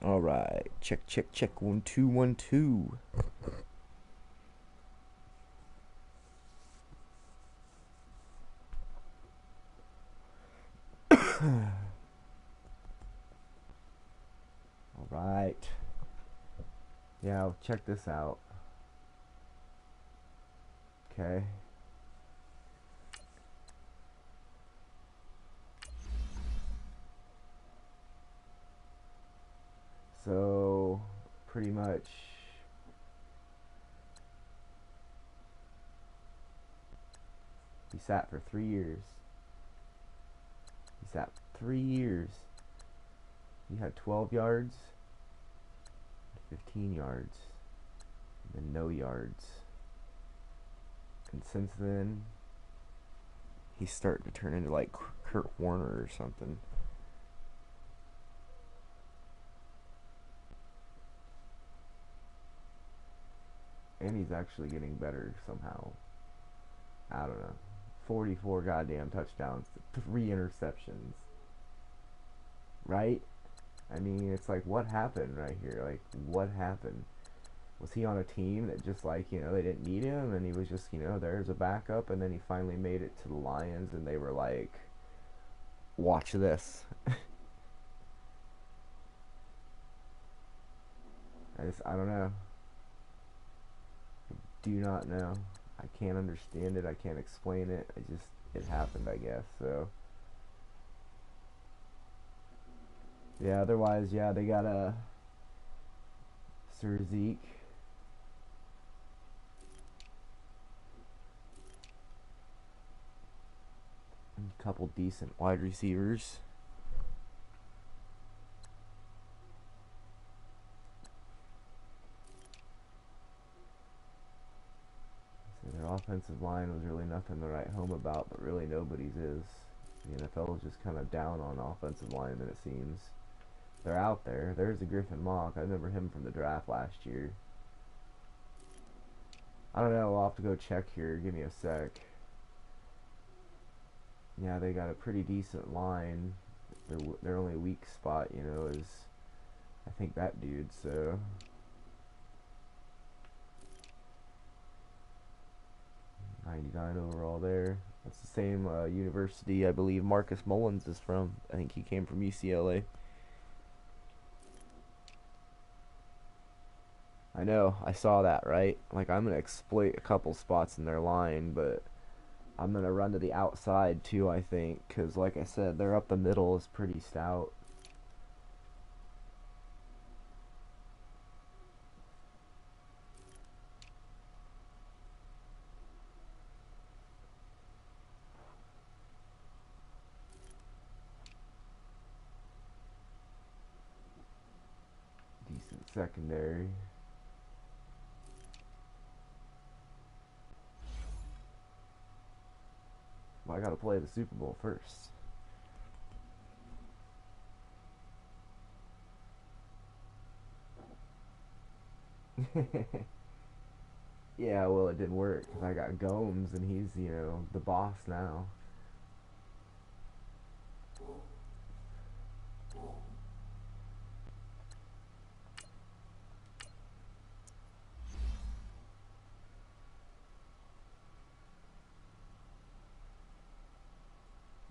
All right, check, check, check. 1 2 1 2. All right. Yeah, check this out. Okay. So, pretty much, he sat for 3 years. He sat 3 years. He had 12 yards, 15 yards, and then no yards. And since then, he's starting to turn into like Kurt Warner or something. And he's actually getting better somehow. I don't know. 44 goddamn touchdowns, 3 interceptions. Right? I mean, it's like, what happened right here? Like, what happened? Was he on a team that just, like, they didn't need him and he was just, there's a backup, and then he finally made it to the Lions and they were like, watch this. I don't know. Do not know. I can't understand it. I can't explain it. It happened, I guess. So, yeah, otherwise, yeah, they got a Sir Zeke. A couple decent wide receivers. So their offensive line was really nothing to write home about, but really nobody's is. The NFL is just kind of down on offensive linemen, it seems. They're out there. There's a Griffin Mock. I remember him from the draft last year. I don't know. I'll have to go check here. Give me a sec. Yeah, they got a pretty decent line. Their only weak spot, is I think that dude. So 99 overall there. That's the same university I believe Marcus Mullins is from. I think he came from UCLA. I know, I saw that, right? Like, I'm going to exploit a couple spots in their line, but I'm going to run to the outside too, I think, because, like I said, their up the middle is pretty stout. Decent secondary. Well, I got to play the Super Bowl first. Yeah, well, it didn't work because I got Gomes and he's, the boss now.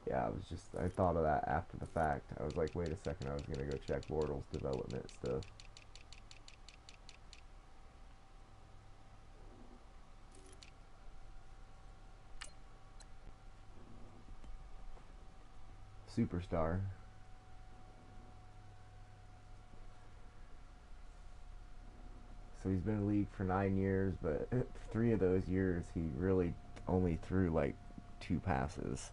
Yeah, I thought of that after the fact. I was like, wait a second, I was going to go check Bortles' development stuff. Superstar. So he's been in the league for 9 years, but 3 of those years he really only threw like 2 passes.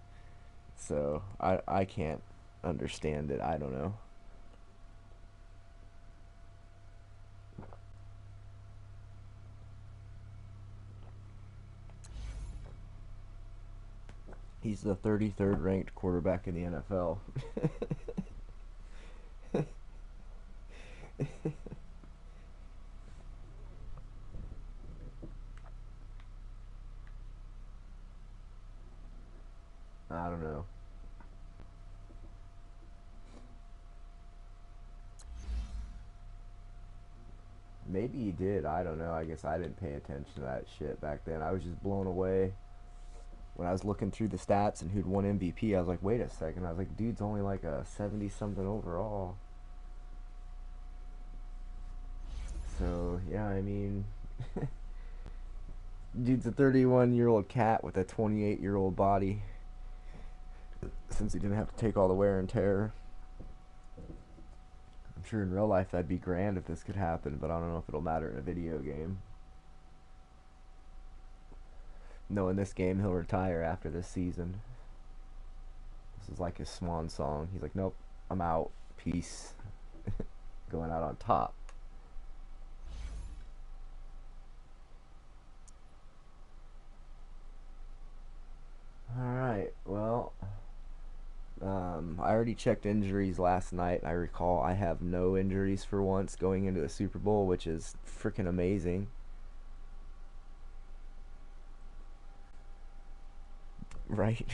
So I can't understand it. I don't know. He's the 33rd ranked quarterback in the NFL. I don't know. Maybe he did. I don't know. I guess I didn't pay attention to that shit back then. I was just blown away when I was looking through the stats and who'd won MVP. I was like, wait a second. I was like, dude's only like a 70 something overall. So, yeah, I mean, dude's a 31-year-old cat with a 28-year-old body since he didn't have to take all the wear and tear. I'm sure in real life that'd be grand if this could happen, but I don't know if it'll matter in a video game. No, in this game he'll retire after this season. This is like his swan song. He's like, nope, I'm out. Peace. Going out on top. Alright, well, I already checked injuries last night. I recall I have no injuries for once going into the Super Bowl, which is freaking amazing. Right?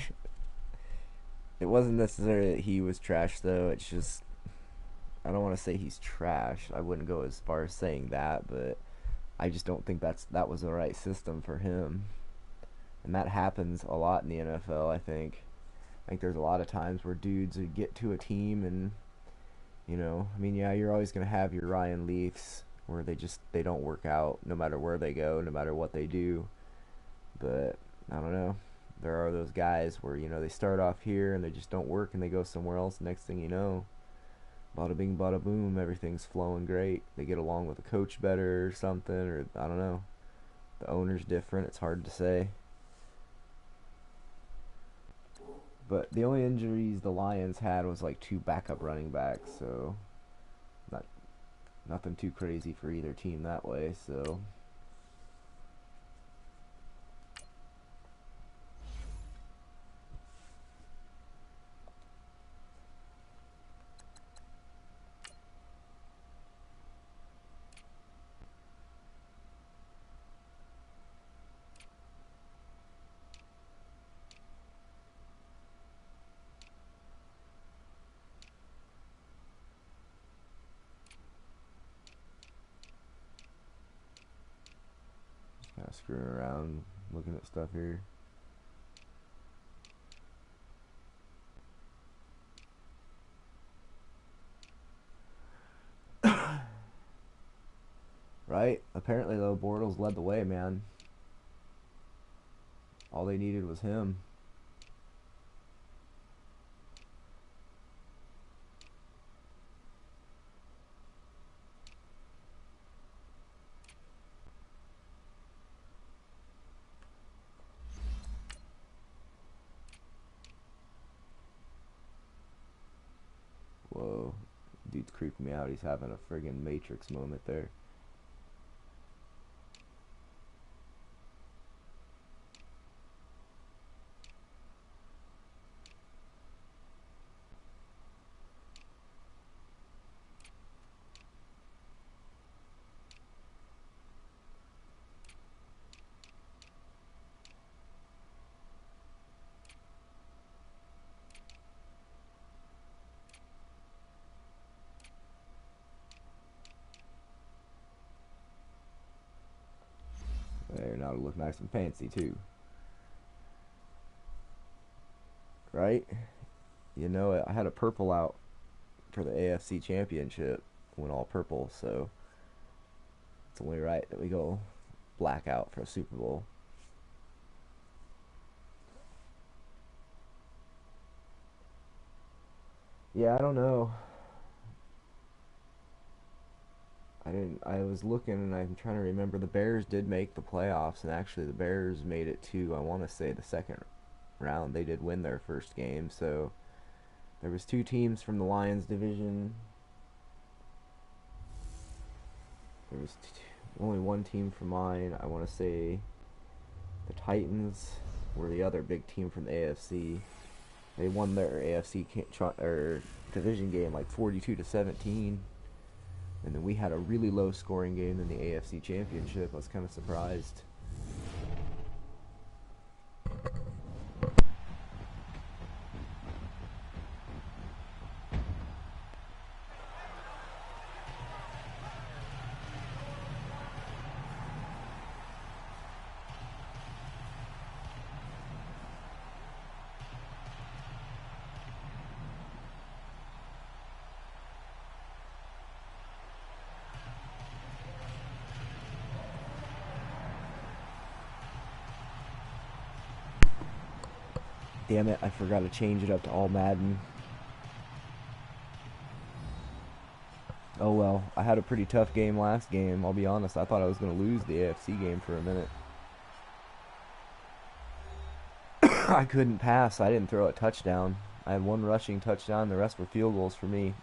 It wasn't necessarily that he was trash, though. It's just, I don't want to say he's trash. I wouldn't go as far as saying that, but I just don't think that was the right system for him. And that happens a lot in the NFL, I think. I think there's a lot of times where dudes would get to a team and, I mean, yeah, you're always going to have your Ryan Leafs where they don't work out no matter where they go, no matter what they do. But, I don't know. There are those guys where, they start off here and they just don't work and they go somewhere else. Next thing you know, bada bing, bada boom, everything's flowing great. They get along with the coach better or something, or I don't know. The owner's different. It's hard to say. But the only injuries the Lions had was like two backup running backs, so not nothing too crazy for either team that way. So just kind of screwing around, looking at stuff here. Right? Apparently, though, Bortles led the way, man. All they needed was him. Whoa. Dude's creeping me out. He's having a friggin' Matrix moment there. There, now it'll look nice and fancy, too. Right? I had a purple out for the AFC Championship. Went all purple, so it's only right that we go black out for a Super Bowl. Yeah, I don't know. I didn't. I was looking and I'm trying to remember. The Bears did make the playoffs, and actually the Bears made it to, I want to say, the second round. They did win their first game, so there was two teams from the Lions division. There was only one team from mine. I want to say the Titans were the other big team from the AFC. They won their AFC division game like 42-17. And then we had a really low scoring game in the AFC Championship. I was kind of surprised. Damn it, I forgot to change it up to all Madden. Oh well, I had a pretty tough game last game, I'll be honest. I thought I was going to lose the AFC game for a minute. I couldn't pass, I didn't throw a touchdown. I had one rushing touchdown, the rest were field goals for me.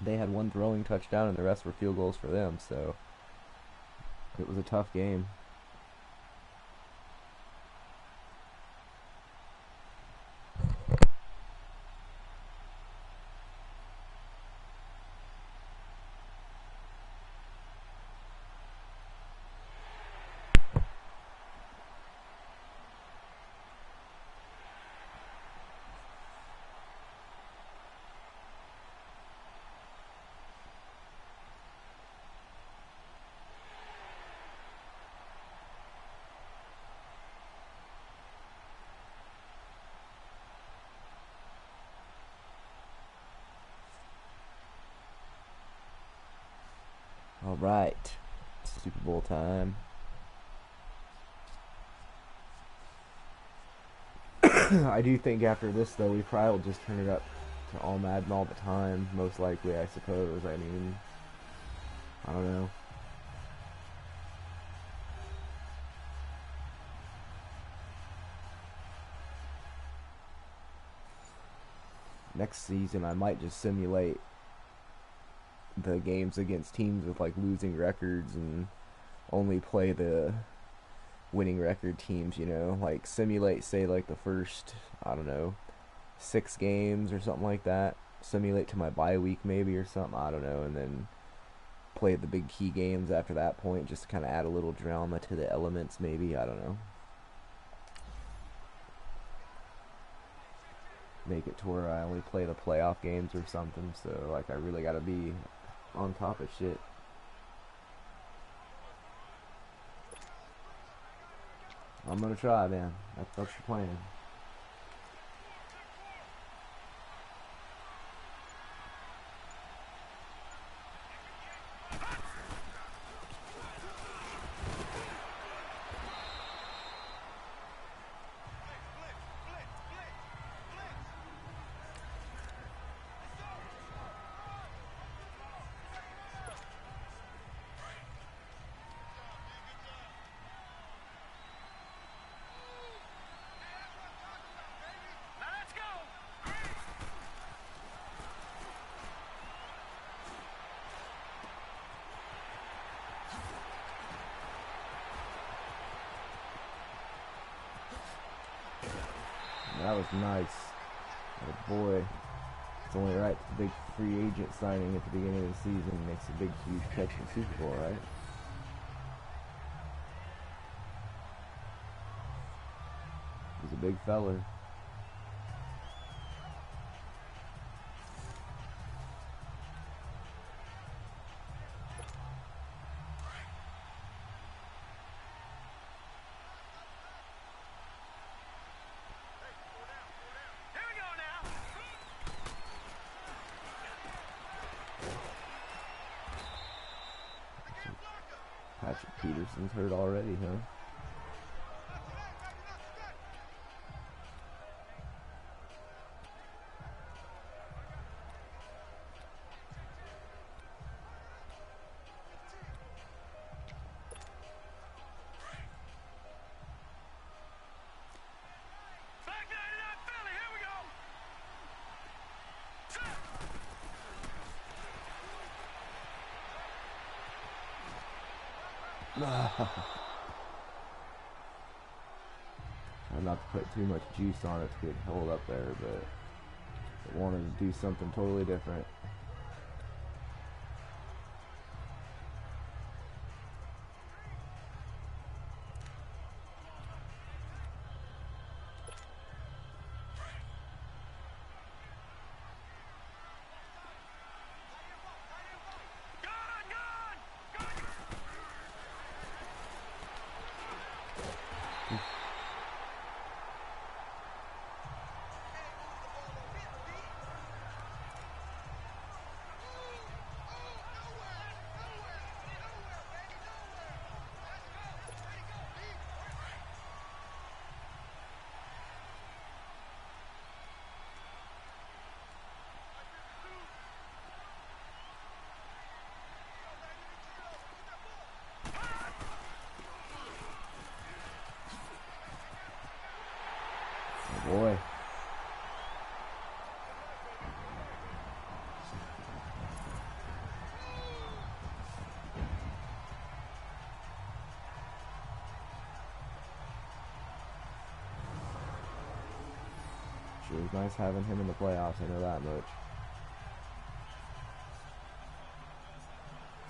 They had one throwing touchdown, and the rest were field goals for them, so it was a tough game. Alright, Super Bowl time. I do think after this, though, we probably will just turn it up to all Madden all the time. Most likely, I suppose. I mean, I don't know. Next season, I might just simulate the games against teams with like losing records and only play the winning record teams, you know, like simulate, say, like the first, I don't know, 6 games or something like that, simulate to my bye week maybe or something, I don't know, and then play the big key games after that point, just to kind of add a little drama to the elements maybe, I don't know. Make it to where I only play the playoff games or something, so like I really gotta be on top of shit. I'm gonna try, man. That's the plan. That was nice. Oh boy. It's only right. The big free agent signing at the beginning of the season makes a big, huge catch in the Super Bowl, right? He's a big feller. Patrick Peterson's hurt already, huh? Try not to put too much juice on it to get held up there, but I wanted to do something totally different. It was nice having him in the playoffs, I know that much.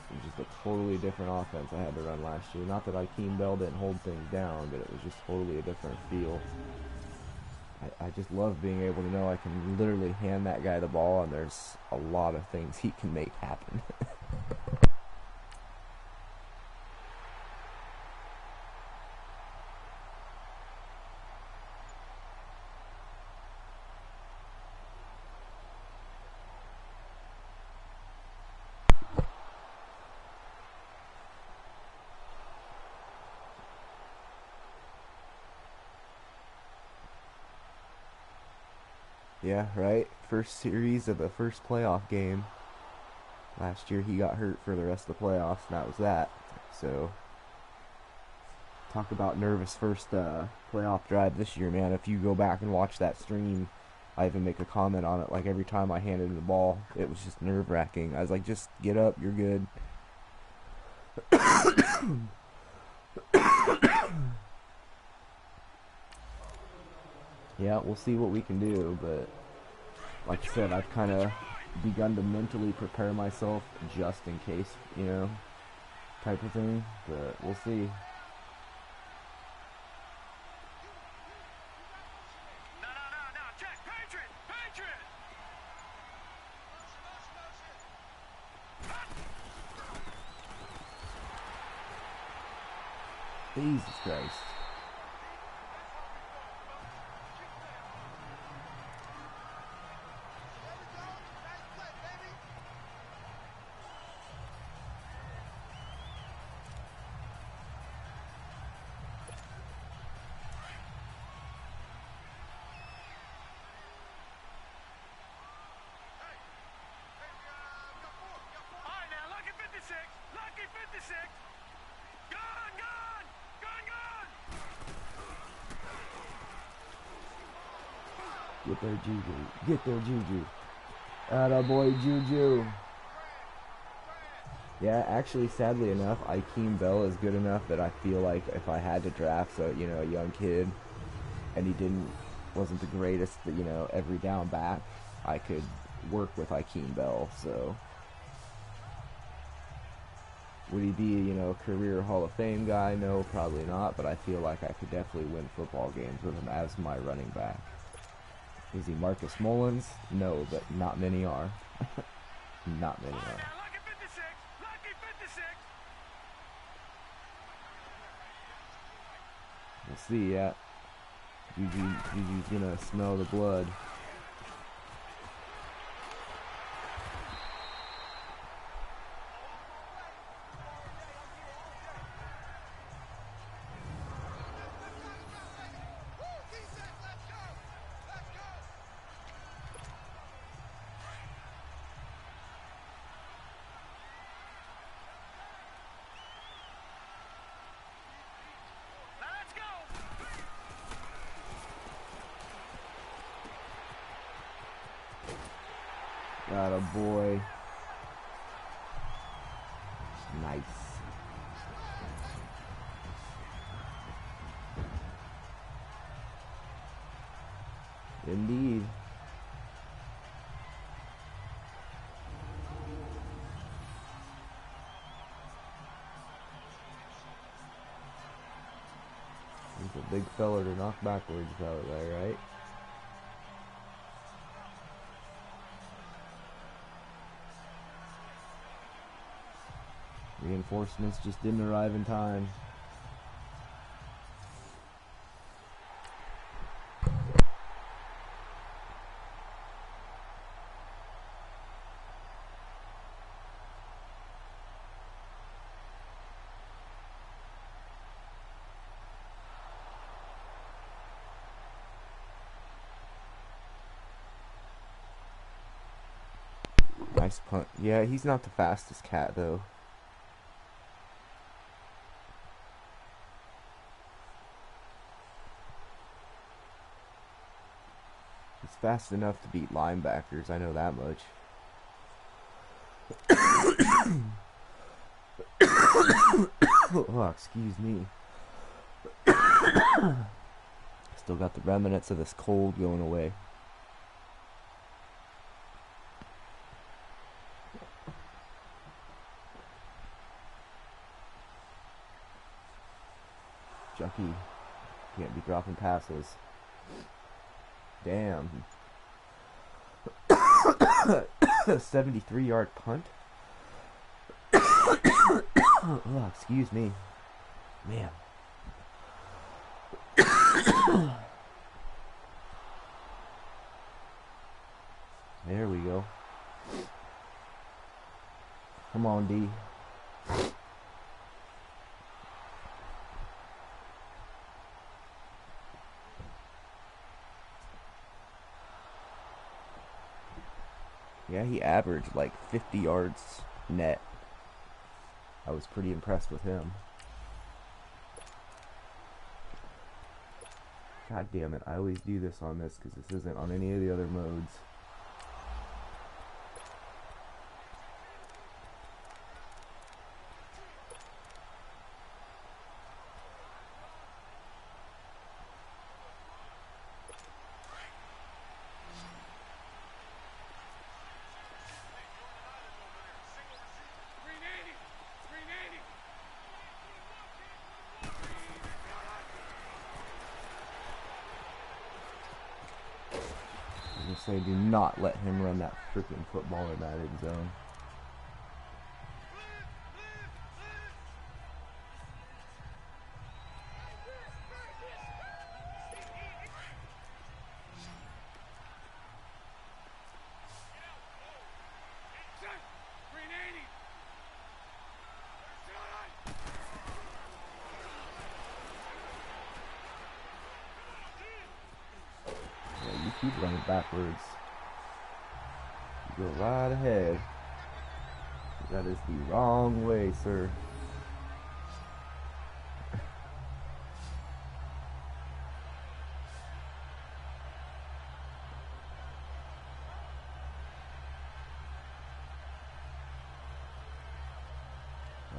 It was just a totally different offense I had to run last year. Not that Akeem Bell didn't hold things down, but it was just totally a different feel. I just love being able to know I can literally hand that guy the ball and there's a lot of things he can make happen. Yeah, right? First series of the first playoff game. Last year he got hurt for the rest of the playoffs, and that was that. So, talk about nervous first playoff drive this year, man. If you go back and watch that stream, I even make a comment on it. Like every time I handed him the ball, it was just nerve-wracking. I was like, just get up, you're good. Yeah, we'll see what we can do, but like I said, I've kind of begun to mentally prepare myself just in case, you know, type of thing, but we'll see. Jesus Christ. Get there, Juju. Get there, Juju. Attaboy, Juju. Yeah, actually, sadly enough, Akeem Bell is good enough that I feel like if I had to draft a young kid, and he wasn't the greatest, every down back, I could work with Akeem Bell. So, would he be, career Hall of Fame guy? No, probably not. But I feel like I could definitely win football games with him as my running back. Is he Marcus Mullins? No, but not many are. Not many are. We'll see, yeah. Juju's gonna smell the blood. Attaboy. Nice. Indeed. He's a big fella to knock backwards out there, right? Reinforcements just didn't arrive in time. Nice punt. Yeah, he's not the fastest cat, though. He's fast enough to beat linebackers, I know that much. Oh, excuse me. Still got the remnants of this cold going away. Junkie can't be dropping passes. Damn. 73-yard punt. Oh, excuse me. Man. There we go. Come on, D. Yeah, he averaged like 50 yards net. I was pretty impressed with him. God damn it, I always do this on this because this isn't on any of the other modes. Say do not let him run that freaking football in that end zone. Keep running backwards. You go right ahead. That is the wrong way, sir.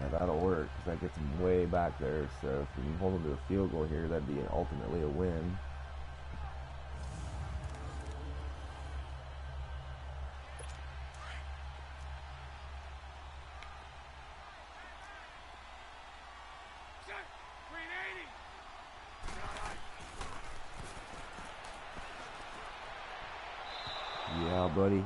Yeah, that'll work because that gets him way back there. So if we can hold him to a field goal here, that'd be ultimately a win. Yeah, buddy.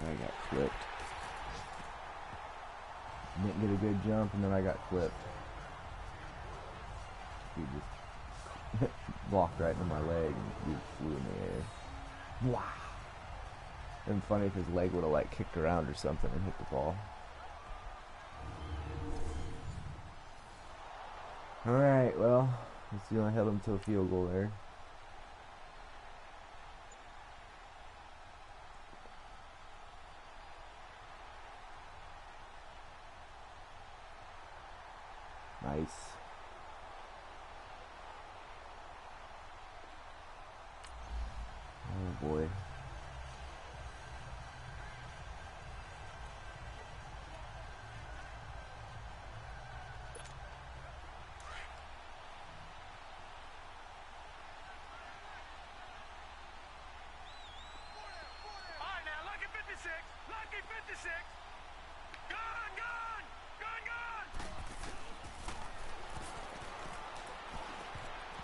I got clipped. Didn't get a good jump, and then I got clipped. He just blocked right into my leg, and he flew in the air. Wow. It'd been funny if his leg would have like kicked around or something and hit the ball. Alright, well, let's see if I held him to a field goal there. Nice. Oh boy.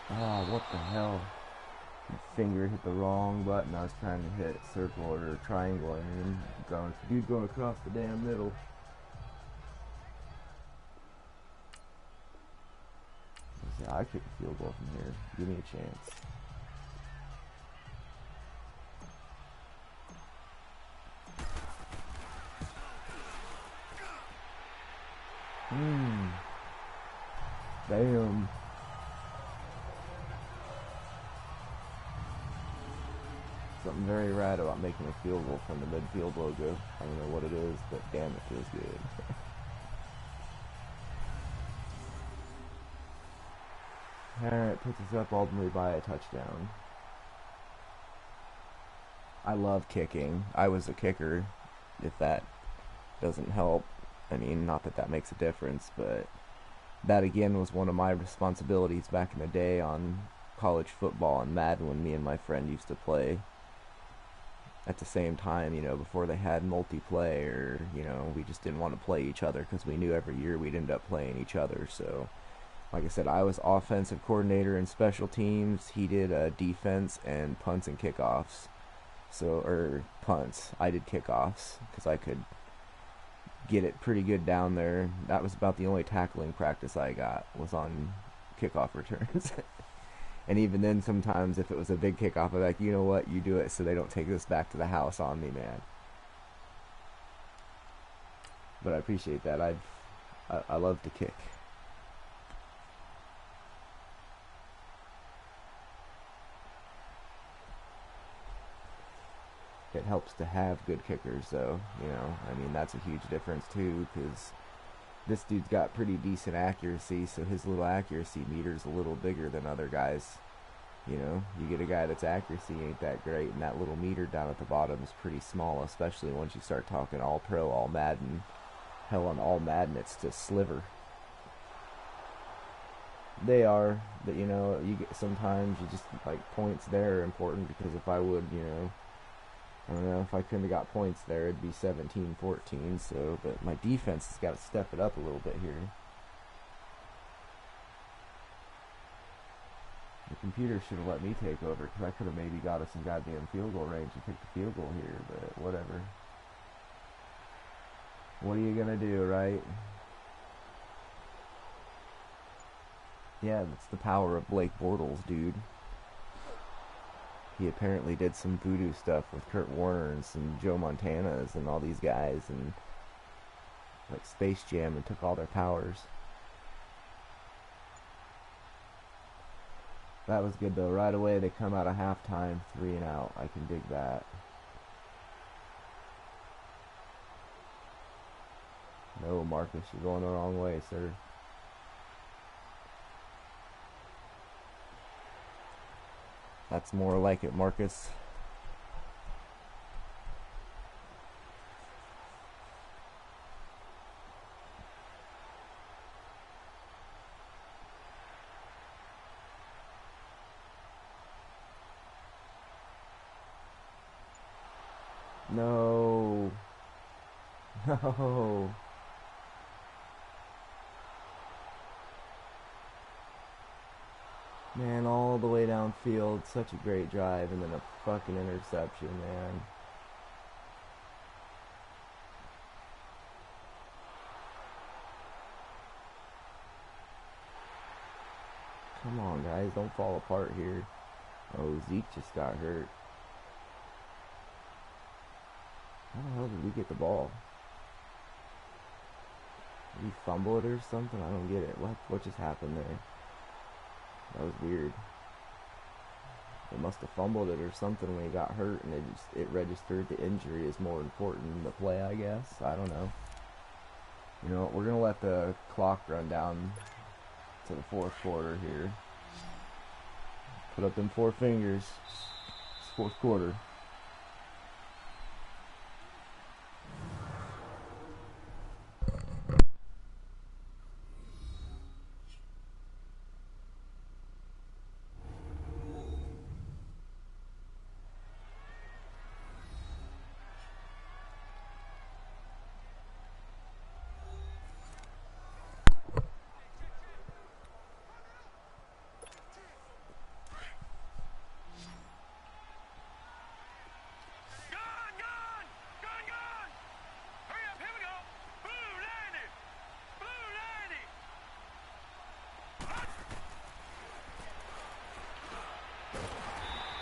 Ah, what the hell? My finger hit the wrong button. I was trying to hit circle or triangle and dude going across the damn middle. Yeah, I kick a field goal from here. Give me a chance. Damn. Something very rad about making a field goal from the midfield logo. I don't know what it is, but damn, it feels good. Alright, puts us up ultimately by a touchdown. I love kicking. I was a kicker, if that doesn't help. I mean, not that that makes a difference, but that again was one of my responsibilities back in the day on college football and Madden when me and my friend used to play at the same time, you know, before they had multiplayer. You know, we just didn't want to play each other because we knew every year we'd end up playing each other. So like I said, I was offensive coordinator and special teams. He did defense and punts and kickoffs. So, or punts. I did kickoffs because I could get it pretty good down there. That was about the only tackling practice I got, was on kickoff returns. And even then, sometimes if it was a big kickoff, I'm like, you know what, you do it so they don't take this back to the house on me, man. But I appreciate that. I love to kick. It helps to have good kickers, though. You know, I mean, that's a huge difference too, because this dude's got pretty decent accuracy, so his little accuracy meter's a little bigger than other guys. You know, you get a guy that's accuracy ain't that great, and that little meter down at the bottom is pretty small, especially once you start talking all pro, all Madden. Hell, on all Madden, it's just sliver. They are, but you know, you get, sometimes you just, like, points there are important, because if I would, you know, I don't know, if I couldn't have got points there, it'd be 17-14, so, but my defense has got to step it up a little bit here. The computer should have let me take over, because I could have maybe got us some goddamn field goal range and kicked the field goal here, but whatever. What are you gonna do, right? Yeah, that's the power of Blake Bortles, dude. He apparently did some voodoo stuff with Kurt Warner and some Joe Montanas and all these guys, and like Space Jam, and took all their powers. That was good though. Right away they come out of halftime 3 and out. I can dig that. No, Marcus, you're going the wrong way, sir. That's more like it, Marcus. No. No. Man, all the way downfield, such a great drive, and then a fucking interception, man. Come on, guys, don't fall apart here. Oh, Zeke just got hurt. How the hell did we get the ball? Did we fumble it or something? I don't get it. What just happened there? That was weird. They must have fumbled it or something when he got hurt, and it registered the injury as more important than the play, I guess. I don't know. You know what? We're gonna let the clock run down to the fourth quarter here. Put up them 4 fingers. It's fourth quarter.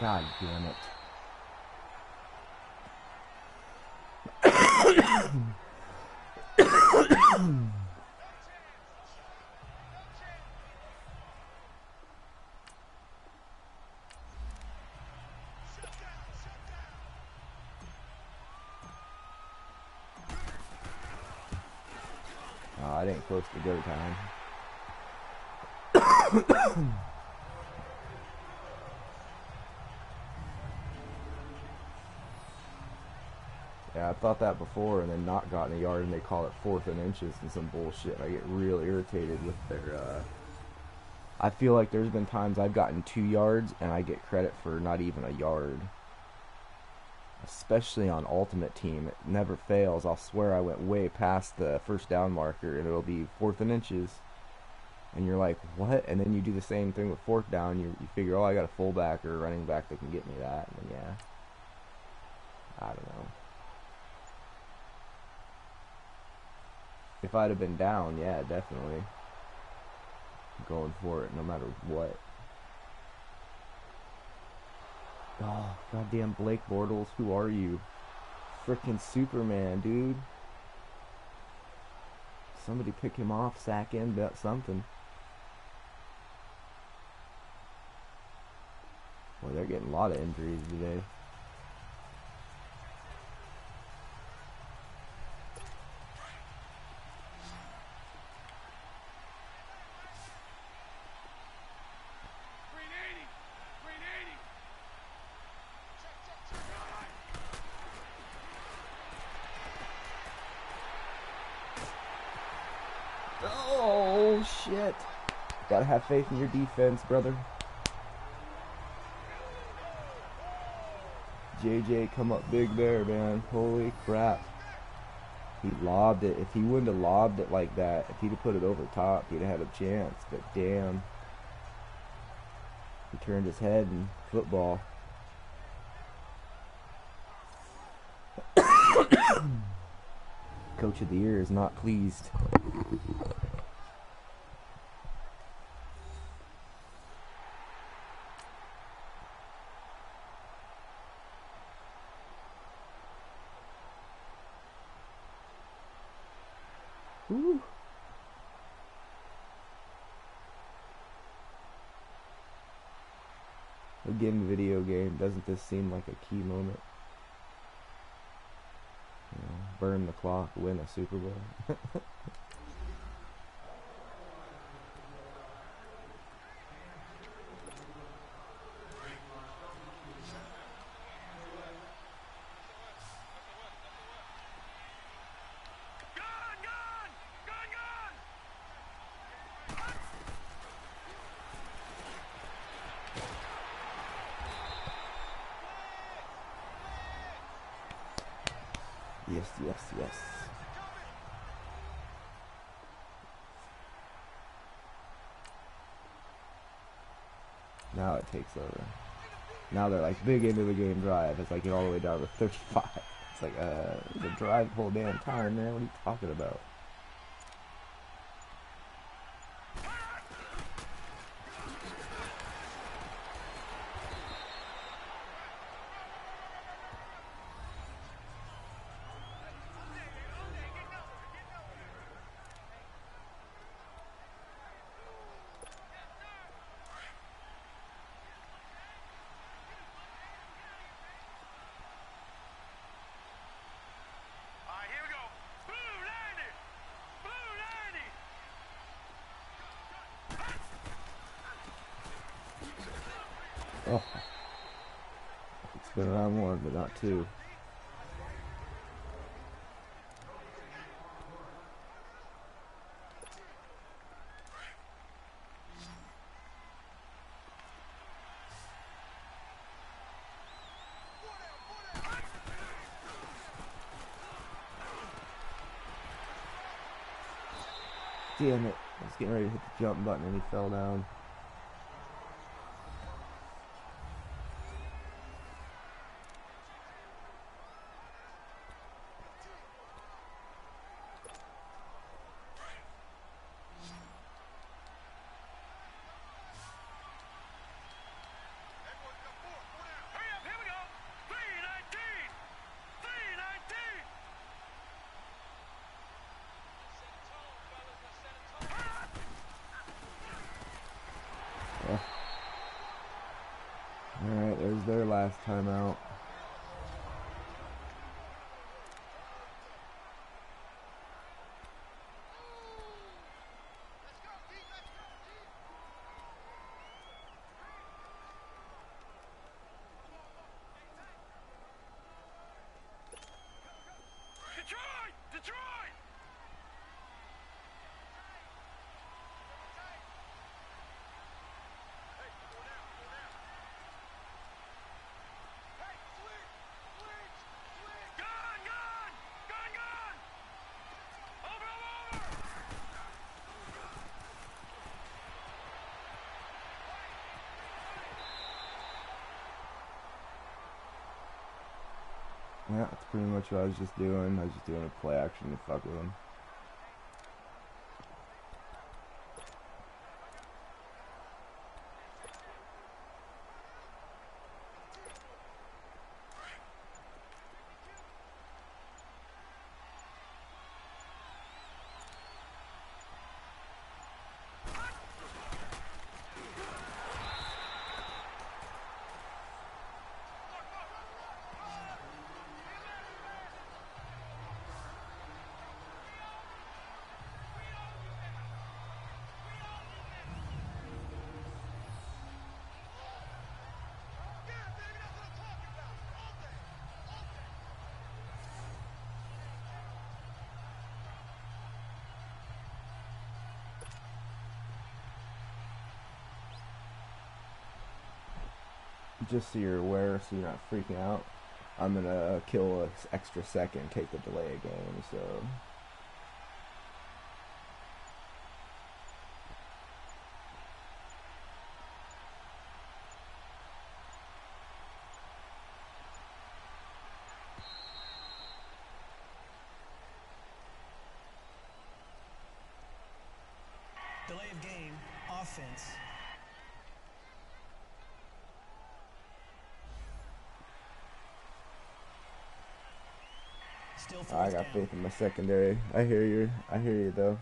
God damn it. Oh, it ain't close to go time. Yeah, I thought that before and then not gotten a yard and they call it 4th and inches and some bullshit. I get real irritated with their, I feel like there's been times I've gotten 2 yards and I get credit for not even a yard. Especially on Ultimate Team, it never fails. I'll swear I went way past the first down marker and it'll be 4th and inches. And you're like, what? And then you do the same thing with 4th down. You figure, oh, I got a fullback or a running back that can get me that. And then, yeah. I don't know. If I'd have been down, yeah, definitely. Going for it no matter what. Oh, goddamn Blake Bortles, who are you? Frickin' Superman, dude. Somebody pick him off, sack him, something. Boy, they're getting a lot of injuries today. Oh, shit. Gotta have faith in your defense, brother. JJ, come up big there, man. Holy crap. He lobbed it. If he wouldn't have lobbed it like that, if he'd have put it over top, he'd have had a chance. But damn. He turned his head and football. Coach of the Year is not pleased. Woo. Again, video game. Doesn't this seem like a key moment? You know, burn the clock, win a Super Bowl. Yes, yes, yes. Now it takes over. Now they're like big into the game drive. It's like get all the way down to 35. It's like the drive the whole damn time, man. What are you talking about? Oh, it's been around one, but not two. Damn it. I was getting ready to hit the jump button and he fell down. Alright, there's their last timeout. Yeah, that's pretty much what I was just doing. I was just doing a play action to fuck with him. Just so you're aware, so you're not freaking out, I'm gonna kill an extra second, take the delay a game, so. Delay of game, offense. I got faith in my secondary. I hear you though.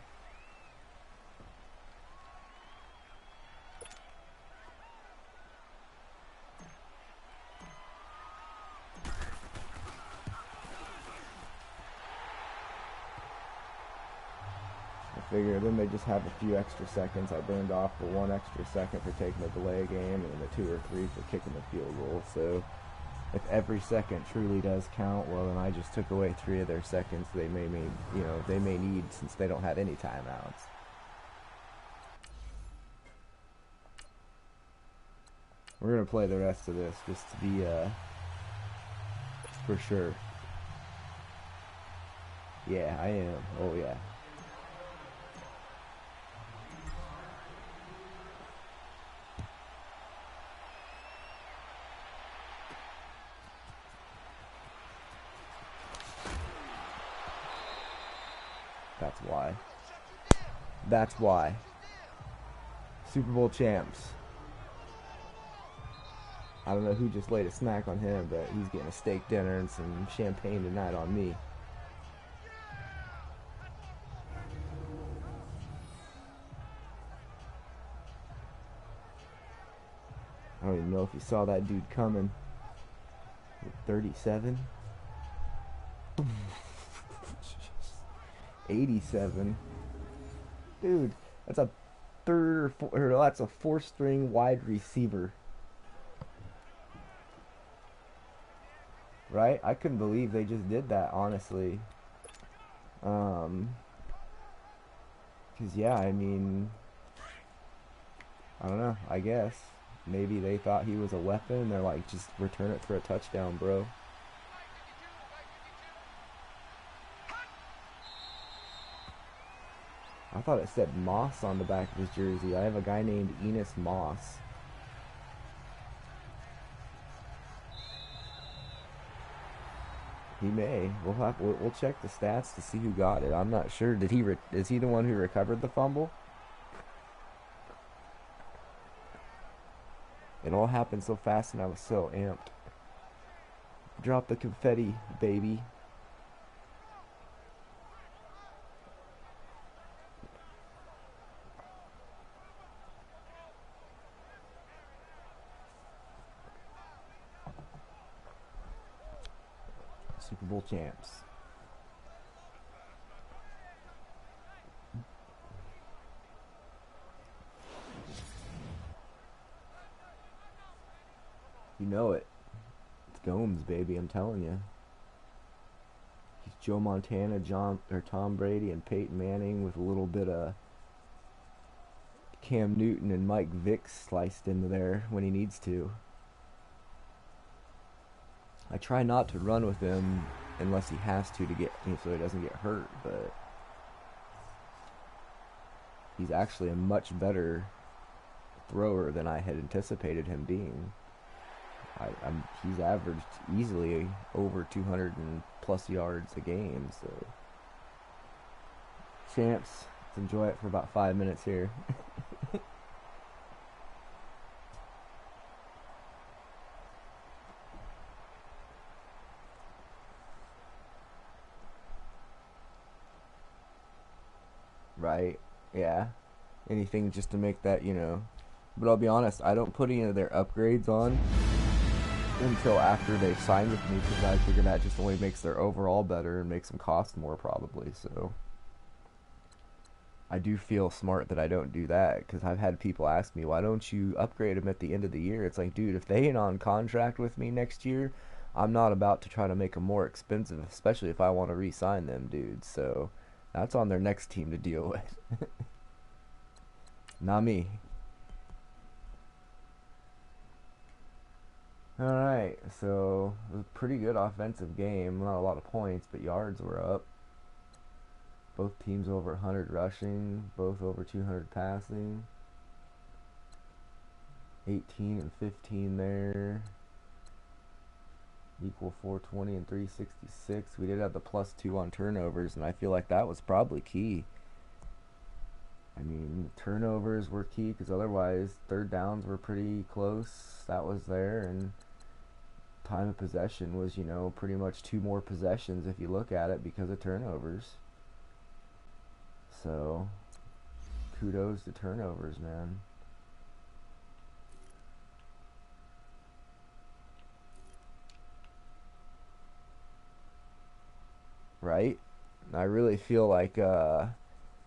I figure then they just have a few extra seconds. I burned off the 1 extra second for taking the delay game and the 2 or 3 for kicking the field goal. So if every second truly does count, well then I just took away 3 of their seconds they may need since they don't have any timeouts. We're gonna play the rest of this just to be for sure. Yeah, I am. Oh yeah. That's why. That's why. Super Bowl champs. I don't know who just laid a snack on him, but he's getting a steak dinner and some champagne tonight on me. I don't even know if he saw that dude coming. 37? 87? Dude, that's a that's a 4-string wide receiver. Right? I couldn't believe they just did that, honestly. Because, yeah, I mean, I don't know, I guess. Maybe they thought he was a weapon, and they're like, just return it for a touchdown, bro. I thought it said Moss on the back of his jersey. I have a guy named Enos Moss. He may. We'll check the stats to see who got it. I'm not sure. Is he the one who recovered the fumble? It all happened so fast and I was so amped. Drop the confetti, baby. Super Bowl champs. You know it. It's Gomes, baby, I'm telling you. He's Joe Montana, Tom Brady, and Peyton Manning with a little bit of Cam Newton and Mike Vick sliced into there when he needs to. I try not to run with him unless he has to get, so he doesn't get hurt, but he's actually a much better thrower than I had anticipated him being. He's averaged easily over 200 and plus yards a game. So, champs, let's enjoy it for about 5 minutes here. Right? Yeah. Anything just to make that, you know. But I'll be honest, I don't put any of their upgrades on until after they've signed with me because I figure that just only makes their overall better and makes them cost more probably. So I do feel smart that I don't do that because I've had people ask me, why don't you upgrade them at the end of the year? It's like, dude, if they ain't on contract with me next year, I'm not about to try to make them more expensive, especially if I want to re-sign them, dude. So that's on their next team to deal with. Not me. All right, so it was a pretty good offensive game. Not a lot of points, but yards were up. Both teams over 100 rushing, both over 200 passing. 18 and 15 there. Equal 420 and 366. We did have the +2 on turnovers, and I feel like that was probably key. I mean, turnovers were key because otherwise third downs were pretty close. That was there, and time of possession was, you know, pretty much 2 more possessions if you look at it because of turnovers. So, kudos to turnovers, man. Right? I really feel like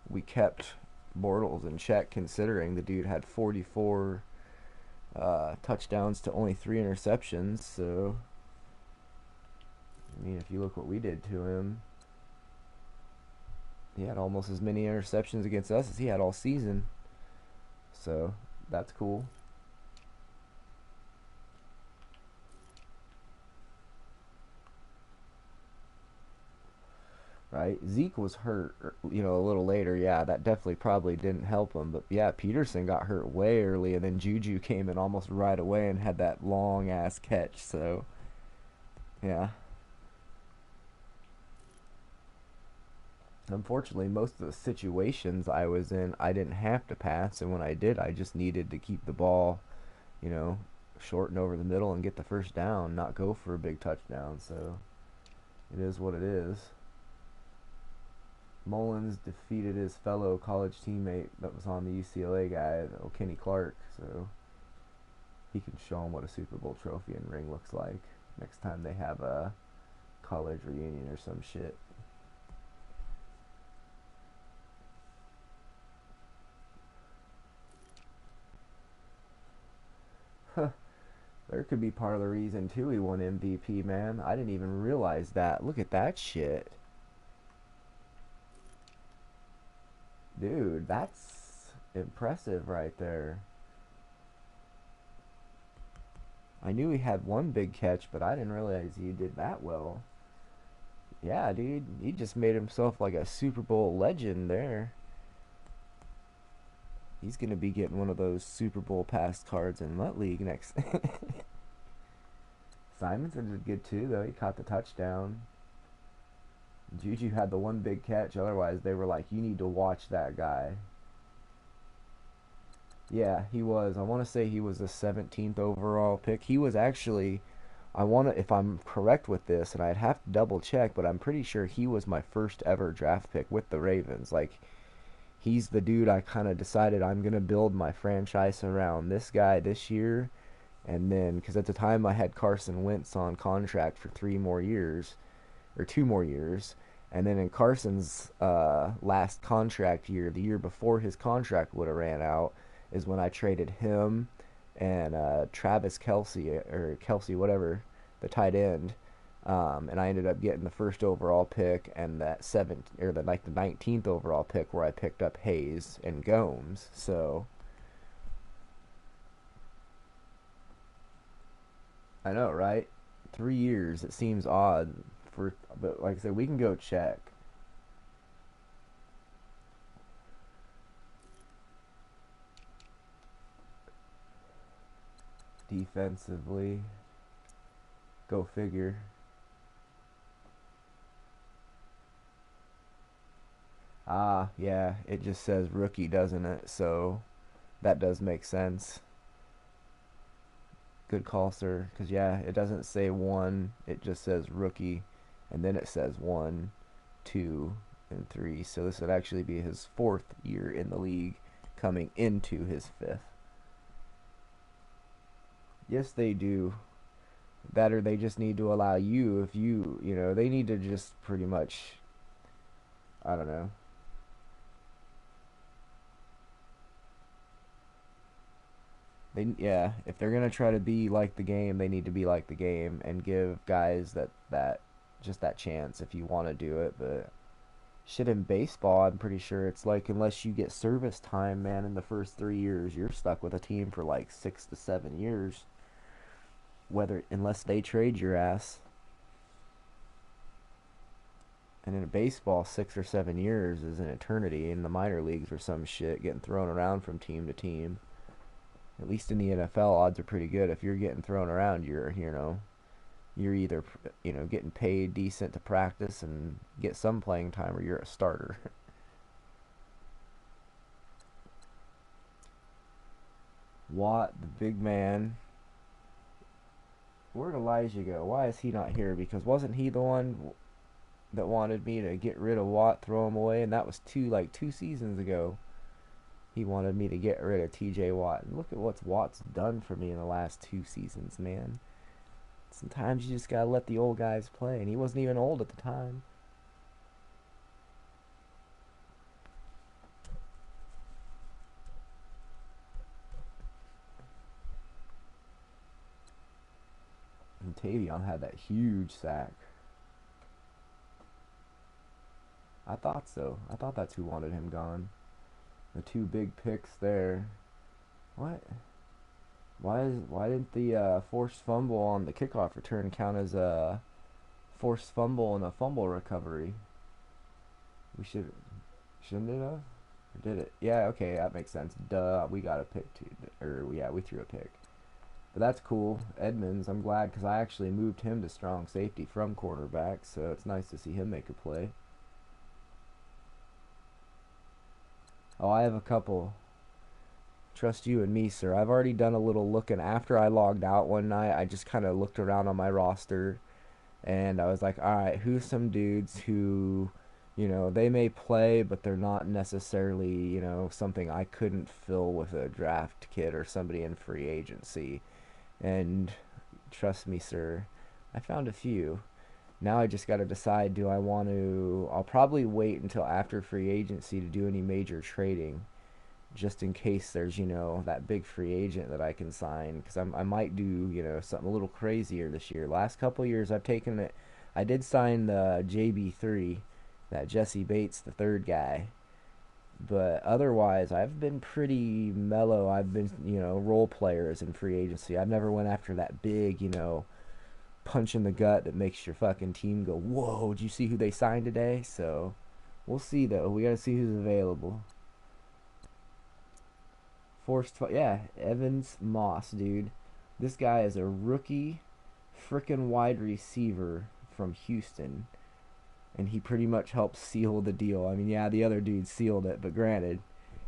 we kept Bortles in check considering the dude had 44 touchdowns to only 3 interceptions. So, I mean, if you look what we did to him, he had almost as many interceptions against us as he had all season. So, that's cool. Right? Zeke was hurt, you know, a little later. Yeah, that definitely probably didn't help him. But yeah, Peterson got hurt way early, and then Juju came in almost right away and had that long ass catch. So, yeah. Unfortunately, most of the situations I was in, I didn't have to pass, and when I did, I just needed to keep the ball, you know, short and over the middle and get the first down, not go for a big touchdown. So, it is what it is. Mullins defeated his fellow college teammate that was on the UCLA guy, Kenny Clark, so he can show him what a Super Bowl trophy and ring looks like next time they have a college reunion or some shit. There could be part of the reason too he won MVP, man. I didn't even realize that. Look at that shit. Dude, that's impressive right there. I knew he had one big catch, but I didn't realize he did that well. Yeah, dude, he just made himself like a Super Bowl legend there. He's gonna be getting one of those Super Bowl pass cards in that league next. Simonson did good too, though. He caught the touchdown. Juju had the one big catch. Otherwise, they were like, "You need to watch that guy." Yeah, he was. I want to say he was the 17th overall pick. He was actually, I want to, if I'm correct with this, and I'd have to double check, but I'm pretty sure he was my first ever draft pick with the Ravens. Like, he's the dude I kind of decided I'm going to build my franchise around this guy this year. And then, because at the time I had Carson Wentz on contract for 3 more years, or 2 more years. And then in Carson's last contract year, the year before his contract would have ran out, is when I traded him and Travis Kelsey or Kelsey, whatever, the tight end. And I ended up getting the first overall pick and that seventh or the 19th overall pick where I picked up Hayes and Gomes. So I know, right? 3 years. It seems odd for, but like I said, we can go check defensively. Go figure. Ah, yeah, it just says rookie, doesn't it? So that does make sense. Good call, sir. Because, yeah, it doesn't say one, it just says rookie, and then it says one, two, and three. So this would actually be his fourth year in the league, coming into his fifth. Yes, they do. That or they just need to allow you, if they need to just pretty much, I don't know. Yeah, if they're gonna try to be like the game, they need to be like the game and give guys that just that chance if you want to do it. But shit, in baseball, I'm pretty sure it's like unless you get service time, man, in the first 3 years, you're stuck with a team for like 6 to 7 years, whether unless they trade your ass. And in baseball, 6 or 7 years is an eternity. In the minor leagues or some shit, getting thrown around from team to team. At least in the NFL, odds are pretty good. If you're getting thrown around, you're either getting paid decent to practice and get some playing time, or you're a starter. Watt, the big man. Where'd Elijah go? Why is he not here? Because wasn't he the one that wanted me to get rid of Watt, throw him away, and that was 2 seasons ago. He wanted me to get rid of T.J. Watt. And look at what Watt's done for me in the last 2 seasons, man. Sometimes you just gotta let the old guys play, and he wasn't even old at the time. And Tavion had that huge sack. I thought so. I thought that's who wanted him gone. The two big picks there. What? Why didn't the forced fumble on the kickoff return count as a forced fumble and a fumble recovery? We shouldn't it have? Or did it? Yeah, okay, that makes sense. Duh, we got a pick too, or yeah, we threw a pick. But that's cool. Edmonds, I'm glad because I actually moved him to strong safety from cornerback, so it's nice to see him make a play. Oh, I have a couple. Trust you and me, sir. I've already done a little looking. After I logged out one night, I just kind of looked around on my roster and I was like, all right, who's some dudes who, they may play, but they're not necessarily, something I couldn't fill with a draft kit or somebody in free agency. And trust me, sir, I found a few. Now I just got to decide, do I want to. I'll probably wait until after free agency to do any major trading just in case there's that big free agent that I can sign because I might do something a little crazier this year. Last couple years I've taken it. I did sign the JB3, that Jesse Bates, the third guy, but otherwise I've been pretty mellow. I've been role players in free agency. I've never went after that big punch in the gut that makes your fucking team go whoa. Did you see who they signed today? So we'll see though. We gotta see who's available. Yeah, Evans Moss, dude. This guy is a rookie frickin' wide receiver from Houston, and he pretty much helped seal the deal. I mean, yeah, the other dude sealed it, but granted,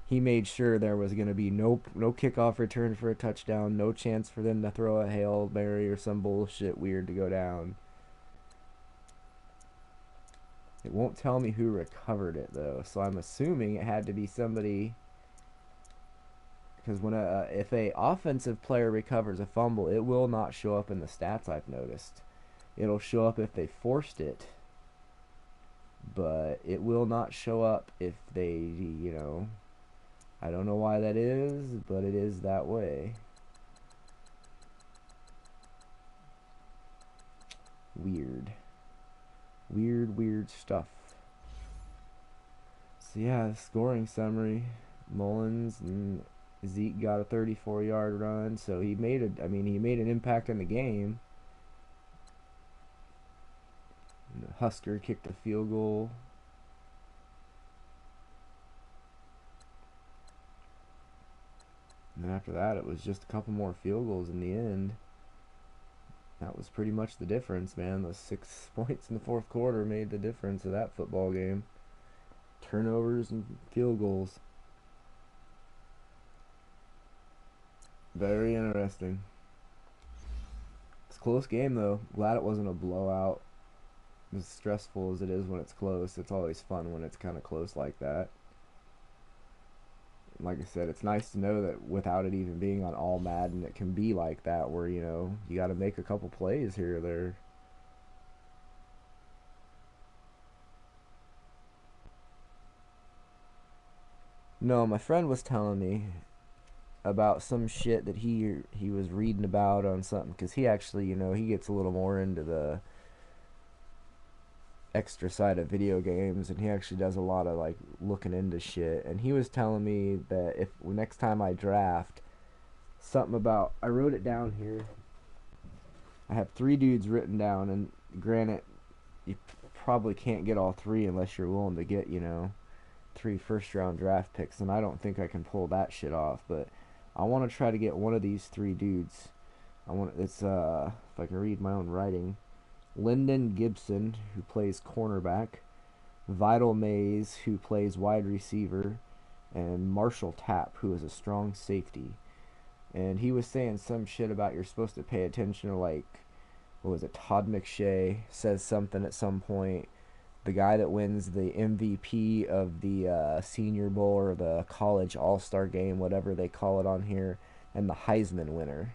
he made sure there was going to be no kickoff return for a touchdown, no chance for them to throw a Hail Mary or some bullshit weird to go down. It won't tell me who recovered it, though, so I'm assuming it had to be somebody. Because if a offensive player recovers a fumble, it will not show up in the stats. I've noticed. It'll show up if they forced it, but it will not show up if they, I don't know why that is, but it is that way. Weird. Weird stuff. So yeah, scoring summary. Mullins and Zeke got a 34-yard run, so he made an impact in the game. And Husker kicked a field goal. And then after that, it was just a couple more field goals in the end. That was pretty much the difference, man. Those 6 points in the fourth quarter made the difference of that football game. Turnovers and field goals. Very interesting. It's a close game, though. Glad it wasn't a blowout. As stressful as it is when it's close, it's always fun when it's kind of close like that. Like I said, it's nice to know that without it even being on all Madden, it can be like that where, you got to make a couple plays here or there. No, my friend was telling me about some shit that he was reading about on something because he actually, he gets a little more into the extra side of video games, and he actually does a lot of like looking into shit, and he was telling me that if next time I draft, something about, I wrote it down here, I have three dudes written down, and granted, you probably can't get all three unless you're willing to get, three first round draft picks, and I don't think I can pull that shit off, but I want to try to get one of these three dudes. It's if I can read my own writing, Lyndon Gibson, who plays cornerback, Vital Mays, who plays wide receiver, and Marshall Tapp, who is a strong safety. And he was saying some shit about you're supposed to pay attention to, like, what was it, Todd McShay says something at some point. The guy that wins the MVP of the Senior Bowl or the college All-Star game, whatever they call it on here, and the Heisman winner.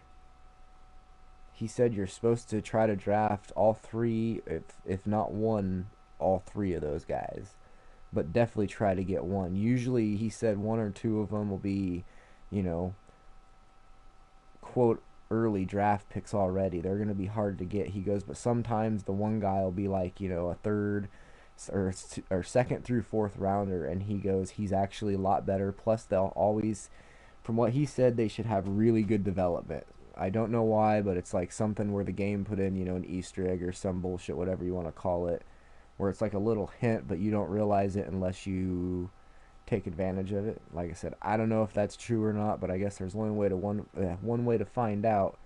He said you're supposed to try to draft all three, if not one, all three of those guys, but definitely try to get one. Usually, he said one or two of them will be, you know, quote early draft picks already. They're going to be hard to get. He goes, but sometimes the one guy will be like, a third or second through fourth rounder, and he goes, he's actually a lot better. Plus, they'll always, from what he said, they should have really good development. I don't know why, but it's like something where the game put in, an Easter egg or some bullshit, whatever you want to call it, where it's like a little hint, but you don't realize it unless you take advantage of it. Like I said, I don't know if that's true or not, but I guess there's only one way to find out,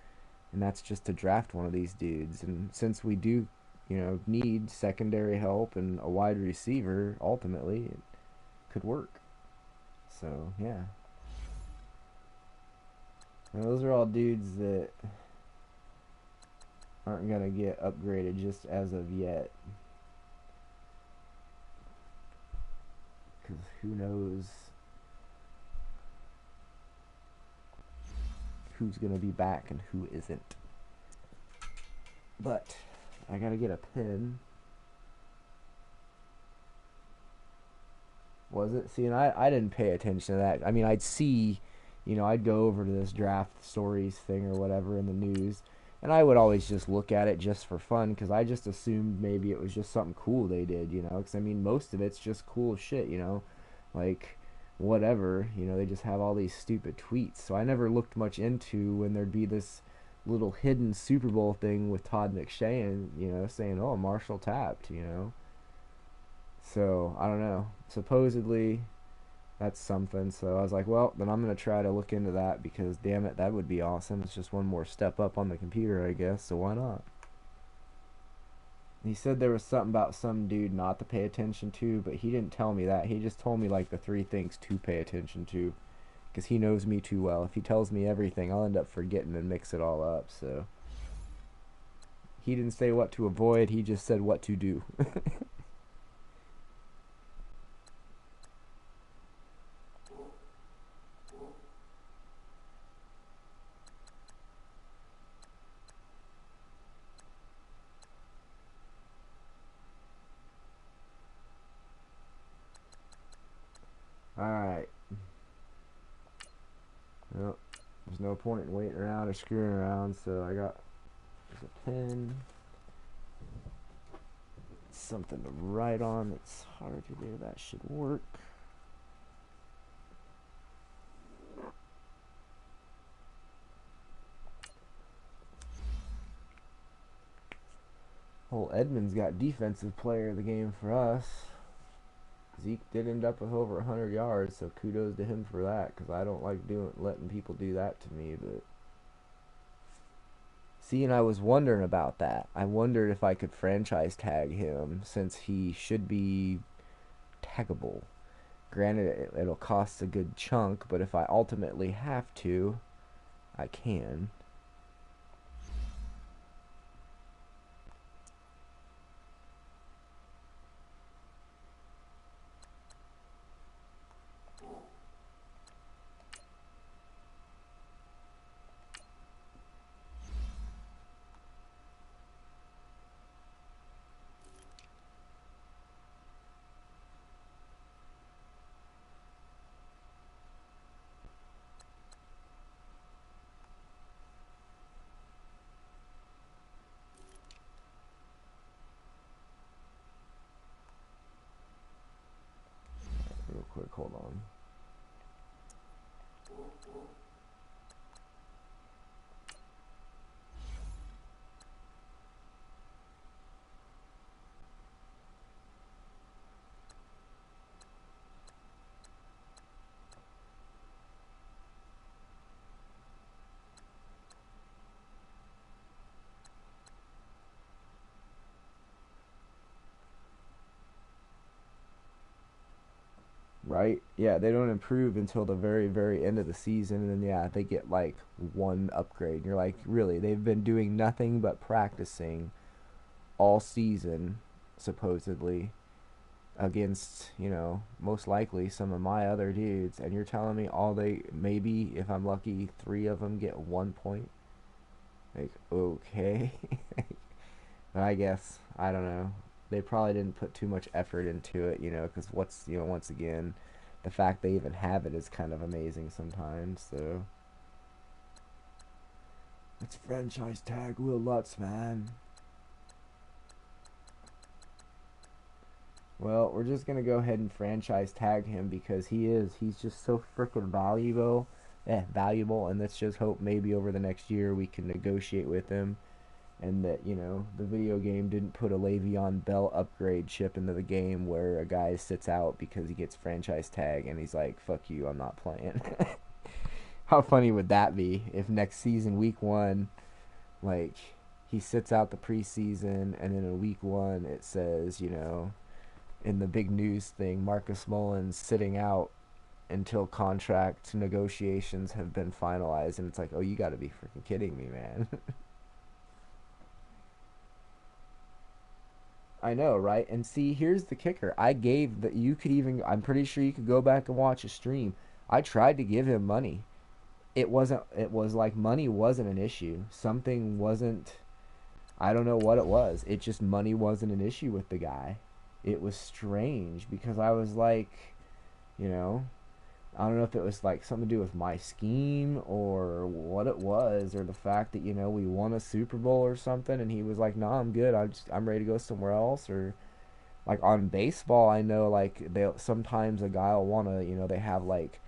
and that's just to draft one of these dudes. And since we do, need secondary help and a wide receiver, ultimately it could work. So yeah, and those are all dudes that aren't gonna get upgraded just as of yet, because who knows who's gonna be back and who isn't. But I gotta get a pen. Was it? See, and I didn't pay attention to that. I mean, I'd see, I'd go over to this draft stories thing or whatever in the news, and I would always just look at it just for fun because I just assumed maybe it was just something cool they did, because I mean, most of it's just cool shit, like whatever, they just have all these stupid tweets. So I never looked much into when there'd be this little hidden Super Bowl thing with Todd McShay and, saying, oh, Marshall tapped. So, I don't know. Supposedly, that's something. So I was like, well, then I'm going to try to look into that because, damn it, that would be awesome. It's just one more step up on the computer, I guess, so why not? He said there was something about some dude not to pay attention to, but he didn't tell me that. He just told me, like, the three things to pay attention to because he knows me too well. If he tells me everything, I'll end up forgetting and mix it all up, so. He didn't say what to avoid, he just said what to do. Alright. Well, there's no point in waiting around or screwing around, so I got, there's a pen. Something to write on that's hard to do. That should work. Whole Edmonds got defensive player of the game for us. Zeke did end up with over 100 yards, so kudos to him for that, because I don't like letting people do that to me, but See, and I was wondering about that. I wondered if I could franchise tag him since he should be taggable. Granted, it'll cost a good chunk, but if I ultimately have to, I can. Real quick, hold on. Right? Yeah, they don't improve until the very, very end of the season, and then yeah, they get like one upgrade. And you're like, really? They've been doing nothing but practicing all season, supposedly, against, most likely some of my other dudes, and you're telling me all they, maybe if I'm lucky, three of them get 1 point? Like, okay. But I guess, I don't know. They probably didn't put too much effort into it, because once again, the fact they even have it is kind of amazing sometimes, so. Let's franchise tag Will Lutz, man. Well, we're just gonna go ahead and franchise tag him because he's just so freaking valuable, and let's just hope maybe over the next year we can negotiate with him, and that the video game didn't put a Le'Veon Bell upgrade chip into the game where a guy sits out because he gets franchise tag and he's like, "Fuck you, I'm not playing." How funny would that be if next season, week one, like he sits out the preseason, and then in week one it says, in the big news thing, Marcus Mullins sitting out until contract negotiations have been finalized, and it's like, oh, you got to be freaking kidding me, man. I know, right? And see, here's the kicker. I gave that you could even. I'm pretty sure you could go back and watch a stream. I tried to give him money. It wasn't. It was like money wasn't an issue. Something wasn't. I don't know what it was. It just money wasn't an issue with the guy. It was strange because I was like, you know, I don't know if it was like something to do with my scheme or what it was, or the fact that we won a Super Bowl or something, and he was like, "Nah, I'm good. I'm ready to go somewhere else." Or like on baseball, I know like they sometimes a guy will wanna they have like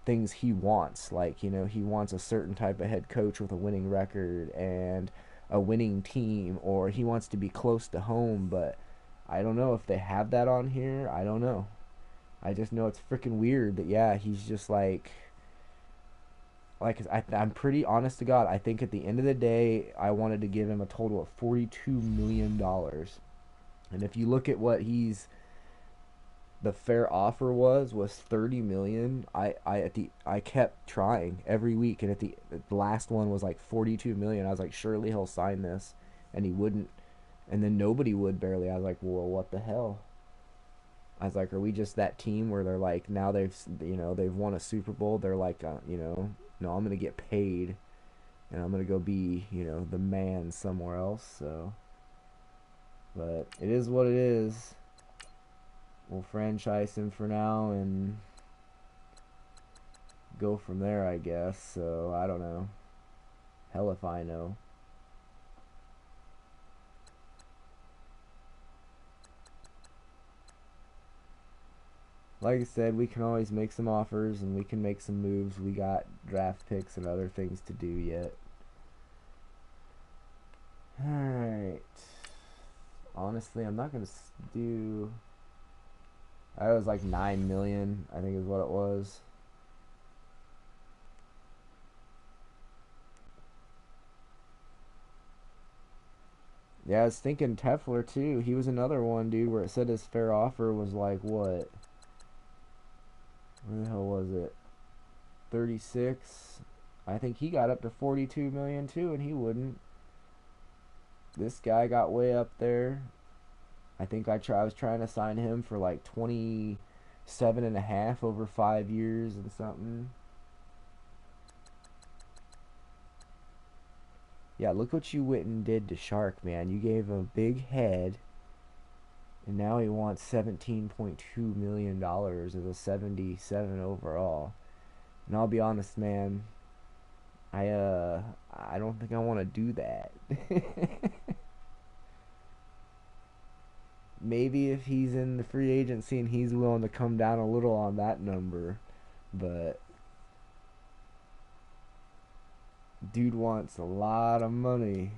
things he wants, like he wants a certain type of head coach with a winning record and a winning team, or he wants to be close to home, but I don't know if they have that on here. I don't know. I just know it's freaking weird that yeah, he's just I'm pretty honest to God. I think at the end of the day, I wanted to give him a total of $42 million, and if you look at what the fair offer was 30 million. I kept trying every week, and the last one was like 42 million. I was like, surely he'll sign this, and he wouldn't, and then nobody would barely. I was like, well, what the hell? I was like, are we just that team where they're like, now they've won a Super Bowl, they're like, no, I'm gonna get paid, and I'm gonna go be the man somewhere else. So, but it is what it is. We'll franchise him for now and go from there, I guess. So I don't know. Hell if I know. Like I said, we can always make some offers and we can make some moves. We got draft picks and other things to do yet. Alright. Honestly, I'm not going to do. I was like 9 million, I think is what it was. Yeah, I was thinking Tefler too. He was another one, dude, where it said his fair offer was like what? Where the hell was it? 36. I think he got up to 42 million too, and he wouldn't. This guy got way up there. I think I was trying to sign him for like 27 and a half over 5 years and something. Yeah, look what you went and did to Shark, man. You gave him a big head, and now he wants $17.2 million as a 77 overall. And I'll be honest, man, I don't think I want to do that. Maybe if he's in the free agency and he's willing to come down a little on that number, but dude wants a lot of money.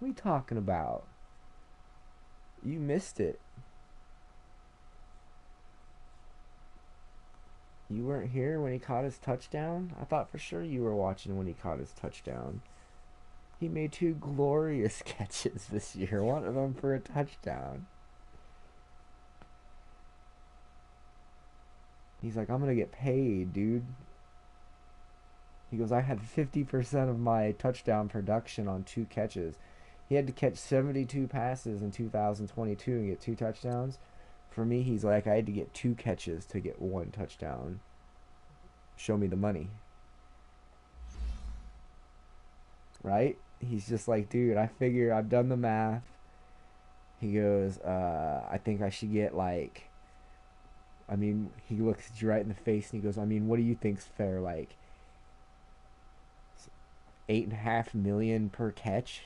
What are you talking about? You missed it. You weren't here when he caught his touchdown? I thought for sure you were watching when he caught his touchdown. He made two glorious catches this year, one of them for a touchdown. He's like, I'm gonna get paid, dude. He goes, I had 50% of my touchdown production on two catches. He had to catch 72 passes in 2022 and get two touchdowns. For me, he's like, I had to get two catches to get one touchdown. Show me the money. Right? He's just like, dude, I figure I've done the math. He goes, I think I should get like, I mean, he looks at you right in the face and he goes, I mean, what do you think's fair? Like, 8.5 million per catch?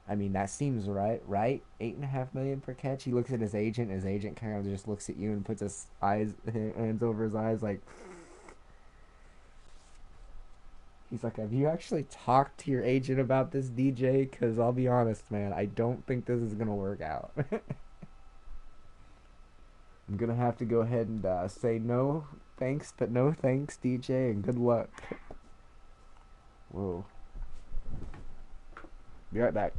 I mean, that seems right, right? 8.5 million per catch. He looks at his agent. His agent kind of just looks at you and puts his hands over his eyes, like. He's like, have you actually talked to your agent about this, DJ? Because I'll be honest, man, I don't think this is gonna work out. I'm gonna have to go ahead and say no thanks, but no thanks, DJ, and good luck. Whoa. Be right back.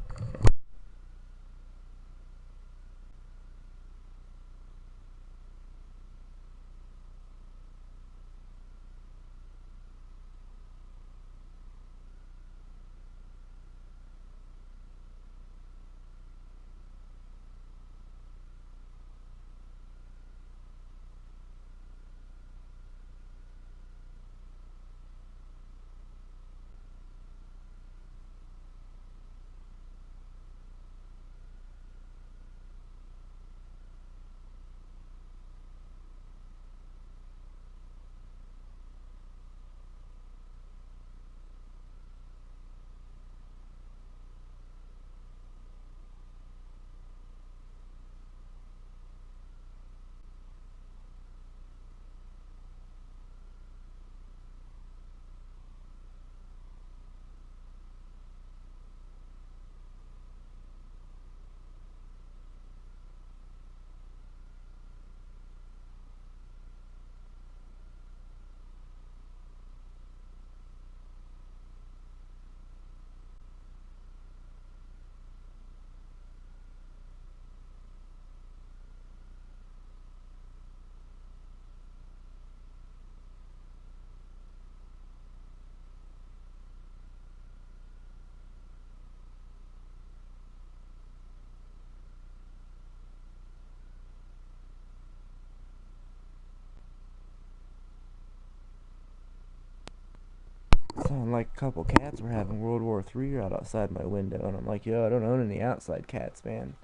Sound like a couple cats were having World War III right outside my window, and I'm like, yo, I don't own any outside cats, man.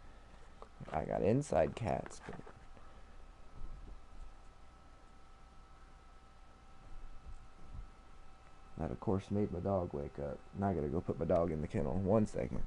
I got inside cats, but that, of course, made my dog wake up. Now I gotta go put my dog in the kennel. 1 second.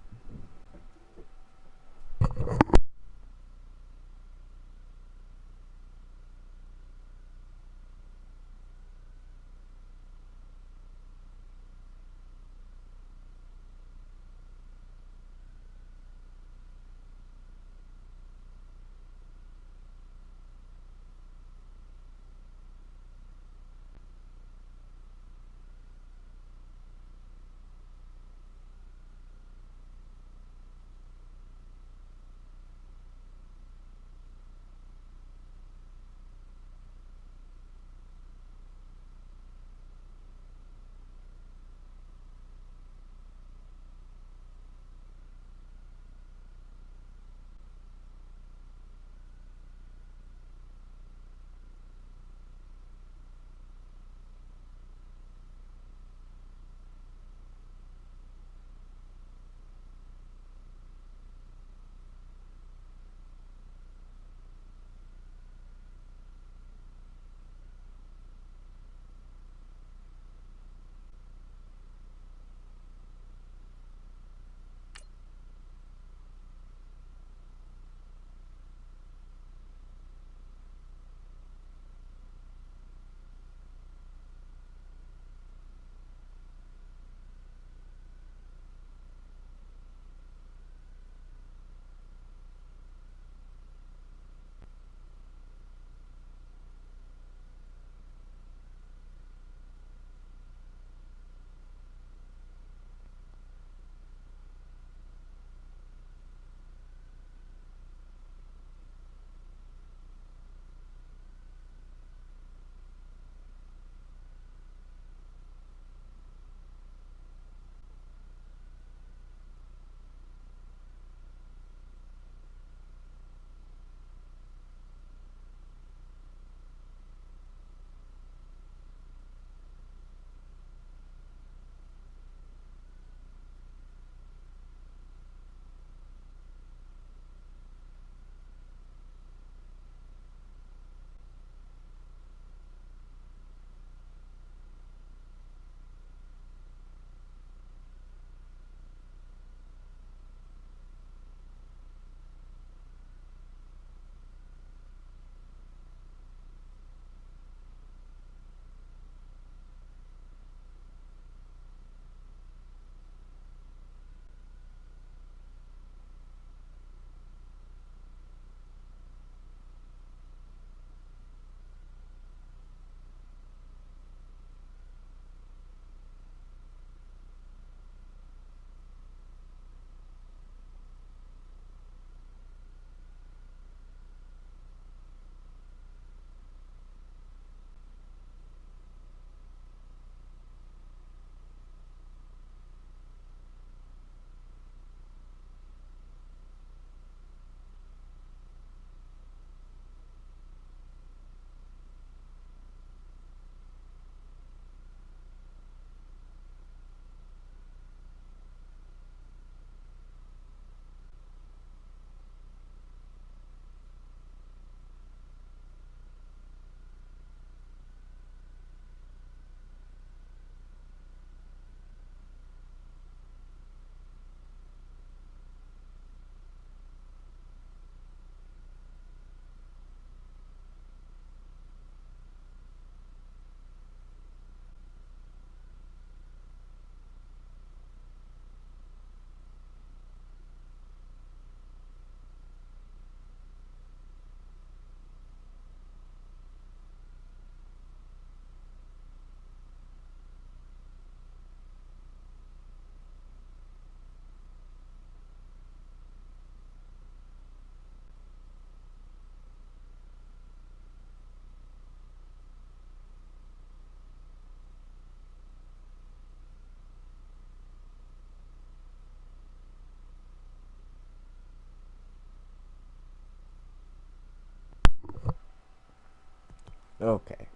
Okay.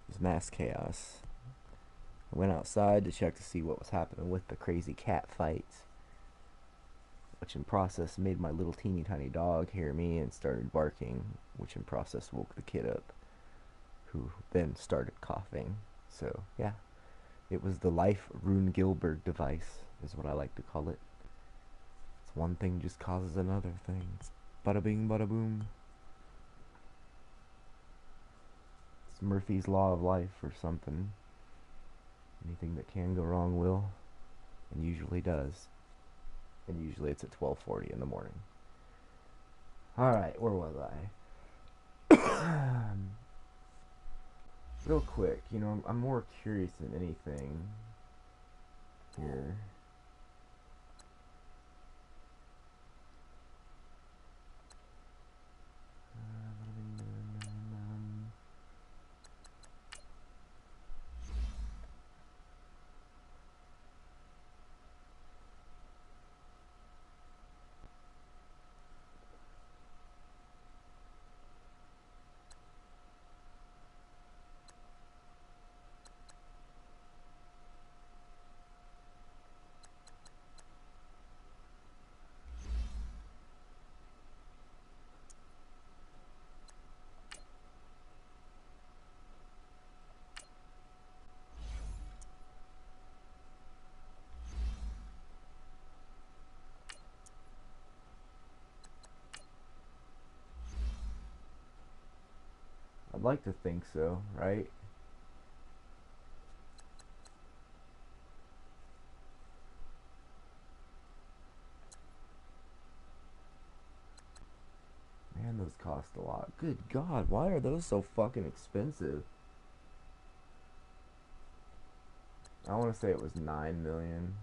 It's mass chaos. I went outside to check to see what was happening with the crazy cat fights, which in process made my little teeny tiny dog hear me and started barking, which in process woke the kid up, who then started coughing. So, yeah, it was the life Rune Gilbert device, is what I like to call it. It's one thing just causes another thing. It's bada bing, bada boom. It's Murphy's Law of Life or something. Anything that can go wrong will, and usually does. And usually it's at 12:40 in the morning. All right, where was I? Real quick, I'm more curious than anything here. I'd like to think so, right? Man, those cost a lot. Good God, why are those so fucking expensive? I want to say it was 9 million.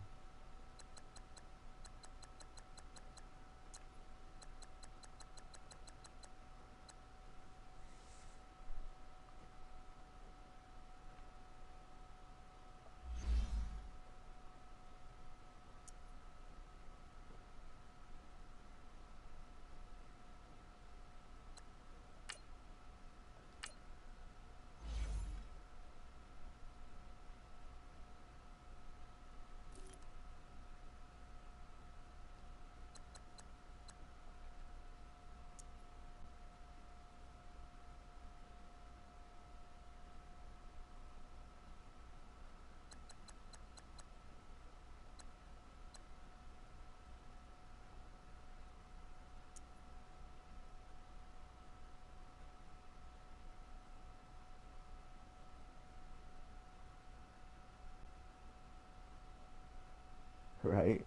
Right?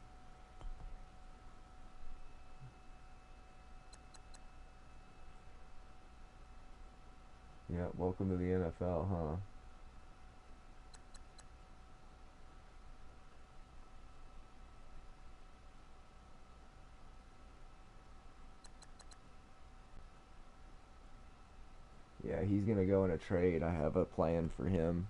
Yeah, welcome to the NFL, huh? Yeah, he's gonna go in a trade. I have a plan for him.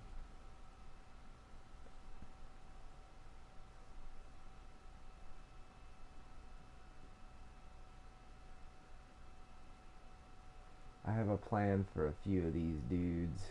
I have a plan for a few of these dudes.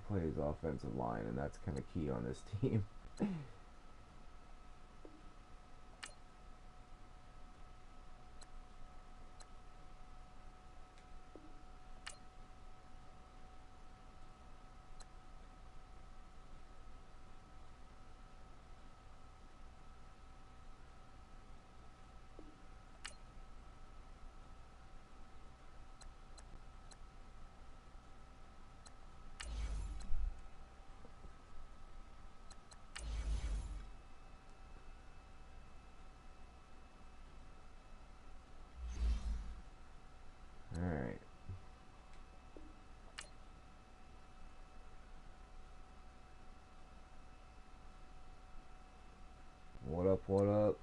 plays offensive line, and that's kind of key on this team. All right. What up? What up?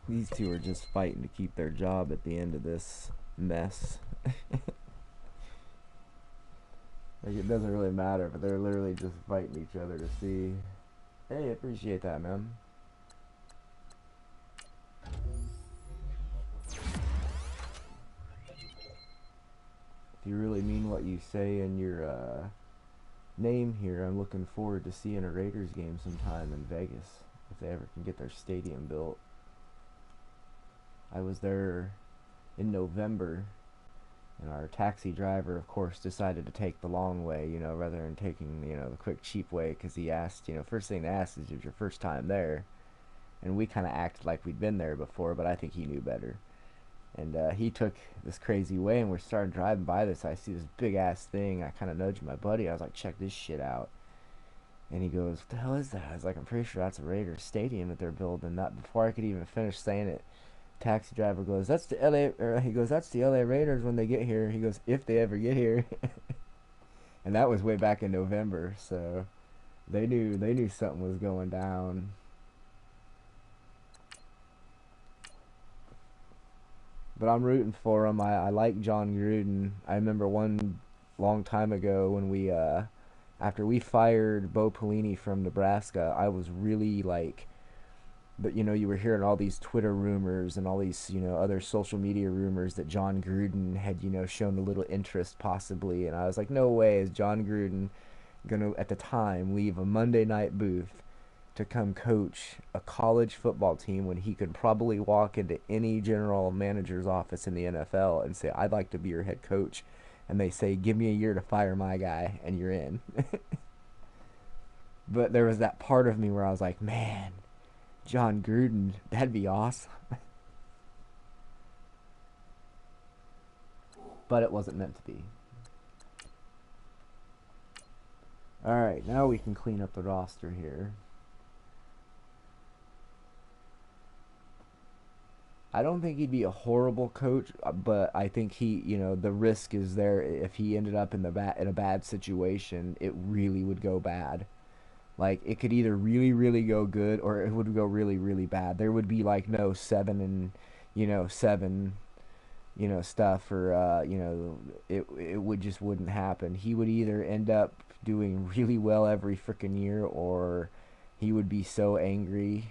These two are just fighting to keep their job at the end of this mess. Like, it doesn't really matter, but they're literally just fighting each other to see. Hey, appreciate that, man. If you really mean what you say in your name here, I'm looking forward to seeing a Raiders game sometime in Vegas, if they ever can get their stadium built. I was there in November, and our taxi driver, of course, decided to take the long way, rather than taking, the quick, cheap way, because he asked, first thing to ask is if it was your first time there. And we kind of acted like we'd been there before, but I think he knew better. And he took this crazy way, and we started driving by this. I see this big-ass thing. I kind of nudged my buddy. I was like, check this shit out. And he goes, what the hell is that? I was like, I'm pretty sure that's a Raiders stadium that they're building. That before I could even finish saying it, taxi driver goes, that's the LA Raiders when they get here. He goes, if they ever get here. And that was way back in November, so they knew something was going down. But I'm rooting for him. I like John Gruden. I remember one long time ago when we after we fired Bo Pelini from Nebraska, I was really like, but you were hearing all these Twitter rumors and all these other social media rumors that John Gruden had shown a little interest possibly, and I was like, no way is John Gruden gonna at the time leave a Monday night booth to come coach a college football team when he could probably walk into any general manager's office in the NFL and say, I'd like to be your head coach, and they say, give me a year to fire my guy and you're in. But there was that part of me where I was like, man, John Gruden, that'd be awesome. But it wasn't meant to be. Alright, now we can clean up the roster here. I don't think he'd be a horrible coach, but I think the risk is there if he ended up in a bad situation, it really would go bad. Like, it could either really, really go good or it would go really, really bad. There would be like no 7 stuff, or it would just wouldn't happen. He would either end up doing really well every freaking year, or he would be so angry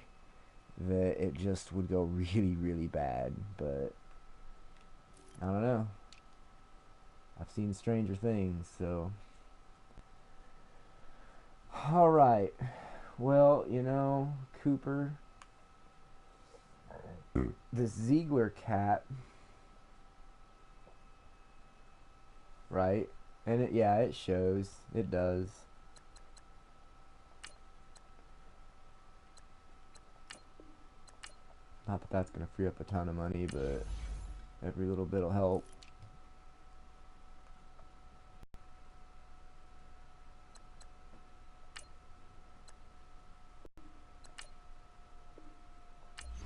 that it just would go really, really bad. But I don't know. I've seen stranger things, so. All right. Well, Cooper, this Ziegler cat, right? And it shows. It does. Not that that's going to free up a ton of money, but every little bit will help.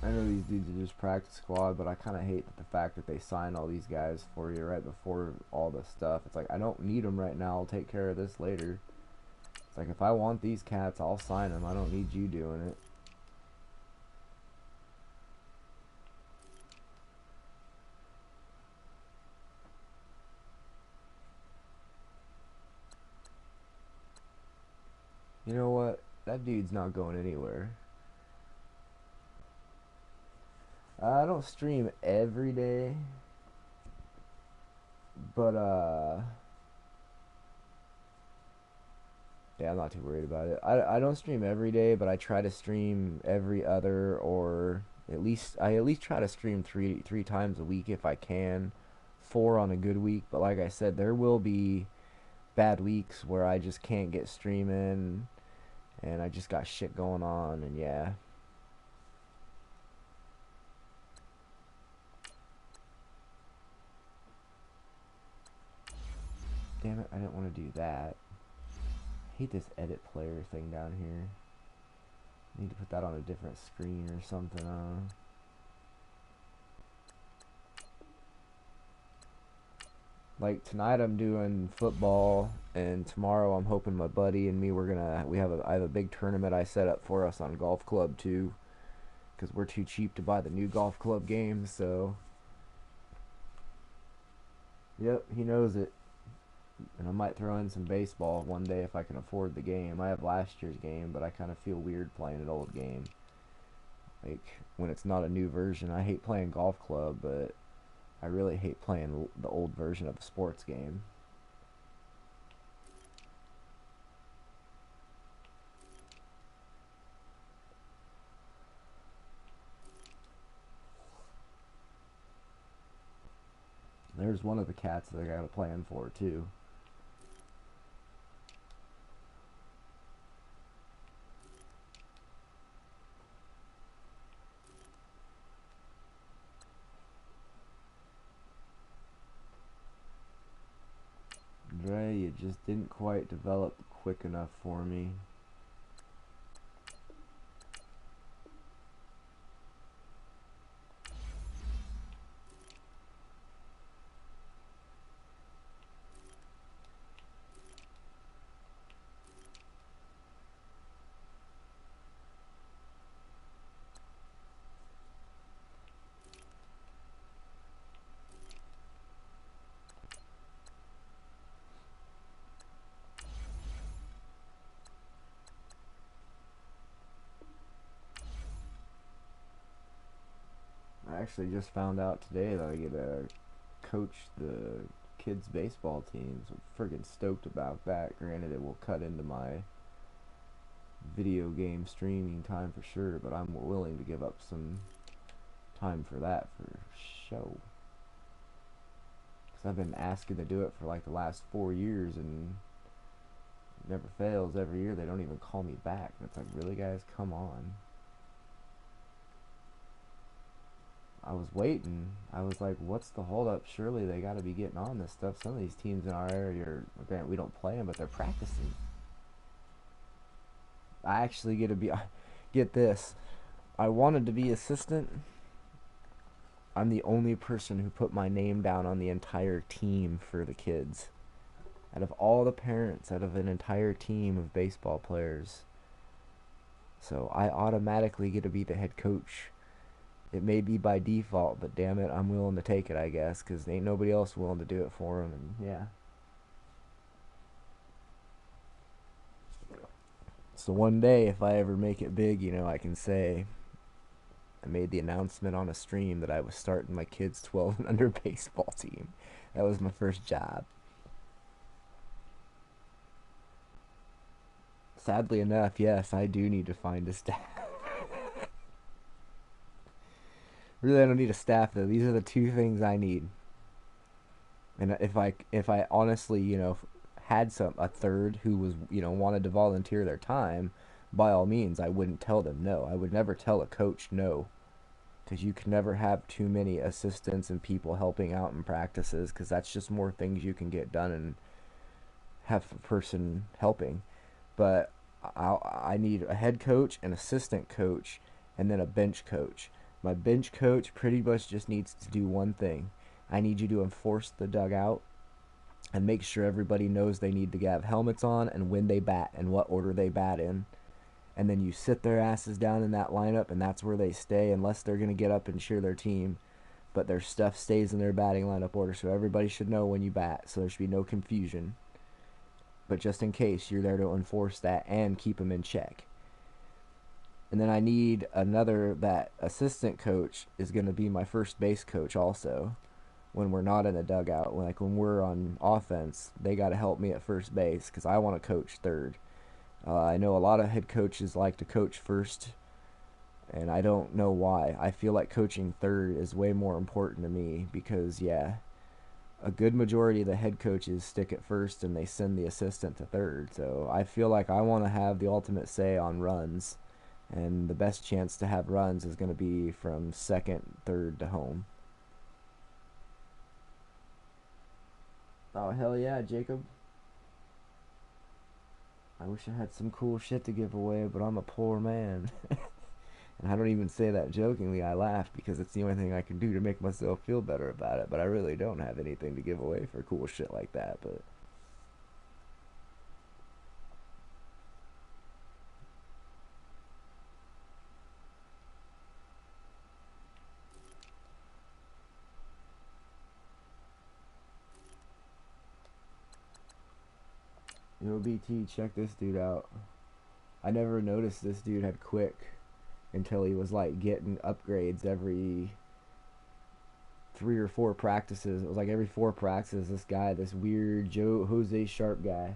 I know these dudes are just practice squad, but I kind of hate the fact that they sign all these guys for you right before all this stuff. It's like, I don't need them right now. I'll take care of this later. It's like, if I want these cats, I'll sign them. I don't need you doing it. You know what? That dude's not going anywhere. I don't stream every day, but yeah, I'm not too worried about it. I don't stream every day, but I try to stream every other, or at least try to stream three times a week if I can, 4 on a good week. But like I said, there will be bad weeks where I just can't get streaming, and I just got shit going on, and yeah. Damn it, I didn't want to do that. I hate this edit player thing down here. I need to put that on a different screen or something. Like tonight I'm doing football, and tomorrow I'm hoping my buddy and me I have a big tournament I set up for us on Golf Club too, because we're too cheap to buy the new Golf Club games. So yep, he knows it. And I might throw in some baseball one day if I can afford the game. I have last year's game, but I kind of feel weird playing an old game. Like, when it's not a new version. I hate playing Golf Club, but I really hate playing the old version of a sports game. There's one of the cats that I got a plan for, too. Dre, you just didn't quite develop quick enough for me. I actually just found out today that I get to coach the kids' baseball teams. I'm friggin' stoked about that. Granted, it will cut into my video game streaming time for sure, but I'm willing to give up some time for that for show. Because I've been asking to do it for like the last 4 years, and it never fails. Every year they don't even call me back. And it's like, really, guys? Come on. I was waiting. I was like, what's the holdup? Surely they got to be getting on this stuff. Some of these teams in our area are, granted, we don't play them, but they're practicing. I actually get to be, get this. I wanted to be assistant. I'm the only person who put my name down on the entire team for the kids. Out of all the parents, out of an entire team of baseball players. So I automatically get to be the head coach. It may be by default, but damn it, I'm willing to take it, I guess, because ain't nobody else willing to do it for them, and yeah. So one day, if I ever make it big, I can say I made the announcement on a stream that I was starting my kids' 12 and under baseball team. That was my first job. Sadly enough, yes, I do need to find a staff. Really, I don't need a staff though. These are the two things I need. And if I honestly, had a third who was, wanted to volunteer their time, by all means, I wouldn't tell them no. I would never tell a coach no, because you can never have too many assistants and people helping out in practices, because that's just more things you can get done and have a person helping. But I need a head coach, an assistant coach, and then a bench coach. My bench coach pretty much just needs to do one thing. I need you to enforce the dugout and make sure everybody knows they need to have helmets on and when they bat and what order they bat in. And then you sit their asses down in that lineup, and that's where they stay unless they're going to get up and cheer their team. But their stuff stays in their batting lineup order, so everybody should know when you bat, so there should be no confusion. But just in case, you're there to enforce that and keep them in check. And then I need another, that assistant coach is going to be my first base coach also. When we're not in a dugout, when we're on offense, they got to help me at first base because I want to coach third. I know a lot of head coaches like to coach first, and I don't know why. I feel like coaching third is way more important to me because, yeah, a good majority of the head coaches stick at first and they send the assistant to third. So I feel like I want to have the ultimate say on runs, and the best chance to have runs is going to be from second, third to home. Oh, hell yeah, Jacob. I wish I had some cool shit to give away, but I'm a poor man. And I don't even say that jokingly. I laugh because it's the only thing I can do to make myself feel better about it. But I really don't have anything to give away for cool shit like that. But BT, check this dude out. I never noticed this dude had quick until he was like getting upgrades every 3 or 4 practices. It was like every 4 practices, this guy, this weird Jose Sharp guy.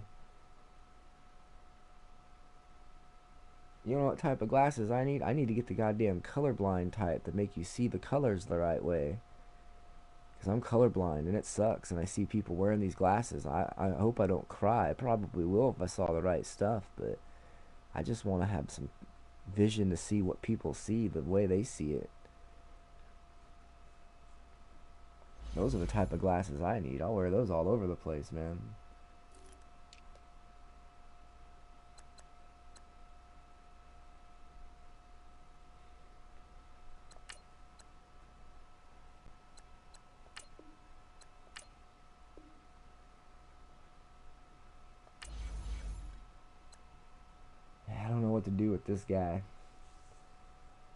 You know what type of glasses I need? I need to get the goddamn colorblind type that make you see the colors the right way. Because I'm colorblind and it sucks. And I see people wearing these glasses. I hope I don't cry. I probably will if I saw the right stuff. But I just want to have some vision to see what people see the way they see it. Those are the type of glasses I need. I'll wear those all over the place, man. I don't know what to do with this guy.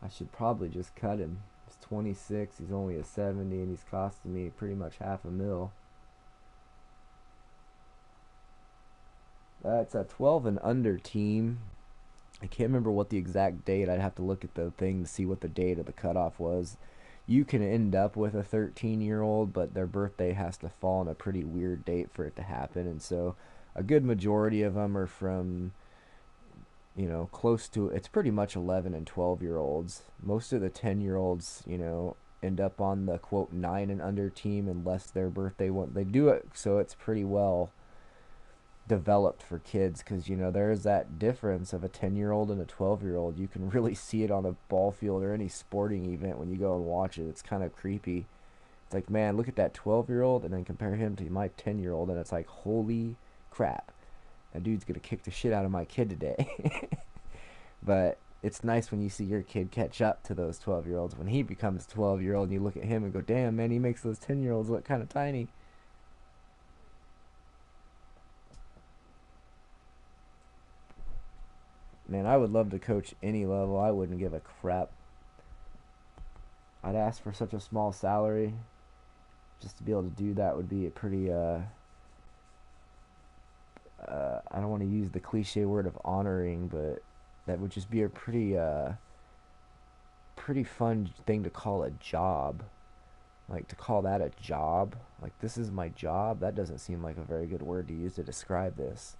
I should probably just cut him. He's 26, he's only a 70, and he's costing me pretty much half a mil. It's a 12 and under team. I can't remember what the exact date. I'd have to look at the thing to see what the date of the cutoff was. You can end up with a 13-year-old, but their birthday has to fall on a pretty weird date for it to happen. And so a good majority of them are from, close to, it's pretty much 11 and 12-year-olds. Most of the 10-year-olds, end up on the quote 9 and under team unless their birthday they do it so it's pretty well developed for kids because there is that difference of a 10-year-old and a 12-year-old. You can really see it on a ball field or any sporting event when you go and watch it. It's kind of creepy. It's like, man, look at that 12-year-old and then compare him to my 10-year-old, and it's like, holy crap, that dude's gonna kick the shit out of my kid today. But it's nice when you see your kid catch up to those 12-year-olds when he becomes 12-year-old and you look at him and go, damn, man, he makes those 10-year-olds look kind of tiny. Man, I would love to coach any level. I wouldn't give a crap. I'd ask for such a small salary. Just to be able to do that would be a pretty, I don't want to use the cliche word of honoring, but that would just be a pretty fun thing to call a job. Like, to call that a job, like, this is my job, that doesn't seem like a very good word to use to describe this.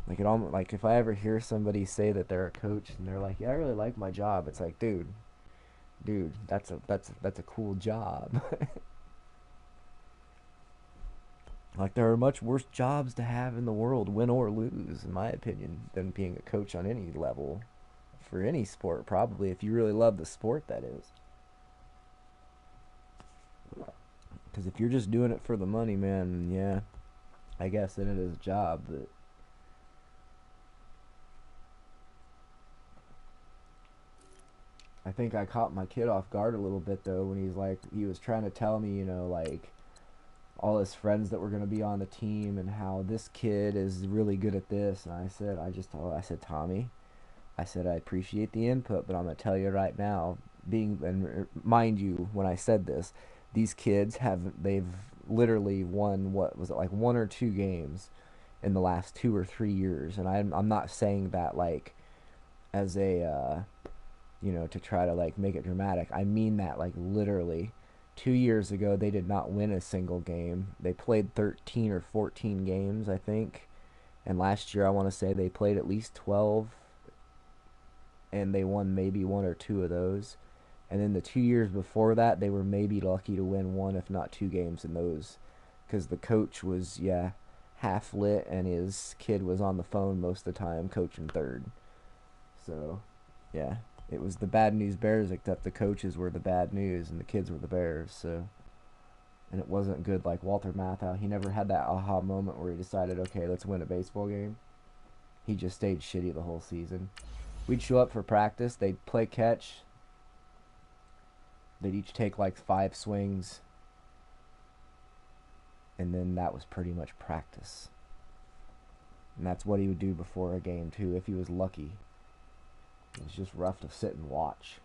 Like, it almost, like, if I ever hear somebody say that they're a coach and they're like, yeah, I really like my job, it's like, dude, that's a cool job. Like, there are much worse jobs to have in the world, win or lose, in my opinion, than being a coach on any level. For any sport, probably, if you really love the sport, that is. Because if you're just doing it for the money, man, yeah, I guess then it is a job, but I think I caught my kid off guard a little bit though when he's like he was trying to tell me, you know, like all his friends that were going to be on the team and how this kid is really good at this. And I said, Tommy, I said, I appreciate the input, but I'm going to tell you right now, and mind you, when I said this, these kids they've literally won, what was it, like 1 or 2 games in the last 2 or 3 years. And I'm not saying that like as a, to try to like make it dramatic. I mean that like literally. 2 years ago, they did not win a single game. They played 13 or 14 games, I think. And last year, I want to say they played at least 12, and they won maybe 1 or 2 of those. And then the 2 years before that, they were maybe lucky to win 1, if not 2 games in those. Because the coach was, yeah, half lit, and his kid was on the phone most of the time coaching third. So, yeah, it was the bad news bears, except the coaches were the bad news and the kids were the bears. So, and it wasn't good like Walter Matthau. He never had that aha moment where he decided, okay, let's win a baseball game. He just stayed shitty the whole season. We'd show up for practice. They'd play catch. They'd each take like 5 swings. And then that was pretty much practice. And that's what he would do before a game too, if he was lucky. It was just rough to sit and watch.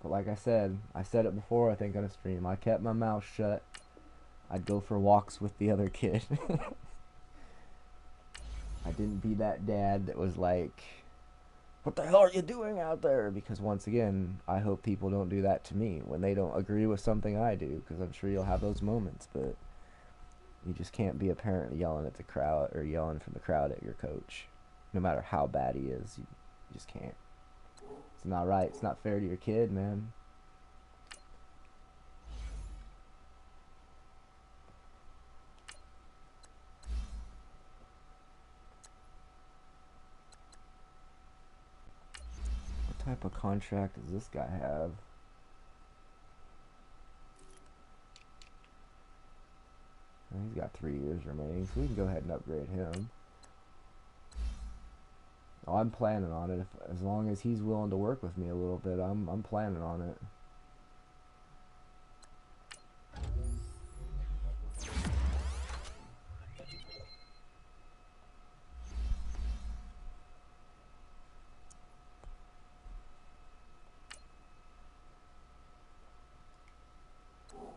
But like I said it before, I think on a stream, I kept my mouth shut. I'd go for walks with the other kid. I didn't be that dad that was like, what the hell are you doing out there? Because once again, I hope people don't do that to me when they don't agree with something I do, because I'm sure you'll have those moments, but you just can't be a parent yelling at the crowd or yelling from the crowd at your coach. No matter how bad he is, you just can't. It's not right. It's not fair to your kid, man. What type of contract does this guy have? He's got 3 years remaining, so we can go ahead and upgrade him. Oh, I'm planning on it. As long as he's willing to work with me a little bit, I'm planning on it.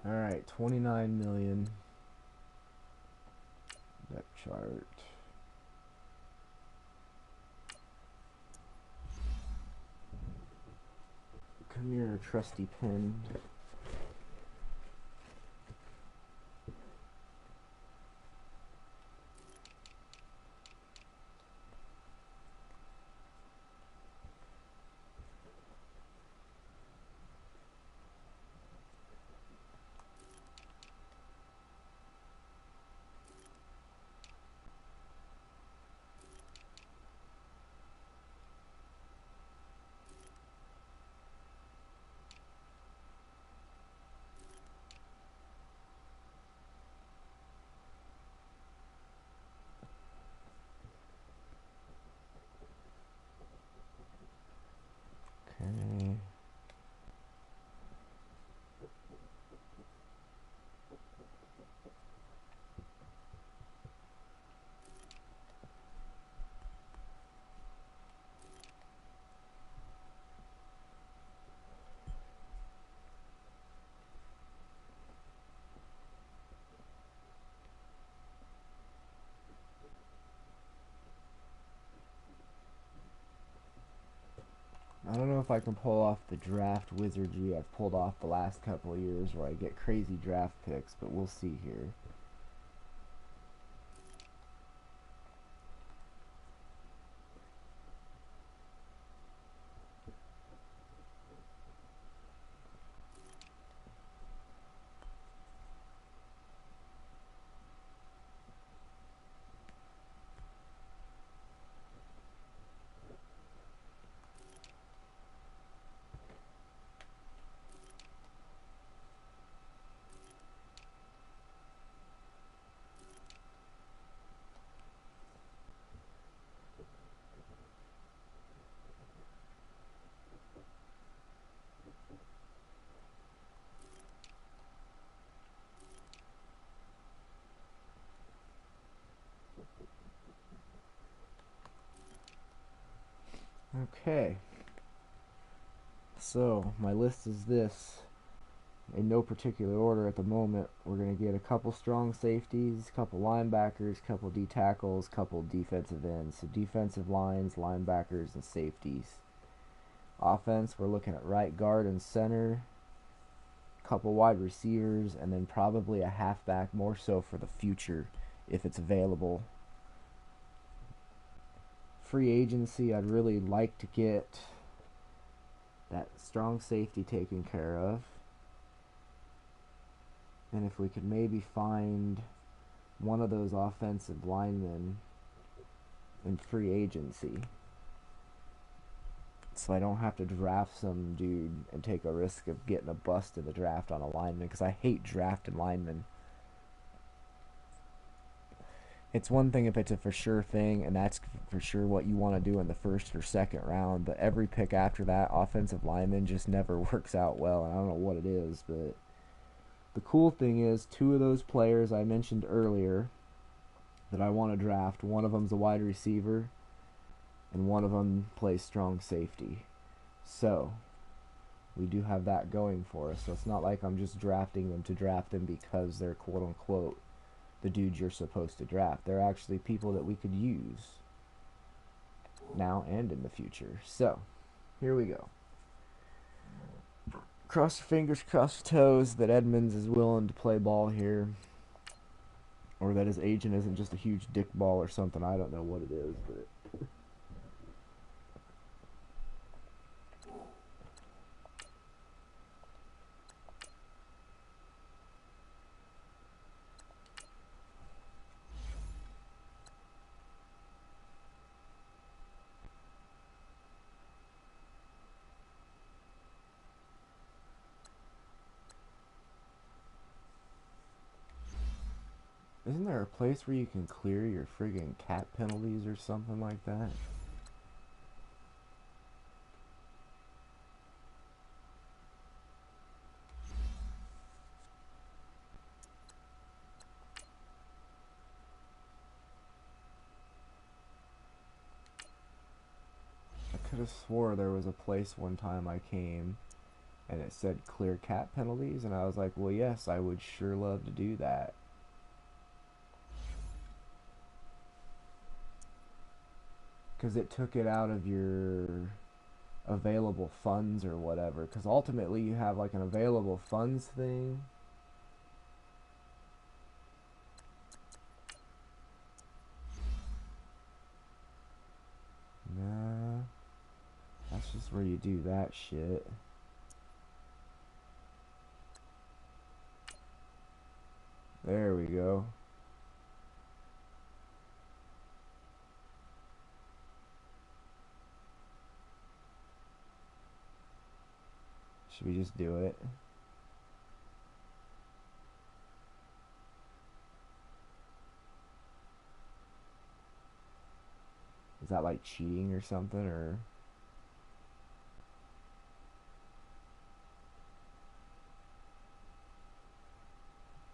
All right, 29 million. Depth chart. Come here, trusty pen. Okay. I don't know if I can pull off the draft wizardry I've pulled off the last couple of years where I get crazy draft picks, but we'll see here. Okay, so my list is this. In no particular order at the moment. We're going to get a couple strong safeties, a couple linebackers, a couple D tackles, a couple defensive ends. So defensive lines, linebackers, and safeties. Offense, we're looking at right guard and center, a couple wide receivers, and then probably a halfback, more so for the future if it's available. Free agency, I'd really like to get that strong safety taken care of. And if we could maybe find one of those offensive linemen in free agency, so I don't have to draft some dude and take a risk of getting a bust in the draft on a lineman, because I hate drafting linemen. It's one thing if it's a for sure thing, and that's for sure what you want to do in the first or second round, but every pick after that, offensive lineman just never works out well, and I don't know what it is, but the cool thing is, two of those players I mentioned earlier that I want to draft, one of them's a wide receiver, and one of them plays strong safety. So, we do have that going for us. So it's not like I'm just drafting them to draft them because they're quote-unquote the dudes you're supposed to draft. They're actually people that we could use now and in the future. So, here we go. Cross your fingers, cross your toes that Edmonds is willing to play ball here. Or that his agent isn't just a huge dick ball or something. I don't know what it is, but... Isn't there a place where you can clear your friggin' cap penalties or something like that? I could have swore there was a place one time I came and it said clear cap penalties, and I was like, well, yes, I would sure love to do that. Because it took it out of your available funds or whatever. Because ultimately you have like an available funds thing. Nah, that's just where you do that shit. There we go. Should we just do it? Is that like cheating or something, or...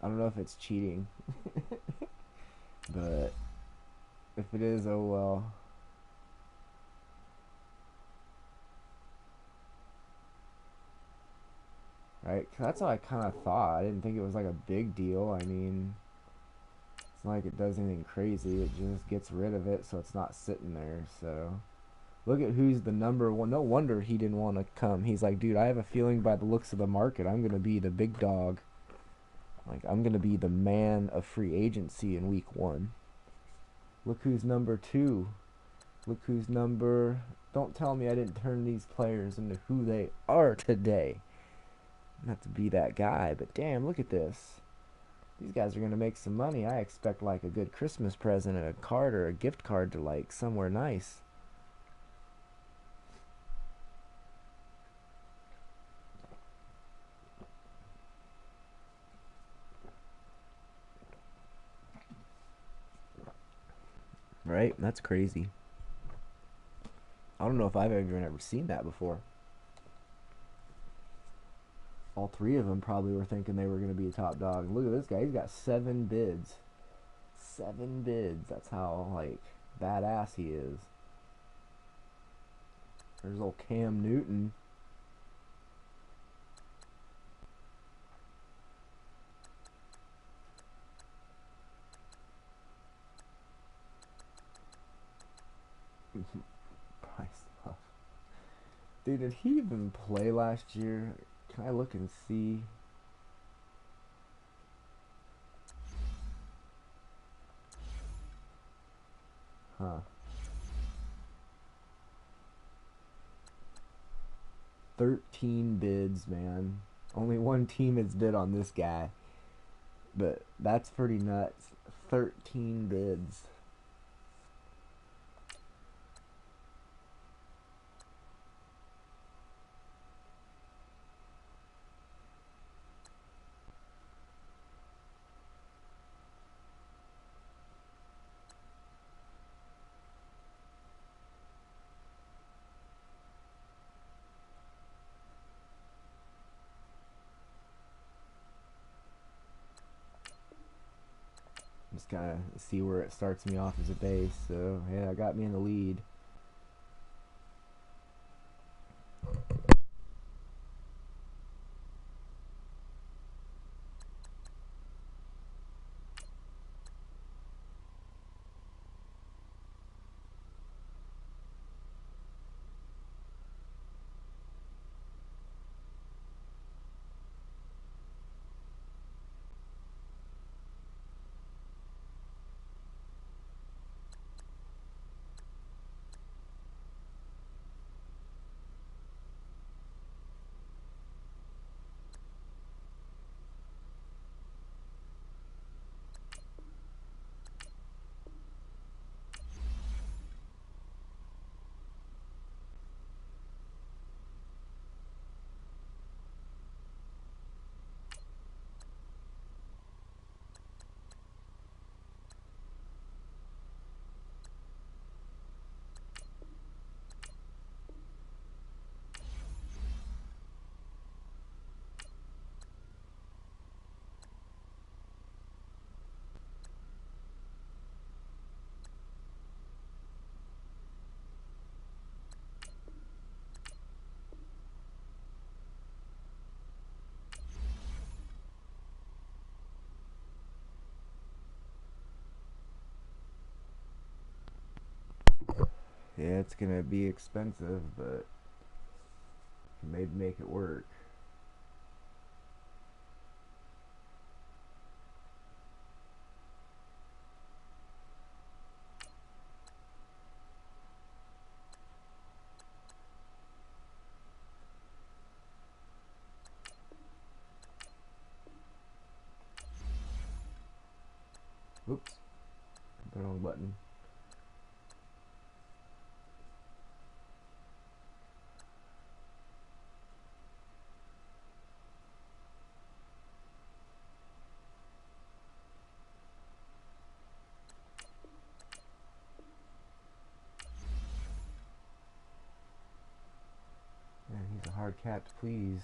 I don't know if it's cheating. But if it is, oh well. Right? 'Cause that's what I kind of thought. I didn't think it was like a big deal. I mean, it's not like it does anything crazy. It just gets rid of it so it's not sitting there. So look at who's the number one. No wonder he didn't want to come. He's like, dude, I have a feeling by the looks of the market, I'm going to be the big dog. Like, I'm going to be the man of free agency in week 1. Look who's number 2. Look who's number... Don't tell me I didn't turn these players into who they are today. Not to be that guy, but damn, look at this. These guys are going to make some money. I expect like a good Christmas present and a card or a gift card to like somewhere nice. Right? That's crazy. I don't know if I've ever seen that before. All 3 of them probably were thinking they were going to be a top dog. Look at this guy. He's got 7 bids. 7 bids. That's how, like, badass he is. There's old Cam Newton. Price Love. Dude, did he even play last year? Can I look and see? Huh. 13 bids, man. Only one team has bid on this guy. But that's pretty nuts. 13 bids. Just gotta see where it starts me off as a base. So, yeah, got me in the lead. Yeah, it's gonna be expensive, but can maybe make it work. Oops, the wrong button. Man, he's a hard cat to please.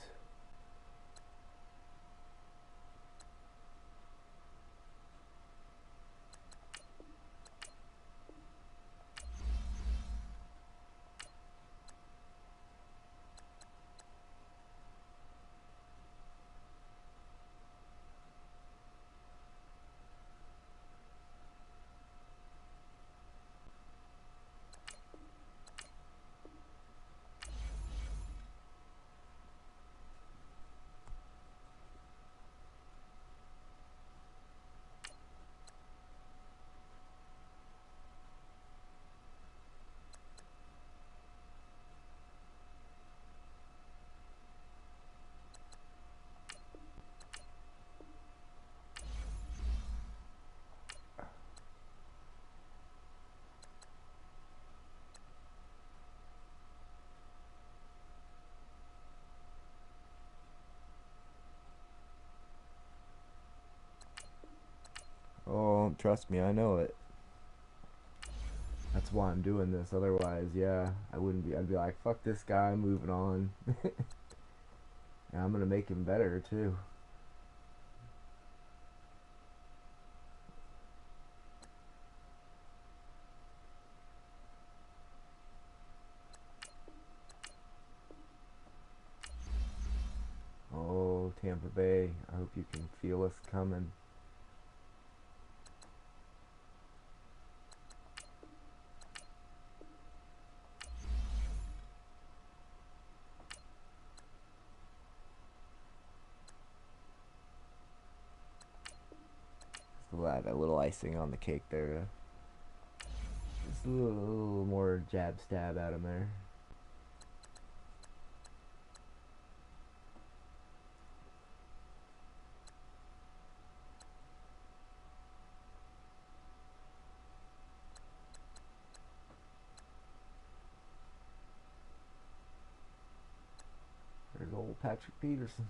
Oh, trust me, I know it. That's why I'm doing this. Otherwise, yeah, I wouldn't be. I'd be like, fuck this guy, I'm moving on. And I'm gonna make him better too. Tampa Bay. I hope you can feel us coming. Still add a little icing on the cake there. Just a little more jab stab at him there. There's old Patrick Peterson.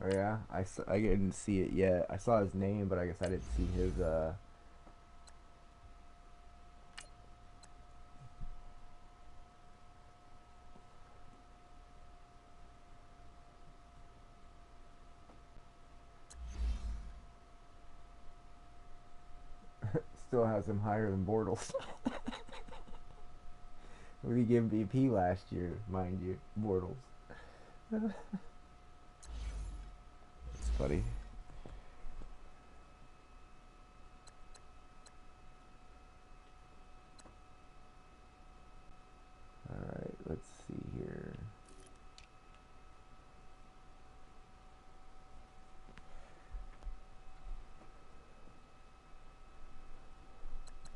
Oh yeah, I didn't see it yet. I saw his name, but I guess I didn't see his still has him higher than Bortles. We gave MVP last year, mind you, Bortles. That's funny. Alright, let's see here.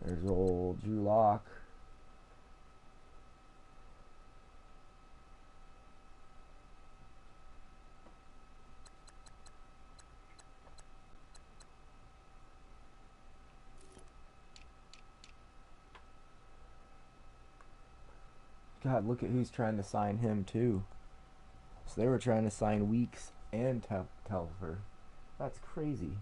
There's old Drew Lock. God, look at who's trying to sign him too. So they were trying to sign Weeks and Telfer. That's crazy.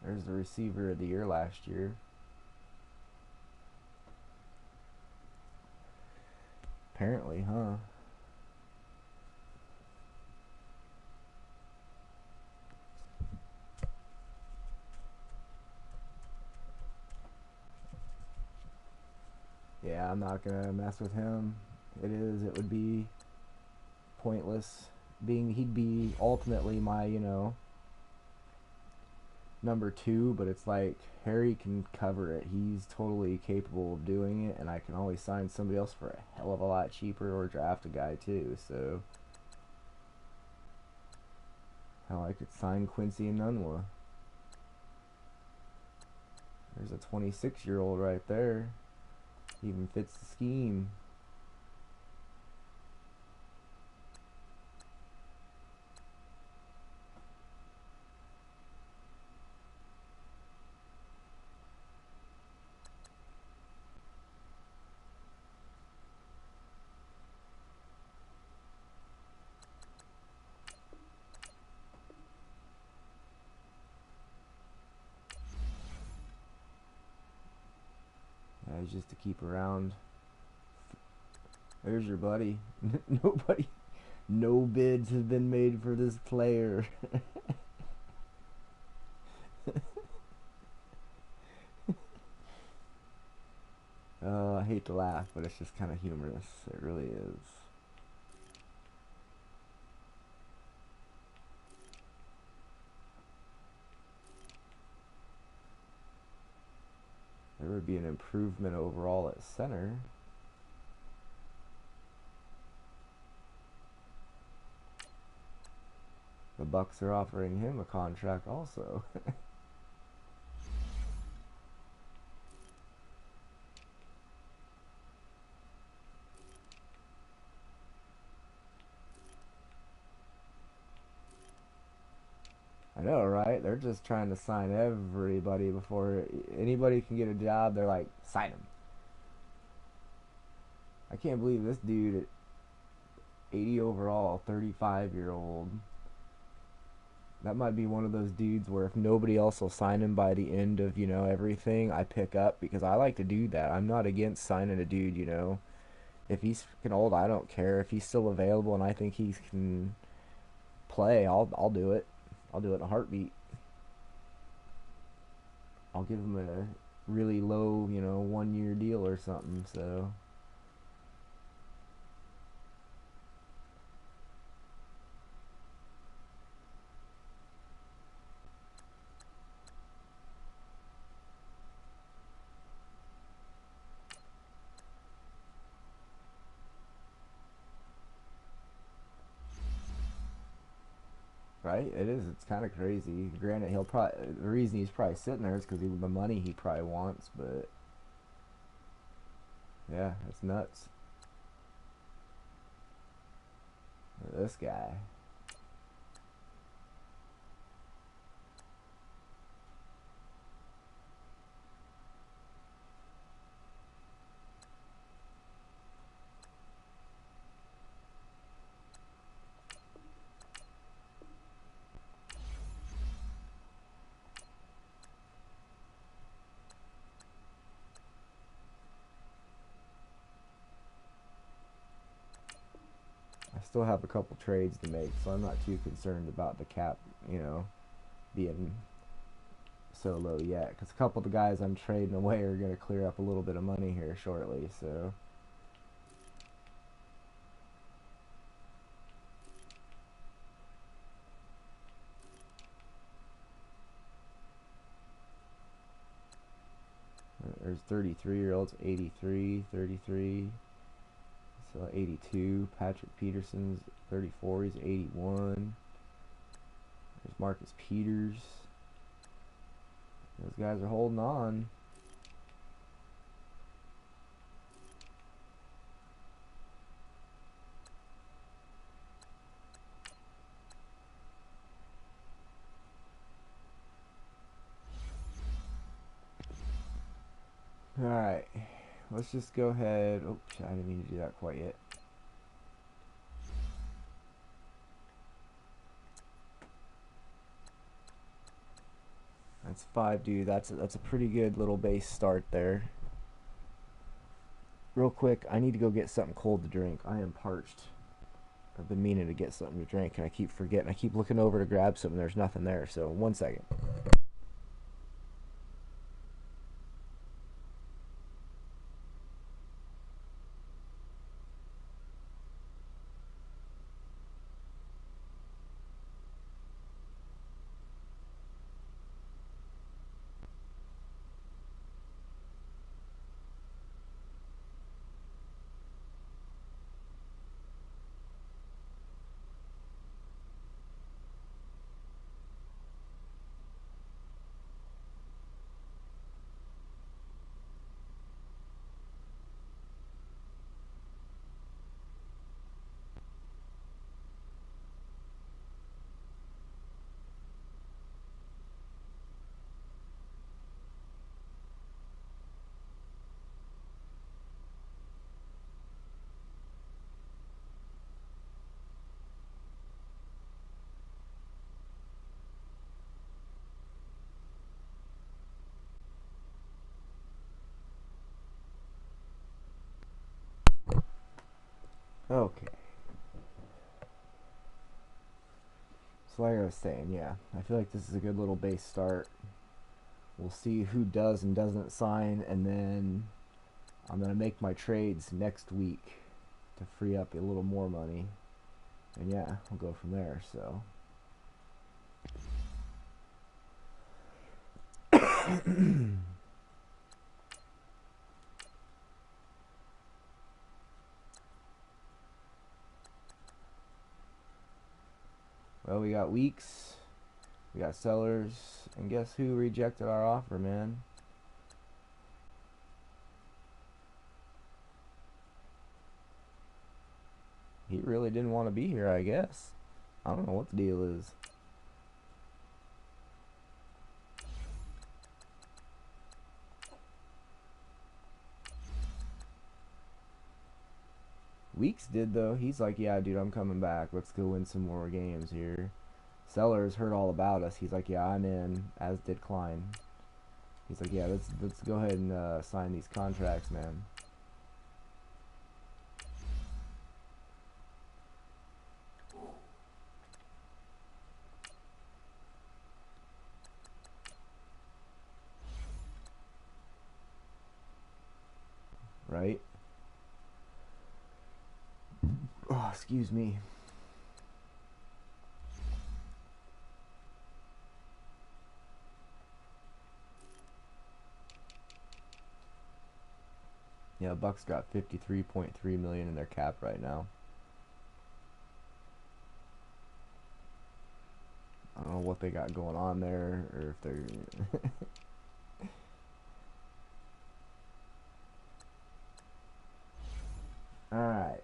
There's the receiver of the year last year. Apparently, huh? Yeah, I'm not gonna mess with him. It would be pointless. He'd be ultimately my, number two, but it's like Harry can cover it. He's totally capable of doing it, and I can always sign somebody else for a hell of a lot cheaper or draft a guy too. So, hell, I could sign Quincy Enunwa. There's a 26-year-old right there. He even fits the scheme. Yeah, he's just to keep around. There's your buddy. No bids have been made for this player. I hate to laugh, but it's just kind of humorous. It really is. There would be an improvement overall at center. The Bucks are offering him a contract also. know, right? They're just trying to sign everybody before anybody can get a job. They're like, sign him. I can't believe this dude at 80 overall, 35-year-old. That might be one of those dudes where if nobody else will sign him by the end of, everything, I pick up because I like to do that. I'm not against signing a dude. If he's fucking old, I don't care. If he's still available and I think he can play, I'll do it. I'll do it in a heartbeat. I'll give him a really low, 1 year deal or something. So right, it is. It's kind of crazy. Granted, he'll probably the reason he's probably sitting there is because of the money he probably wants. But yeah, it's nuts. This guy. I still have a couple trades to make, so I'm not too concerned about the cap, being so low yet. Because a couple of the guys I'm trading away are going to clear up a little bit of money here shortly. So there's 33-year-olds, 83, 33. So 82. Patrick Peterson's 34. He's 81. There's Marcus Peters. Those guys are holding on. Alright. Let's just go ahead. Oh, I didn't mean to do that quite yet. That's 5, dude. That's a pretty good little base start there. Real quick, I need to go get something cold to drink. I am parched. I've been meaning to get something to drink, and I keep forgetting. I keep looking over to grab something. There's nothing there. So 1 second. Okay. So like I was saying, yeah, I feel like this is a good little base start. We'll see who does and doesn't sign, and then I'm going to make my trades next week to free up a little more money. And yeah, we'll go from there. So well, we got Weeks, we got Sellers, and guess who rejected our offer, man? He really didn't want to be here, I guess. I don't know what the deal is. Weeks did though. He's like, yeah, dude, I'm coming back. Let's go win some more games here. Sellers heard all about us. He's like, yeah, I'm in. As did Klein. He's like, yeah, let's go ahead and sign these contracts, man. Right? Oh, excuse me. Yeah, Bucks got 53.3 million in their cap right now. I don't know what they got going on there, or if they're. All right.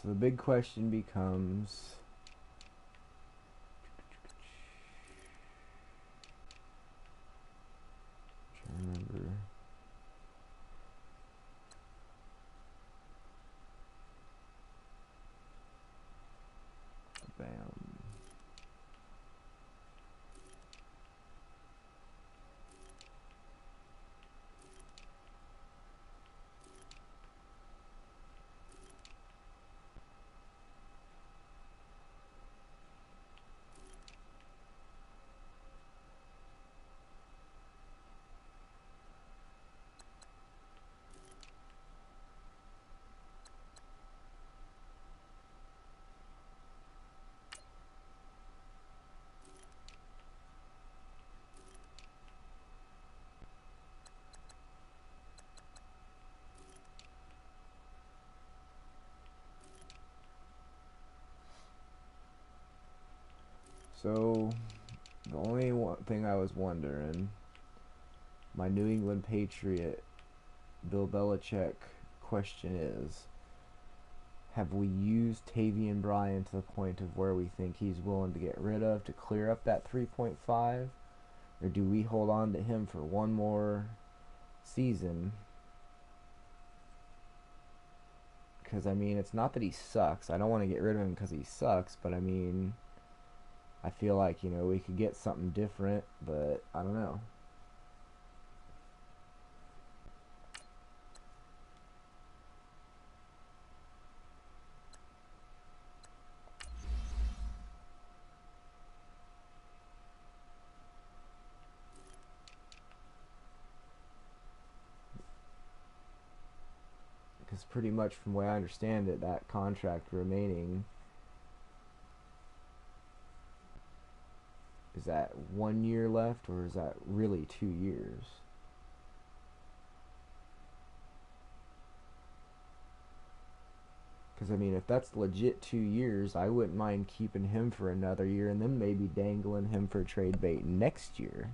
So the big question becomes. I remember. Bam. So the only one thing I was wondering, my New England Patriot Bill Belichick question is, have we used Tavian Bryan to the point of where we think he's willing to get rid of to clear up that 3.5? Or do we hold on to him for one more season? Because, I mean, it's not that he sucks. I don't want to get rid of him because he sucks, but I mean, I feel like, we could get something different, but I don't know. Because pretty much from the way I understand it, that contract remaining is that 1 year left, or is that really 2 years? Because, I mean, if that's legit 2 years, I wouldn't mind keeping him for another year and then maybe dangling him for trade bait next year.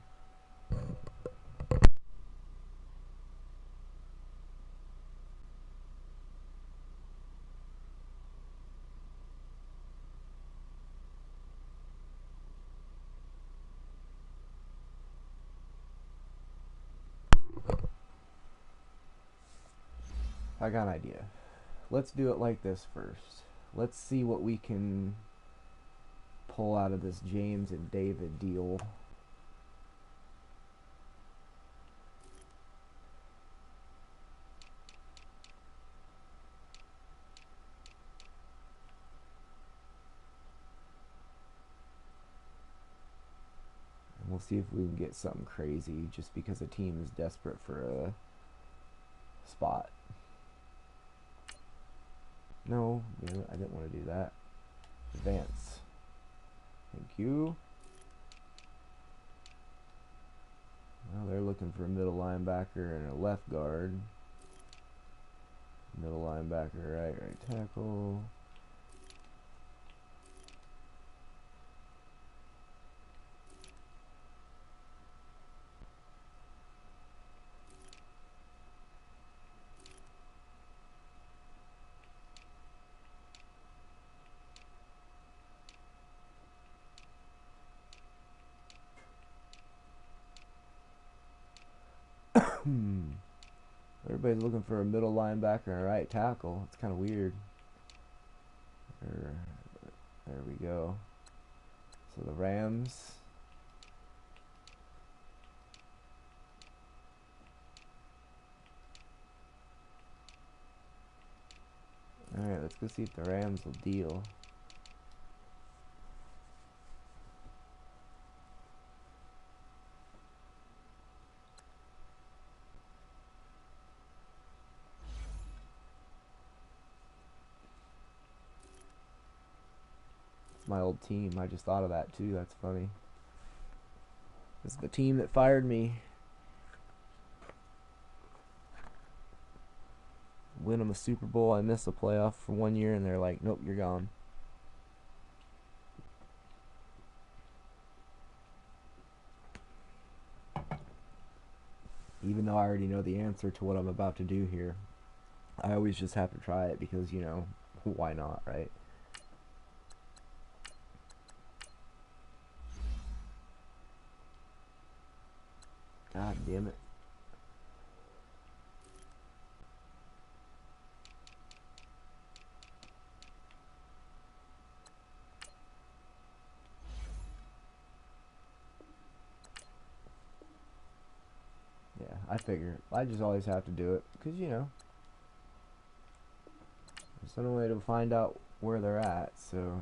I got an idea. Let's do it like this first. Let's see what we can pull out of this James and David deal. And we'll see if we can get something crazy just because the team is desperate for a spot. No, I didn't want to do that. Advance. Thank you. Well, they're looking for a middle linebacker and a left guard. Middle linebacker, right tackle. Everybody's looking for a middle linebacker and a right tackle. It's kind of weird. There we go. So the Rams. Alright, let's go see if the Rams will deal. It's my old team. I just thought of that too. That's funny. This is the team that fired me. Win them a Super Bowl. I miss a playoff for 1 year, and they're like, nope, you're gone. Even though I already know the answer to what I'm about to do here, I always just have to try it because, you know, why not, right? God damn it. Yeah, I figure. I just always have to do it because, you know, there's no way to find out where they're at, so.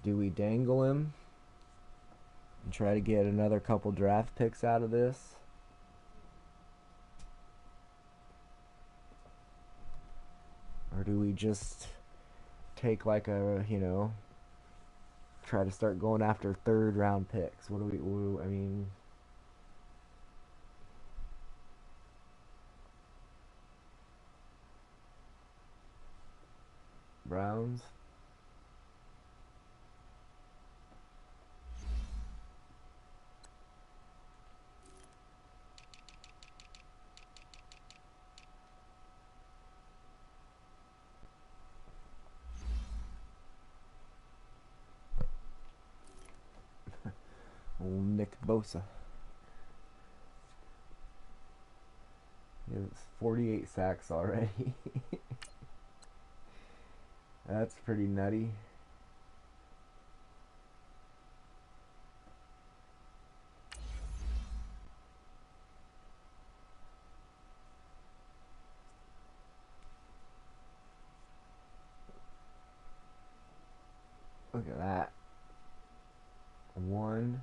Do we dangle him and try to get another couple draft picks out of this? Or do we just take like a, you know, try to start going after third round picks? What do we, I mean, Browns? Old Nick Bosa. He has 48 sacks already. That's pretty nutty. Look at that. 1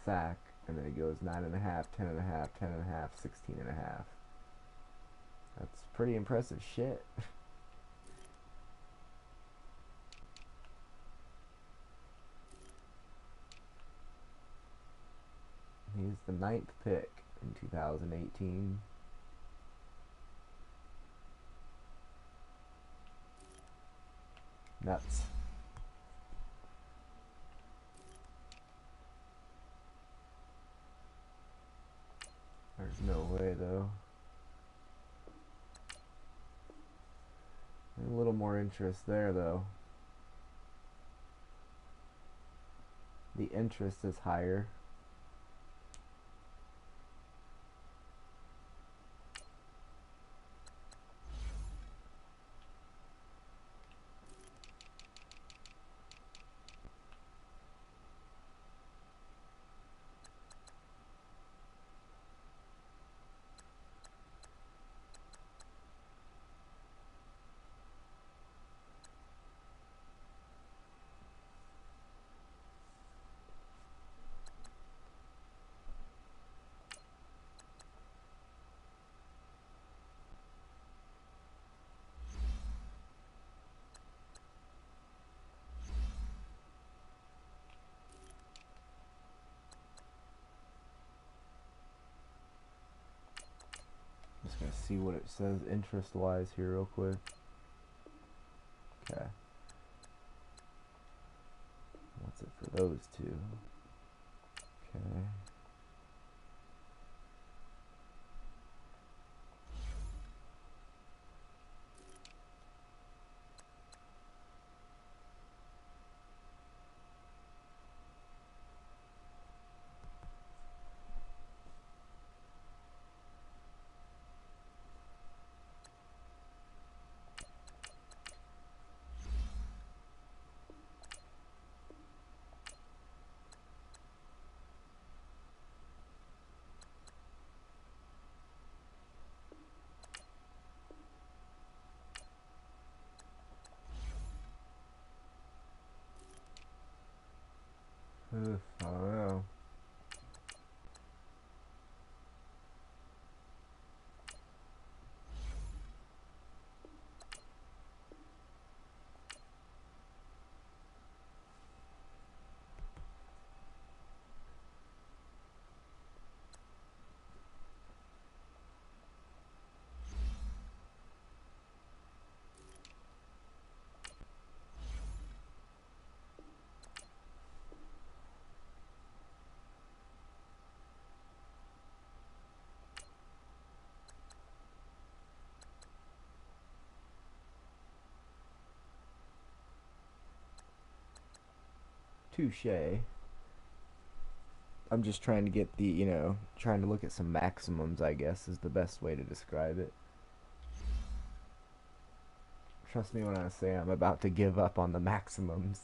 sack, and then it goes 9.5, 10.5, 10.5, 16.5. That's pretty impressive shit. He's the 9th pick in 2018. Nuts. There's no way though. A little more interest there though. The interest is higher. Just gonna see what it says interest wise here real quick. Okay. What's it for those two? Okay. Ugh, I don't know. Touche. I'm just trying to get the, trying to look at some maximums, I guess, is the best way to describe it. Trust me when I say I'm about to give up on the maximums.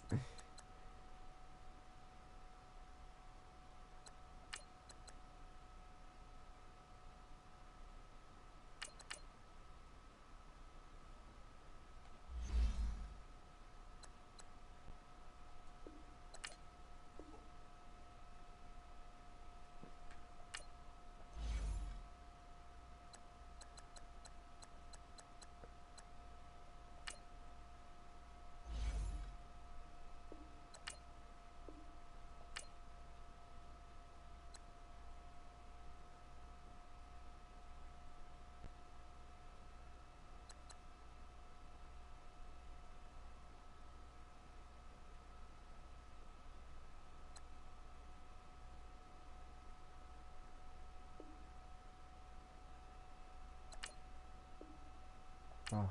Oh,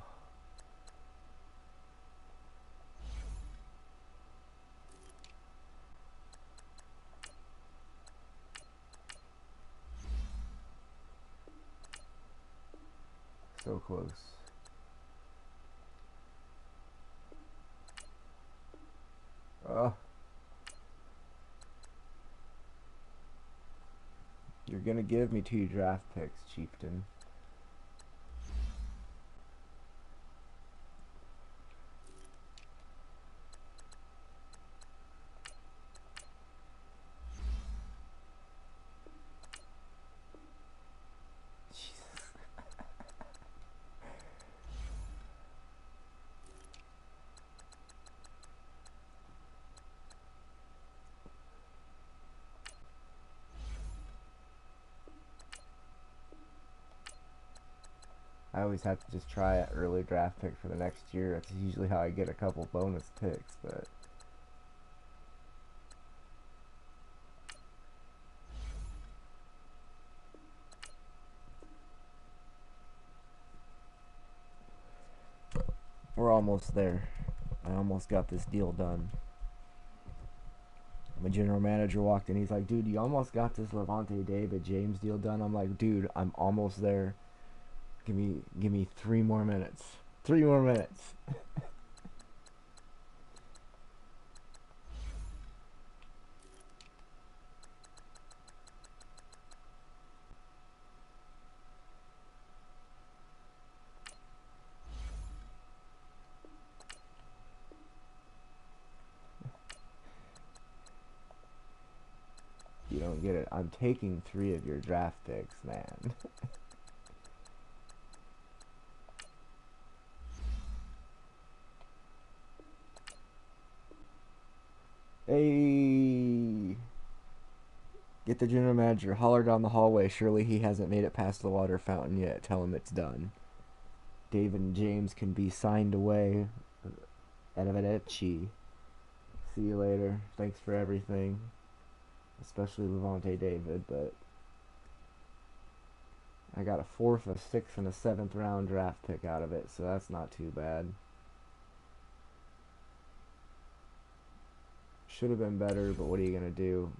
so close. Oh, you're gonna give me 2 draft picks, Chieftain. Jesus. I always have to just try an early draft pick for the next year. That's usually how I get a couple bonus picks, but we're almost there. I almost got this deal done. My general manager walked in. He's like, "Dude, you almost got this Levante David James deal done." I'm like, "Dude, I'm almost there. Give me 3 more minutes. 3 more minutes." You don't get it. I'm taking 3 of your draft picks, man. Hey, get the general manager. Holler down the hallway. Surely he hasn't made it past the water fountain yet. Tell him it's done. David and James can be signed away. Arrivederci. See you later. Thanks for everything. Especially Levante David, but I got a 4th, a 6th, and a 7th round draft pick out of it, so that's not too bad. Should have been better, but what are you going to do?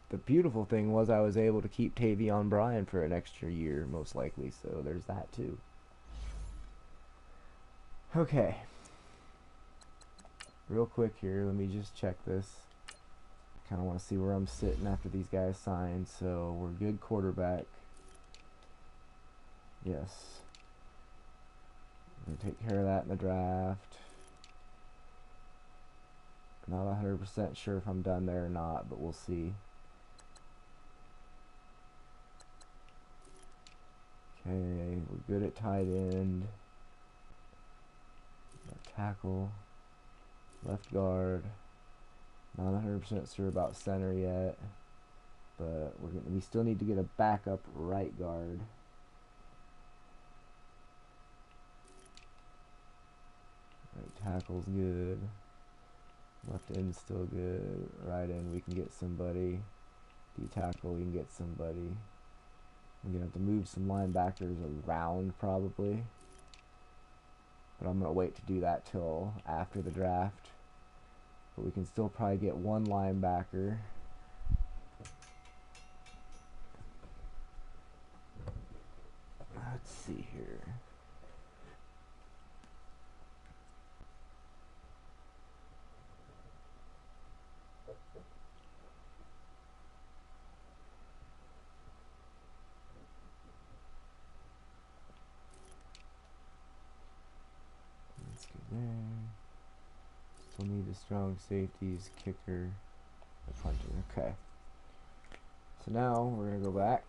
The beautiful thing was I was able to keep Tavion Bryan for an extra year, most likely, so there's that too. Okay. Real quick here, let me just check this. Kind of want to see where I'm sitting after these guys sign, so we're good quarterback. Yes. I'm going to take care of that in the draft. Not 100% sure if I'm done there or not, but we'll see. Okay, we're good at tight end. Tackle. Left guard. Not 100% sure about center yet, but we still need to get a backup right guard. Right tackle's good. Left end's still good. Right end we can get somebody. D tackle we can get somebody. I'm gonna have to move some linebackers around probably, but I'm gonna wait to do that till after the draft. But we can still probably get one linebacker. Let's see here. Let's get there. Still need the strong safeties, kicker, a punter. Okay. So now we're gonna go back.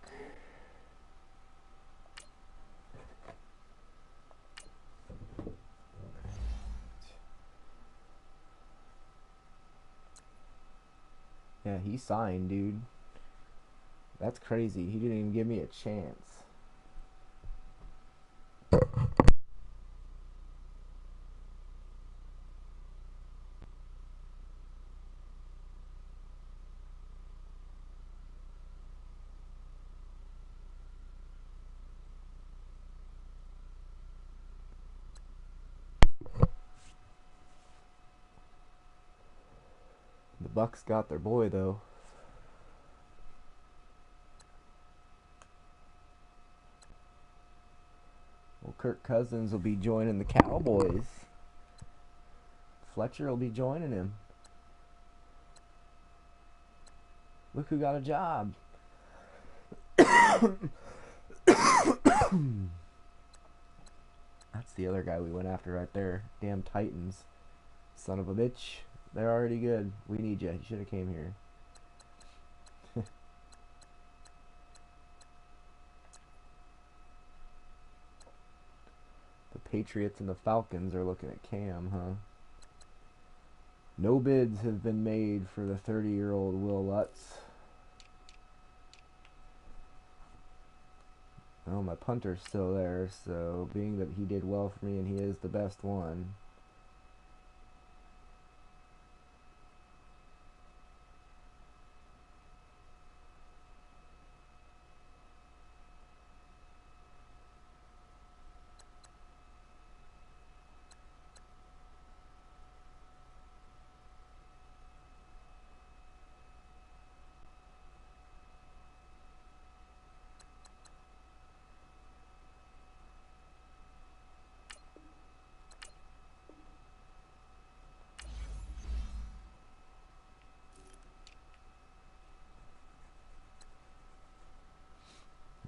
Yeah, he signed, dude. That's crazy. He didn't even give me a chance. The Bucks got their boy though. Well, Kirk Cousins will be joining the Cowboys. Fletcher will be joining him. Look who got a job. That's the other guy we went after right there. Damn Titans. Son of a bitch. They're already good. We need you. You should have came here. The Patriots and the Falcons are looking at Cam, huh? No bids have been made for the 30-year-old Will Lutz. Oh, my punter's still there, so being that he did well for me and he is the best one.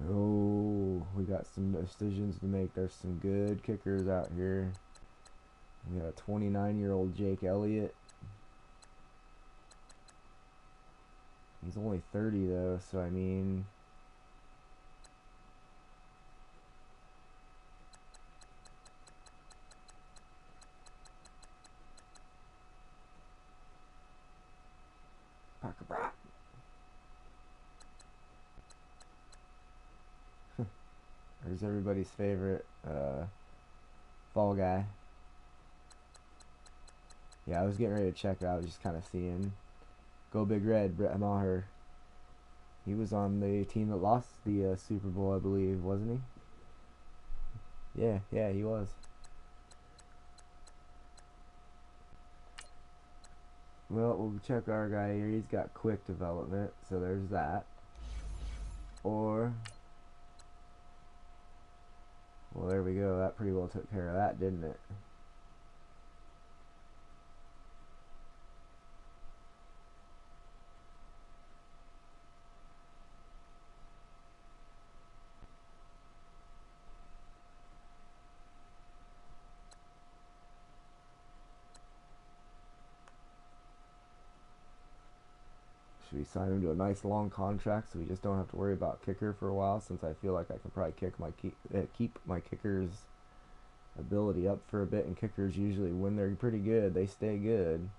Oh, we got some decisions to make. There's some good kickers out here. We got a 29-year-old Jake Elliott. He's only 30 though, so I mean, Parker Brock. There's everybody's favorite fall guy. Yeah, I was getting ready to check it out. I was just kind of seeing. Go Big Red, Brett Maher. He was on the team that lost the Super Bowl, I believe, wasn't he? Yeah, he was. Well, we'll check our guy here. He's got quick development, so there's that. Or, well, there we go. That pretty well took care of that, didn't it? Should we sign him to a nice long contract so we just don't have to worry about kicker for a while? Since I feel like I can probably keep my kicker's ability up for a bit, and kickers usually, when they're pretty good, they stay good.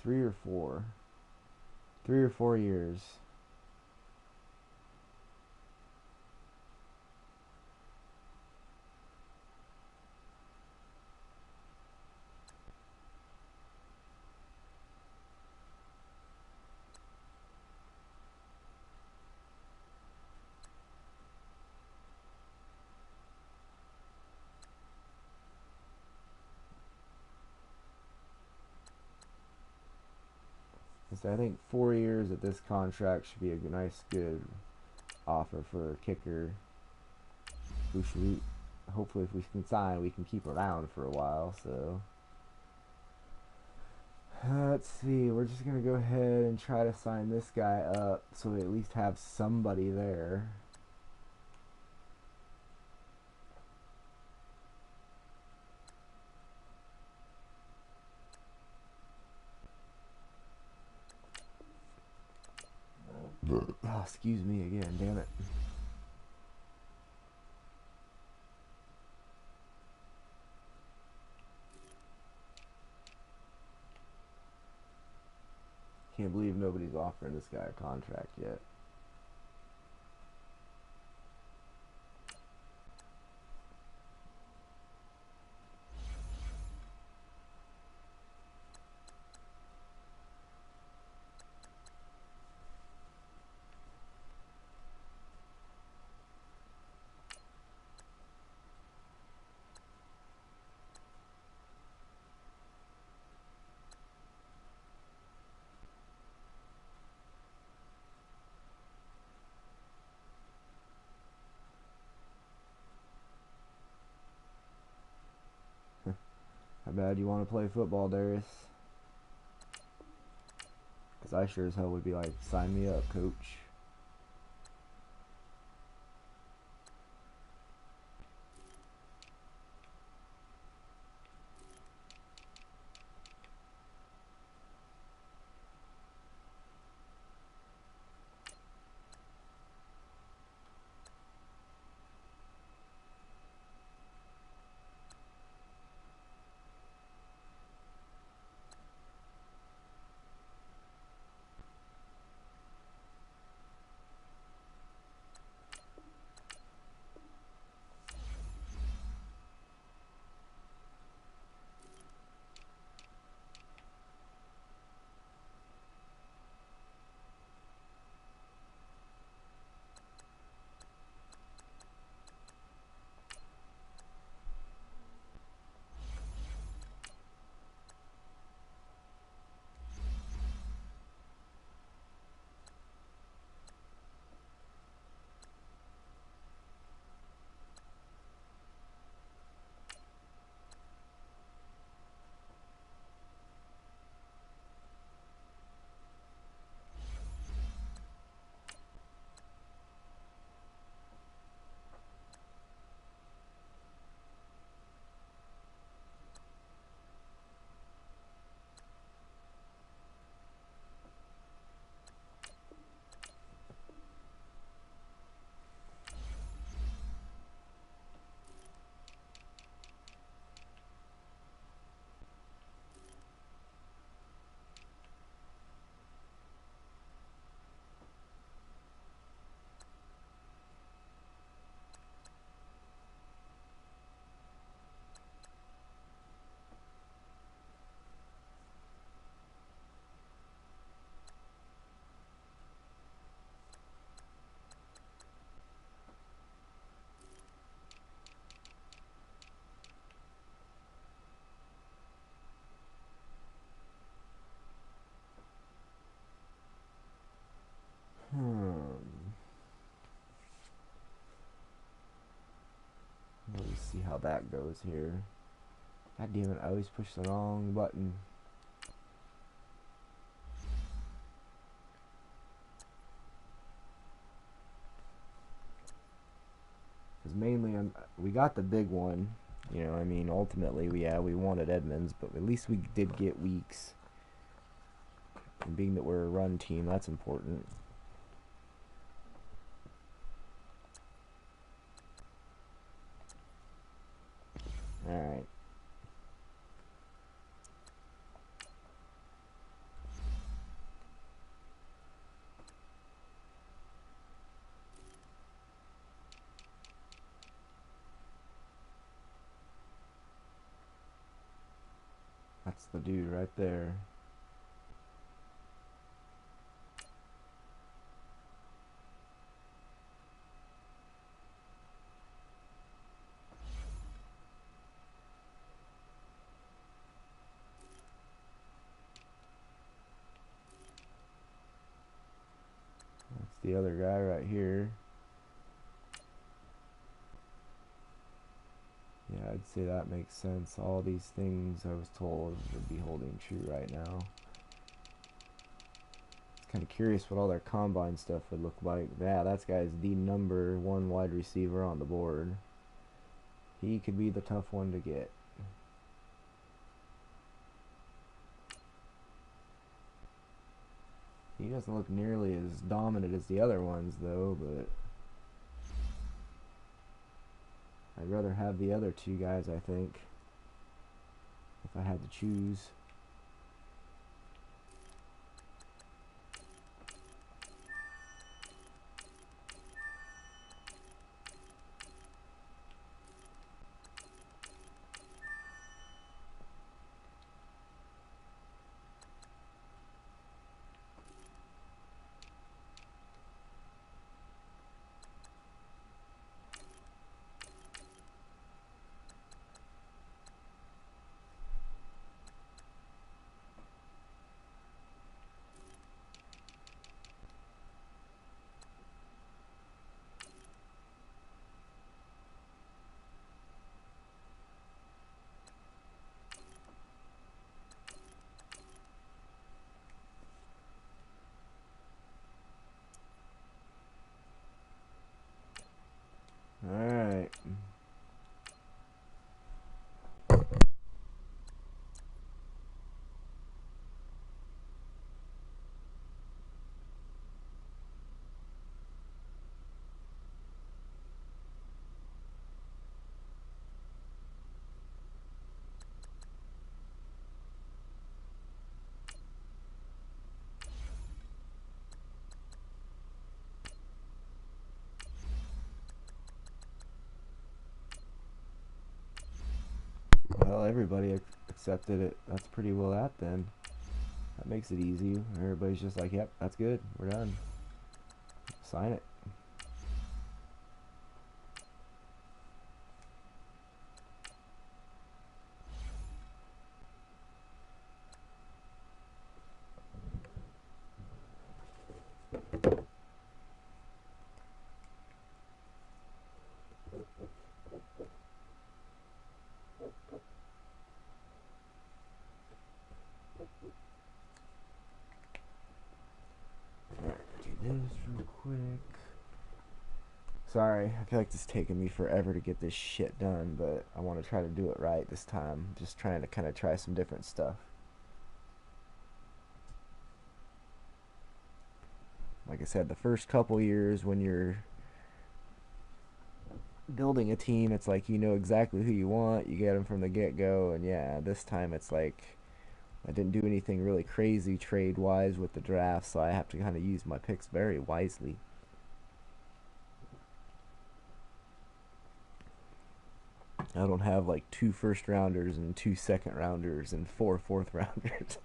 Three or four. 3 or 4 years. So I think 4 years at this contract should be a nice, good offer for a kicker. Hopefully, if we can sign, we can keep around for a while. So let's see. We're just gonna go ahead and try to sign this guy up so we at least have somebody there. Oh, excuse me again, damn it. Can't believe nobody's offering this guy a contract yet. How bad you want to play football, Darius? Because I sure as hell would be like, sign me up, coach. Let's see how that goes here. God damn it, I always push the wrong button. mainly we got the big one. You know, I mean, ultimately, we wanted Edmonds, but at least we did get Weeks. And being that we're a run team, that's important. All right. That's the dude right there. That's the other guy right here. Yeah, I'd say that makes sense. All these things I was told would be holding true right now. It's kind of curious what all their combine stuff would look like. Yeah, that guy's the #1 wide receiver on the board. He could be the tough one to get. He doesn't look nearly as dominant as the other ones, though, but I'd rather have the other two guys, I think, if I had to choose. Alright. Well, everybody accepted it. That's pretty well that then. That makes it easy. Everybody's just like, yep, that's good. We're done. Sign it. Alright, do this real quick. Sorry, I feel like it's taking me forever to get this shit done, but I want to try to do it right this time. Just trying to kind of try some different stuff. Like I said, the first couple years when you're building a team, it's like you know exactly who you want. You get them from the get-go, and yeah, this time it's like I didn't do anything really crazy trade-wise with the draft, so I have to kind of use my picks very wisely. I don't have like 2 first-rounders and 2 second-rounders and 4 fourth-rounders.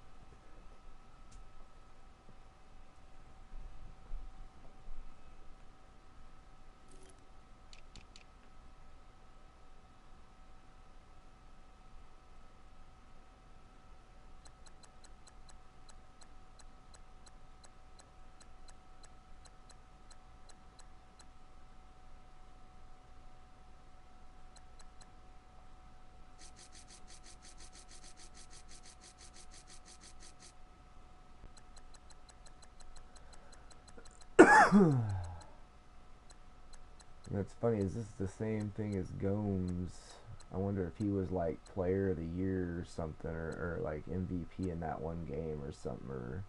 What's funny is this is the same thing as Gomes. I wonder if he was like player of the year or something, or like MVP in that one game or something, or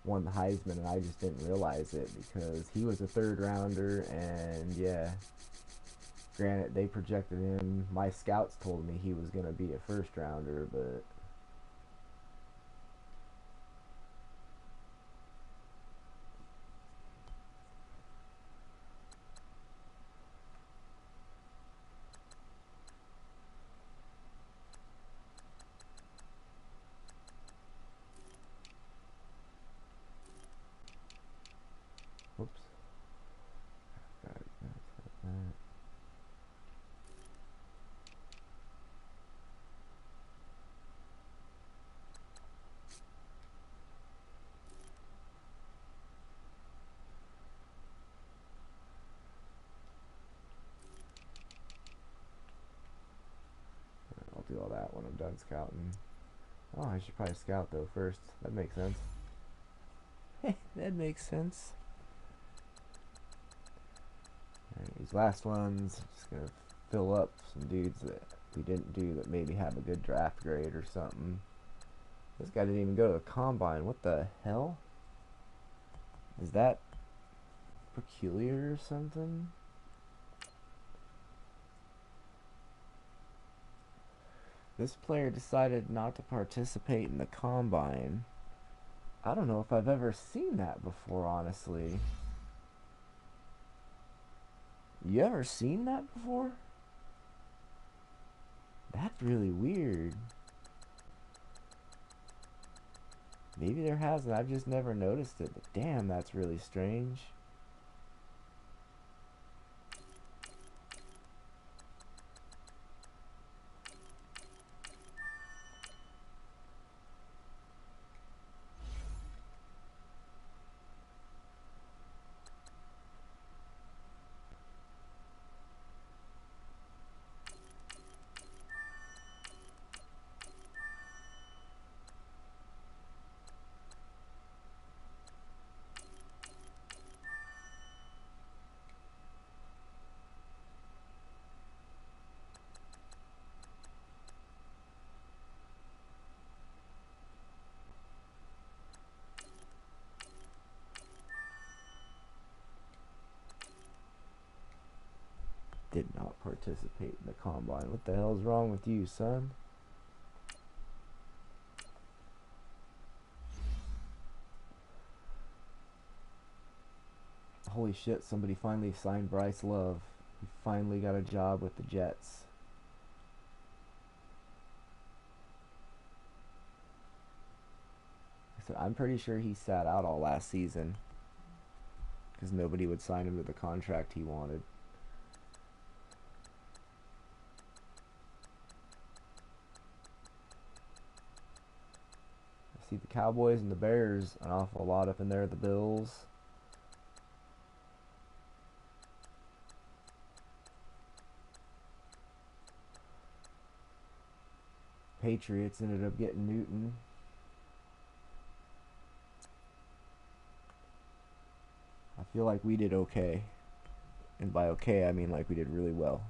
won the Heisman, and I just didn't realize it because he was a third rounder, and yeah, granted they projected him. My scouts told me he was gonna be a first rounder, but whoops. Got it. Got that. I'll do all that when I'm done scouting. Oh, I should probably scout though first. That makes sense. That makes sense. Alright, these last ones, just gonna fill up some dudes that we didn't do that maybe have a good draft grade or something. This guy didn't even go to the combine. What the hell? Is that peculiar or something? This player decided not to participate in the combine. I don't know if I've ever seen that before, honestly. You ever seen that before? That's really weird. Maybe there hasn't. I've just never noticed it. But damn, that's really strange. Did not participate in the combine. What the hell's wrong with you, son? Holy shit, somebody finally signed Bryce Love. He finally got a job with the Jets. So I'm pretty sure he sat out all last season because nobody would sign him to the contract he wanted. I see the Cowboys and the Bears an awful lot up in there. The Bills. Patriots ended up getting Newton. I feel like we did okay. And by okay, I mean like we did really well.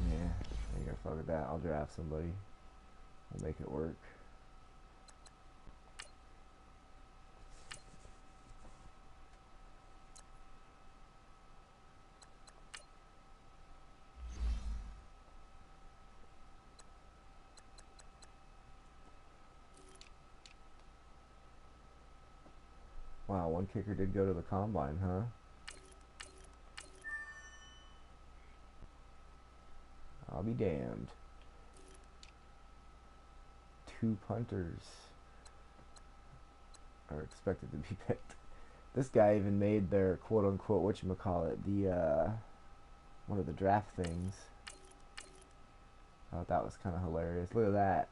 Yeah, I ain't gonna fuck with that. I'll draft somebody. I'll make it work. Wow, one kicker did go to the combine, huh? I'll be damned. 2 punters are expected to be picked. This guy even made their quote unquote whatchamacallit, the one of the draft things. I thought that was kind of hilarious. Look at that.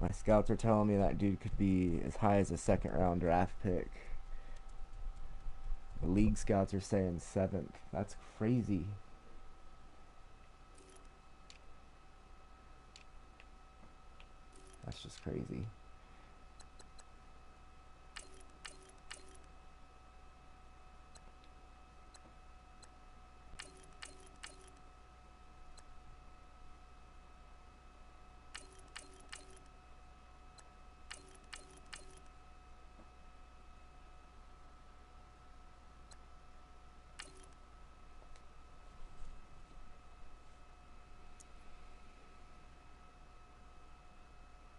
My scouts are telling me that dude could be as high as a 2nd round draft pick. The league scouts are saying 7th. That's crazy. That's just crazy.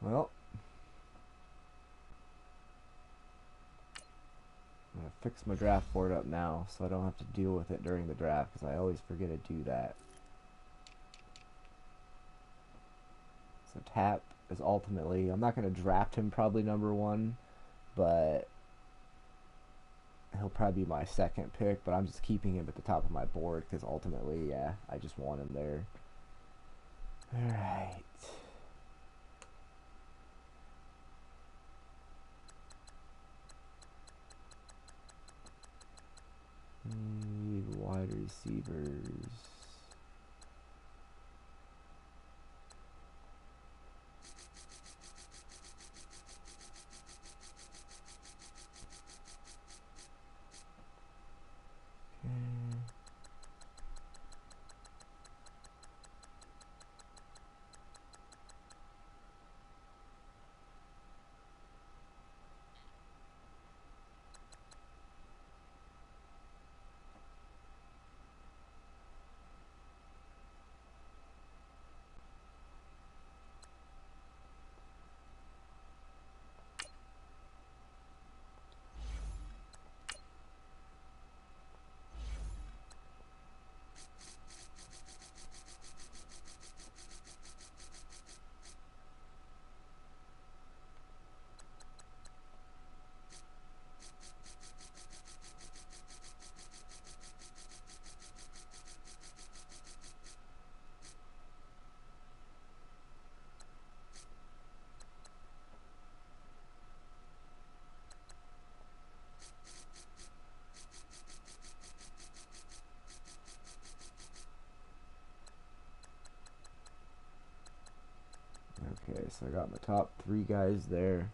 Well, I'm going to fix my draft board up now so I don't have to deal with it during the draft because I always forget to do that. So Tap is ultimately, I'm not going to draft him probably number 1, but he'll probably be my 2nd pick, but I'm just keeping him at the top of my board because ultimately, yeah, I just want him there. Alright. Need wide receivers. Okay, so I got my top 3 guys there.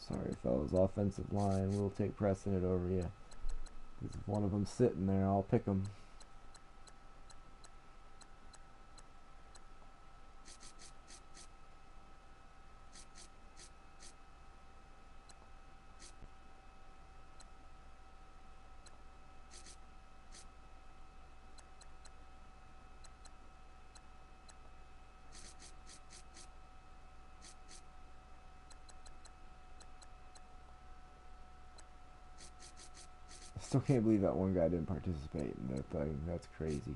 Sorry, fellas. Offensive line will take precedent over you. If one of them sitting there, I'll pick them. I still can't believe that one guy didn't participate in that thing. That's crazy.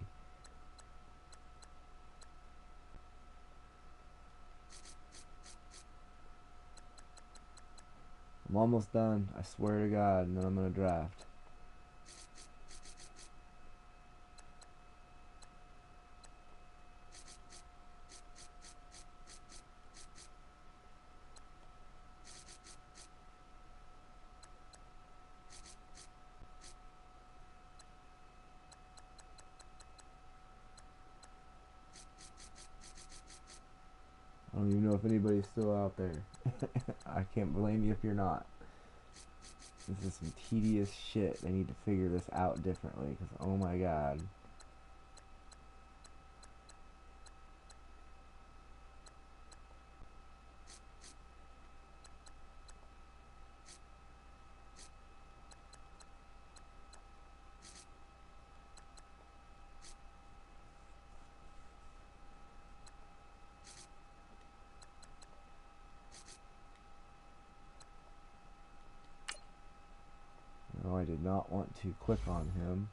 I'm almost done. I swear to God, and then I'm going to draft. know if anybody's still out there. I can't blame you if you're not. This is some tedious shit. They need to figure this out differently, because oh my god. No, I did not want to click on him.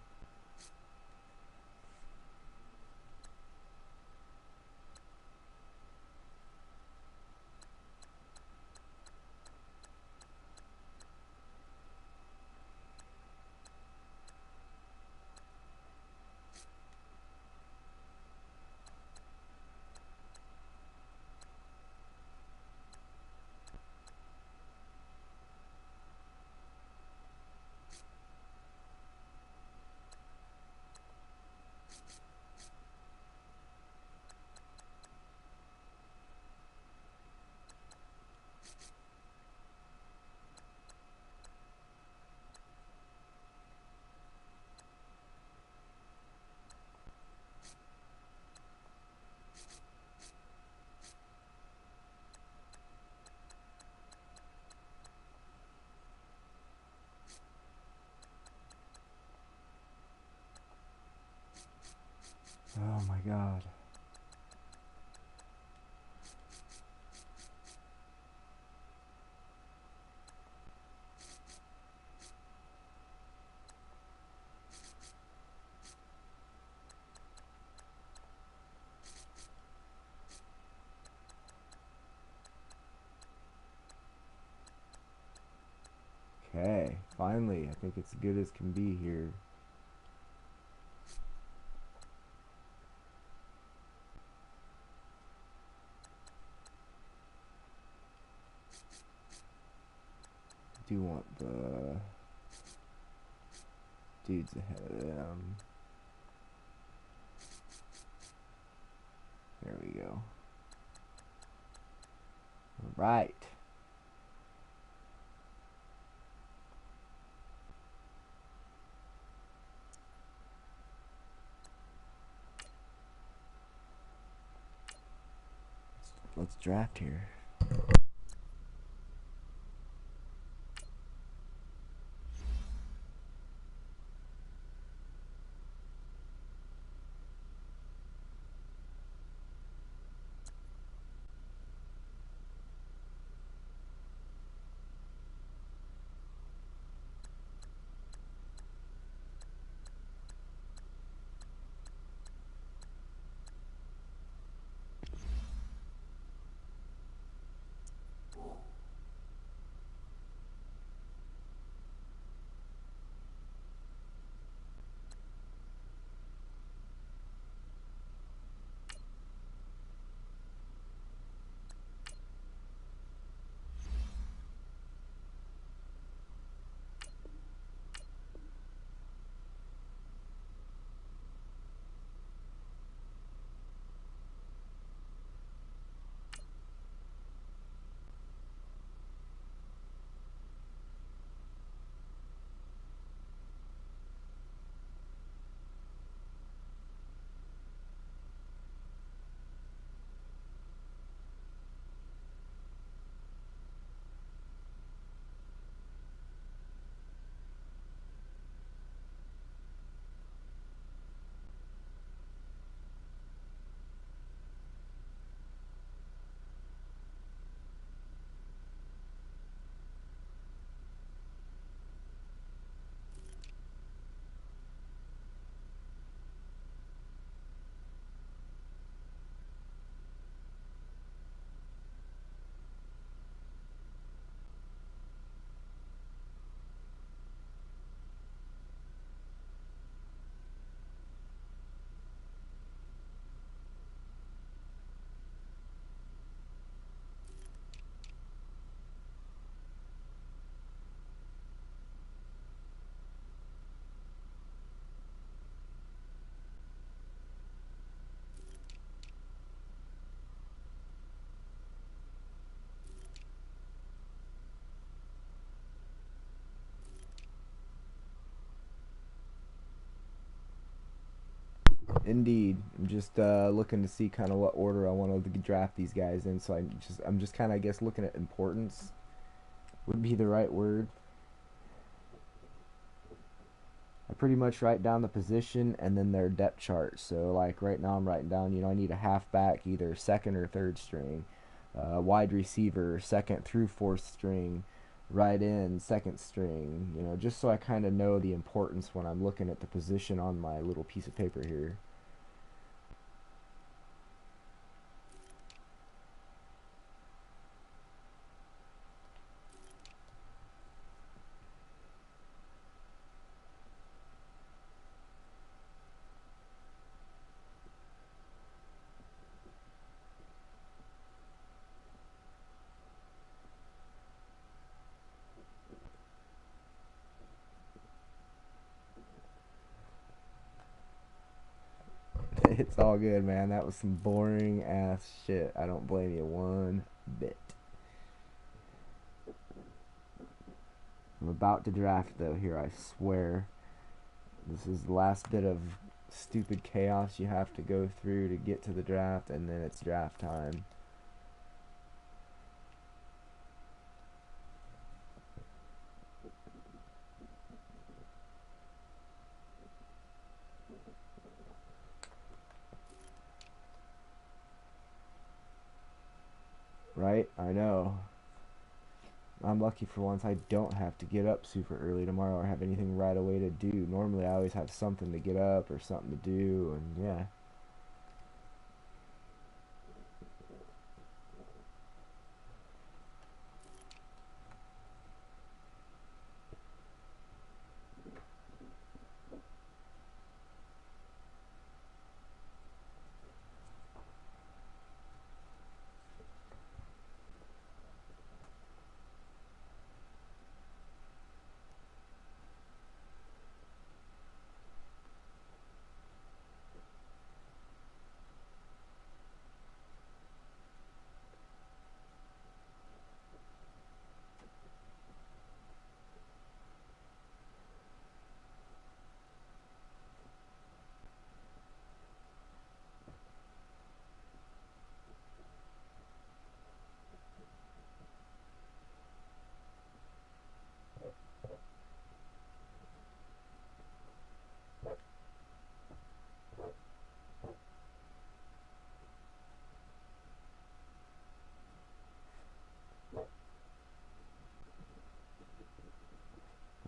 Oh my god. Okay, finally, I think it's good as can be here. I do want the dudes ahead of them. There we go. All right. Let's draft here. Indeed. I'm just looking to see kind of what order I want to draft these guys in. So I'm just kind of, I guess, looking at importance would be the right word. I pretty much write down the position and then their depth chart. So like right now I'm writing down, I need a halfback, either second or third string, wide receiver, second through fourth string, right end, second string, just so I kind of know the importance when I'm looking at the position on my little piece of paper here. It's all good, man. That was some boring ass shit. I don't blame you one bit. I'm about to draft though here, I swear. This is the last bit of stupid chaos you have to go through to get to the draft, and then it's draft time. Right? I know. I'm lucky for once I don't have to get up super early tomorrow or have anything right away to do. Normally I always have something to get up or something to do, and yeah.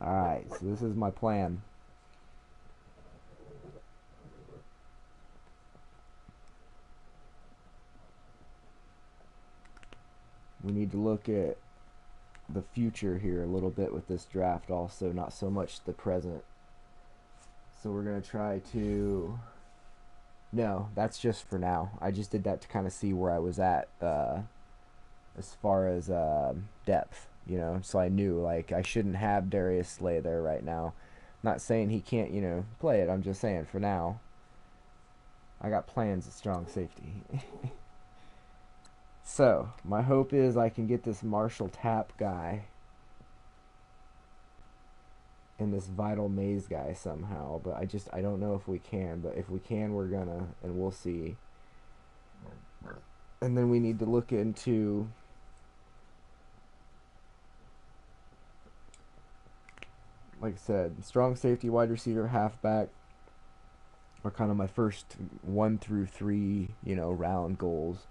Alright, so this is my plan. We need to look at the future here a little bit with this draft also, not so much the present. So we're going to try to... No, that's just for now. I just did that to kind of see where I was at as far as depth, so I knew, like, I shouldn't have Darius Slay there right now. Not saying he can't, play it. I'm just saying for now, I got plans at strong safety. So, my hope is I can get this Marshall Tapp guy and this Vital Maze guy somehow, but I don't know if we can, but if we can, we're gonna, and we'll see. And then we need to look into like I said, strong safety, wide receiver, halfback are kind of my first 1 through 3, round goals.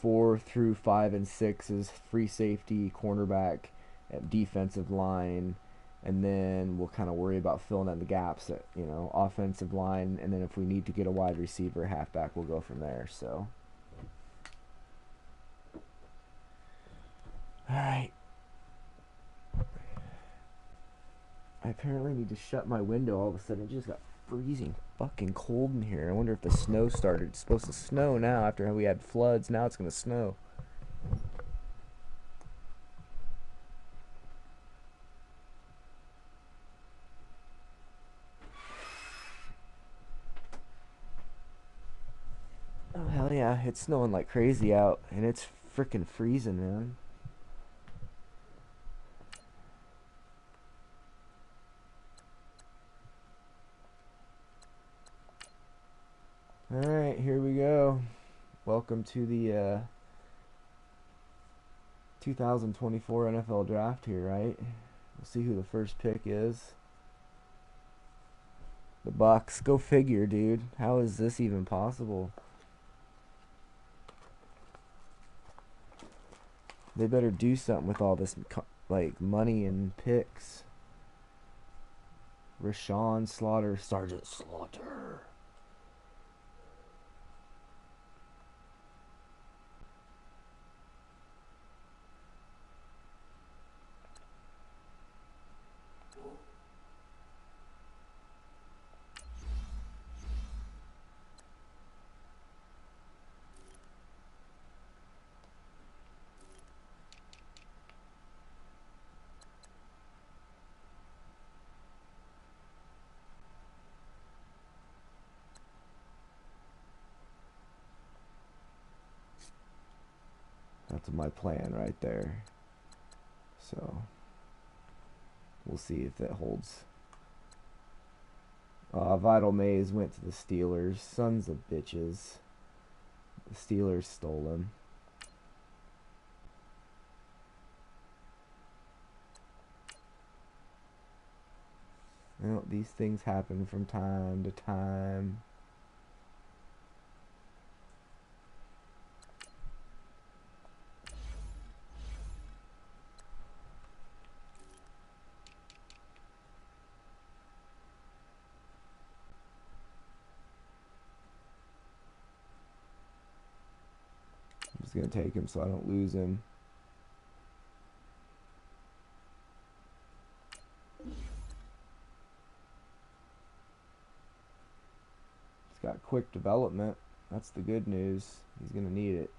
4 through 5 and 6 is free safety, cornerback, defensive line, and then we'll kind of worry about filling in the gaps at, offensive line, and then if we need to get a wide receiver, halfback, we'll go from there. So, all right. I apparently need to shut my window all of a sudden. It just got freezing fucking cold in here. I wonder if the snow started. It's supposed to snow now after we had floods. Now it's going to snow. Oh, hell yeah. It's snowing like crazy out, and it's freaking freezing, man. welcome to the 2024 NFL Draft here, right? We'll see who the first pick is. The Bucks. Go figure, dude. How is this even possible? They better do something with all this like money and picks. Rashawn Slaughter, Sergeant Slaughter. That's my plan right there. So we'll see if that holds. Vital Mays went to the Steelers. Sons of bitches. The Steelers stole him. Well, these things happen from time to time. I'm just going to take him so I don't lose him. He's got quick development. That's the good news. He's going to need it.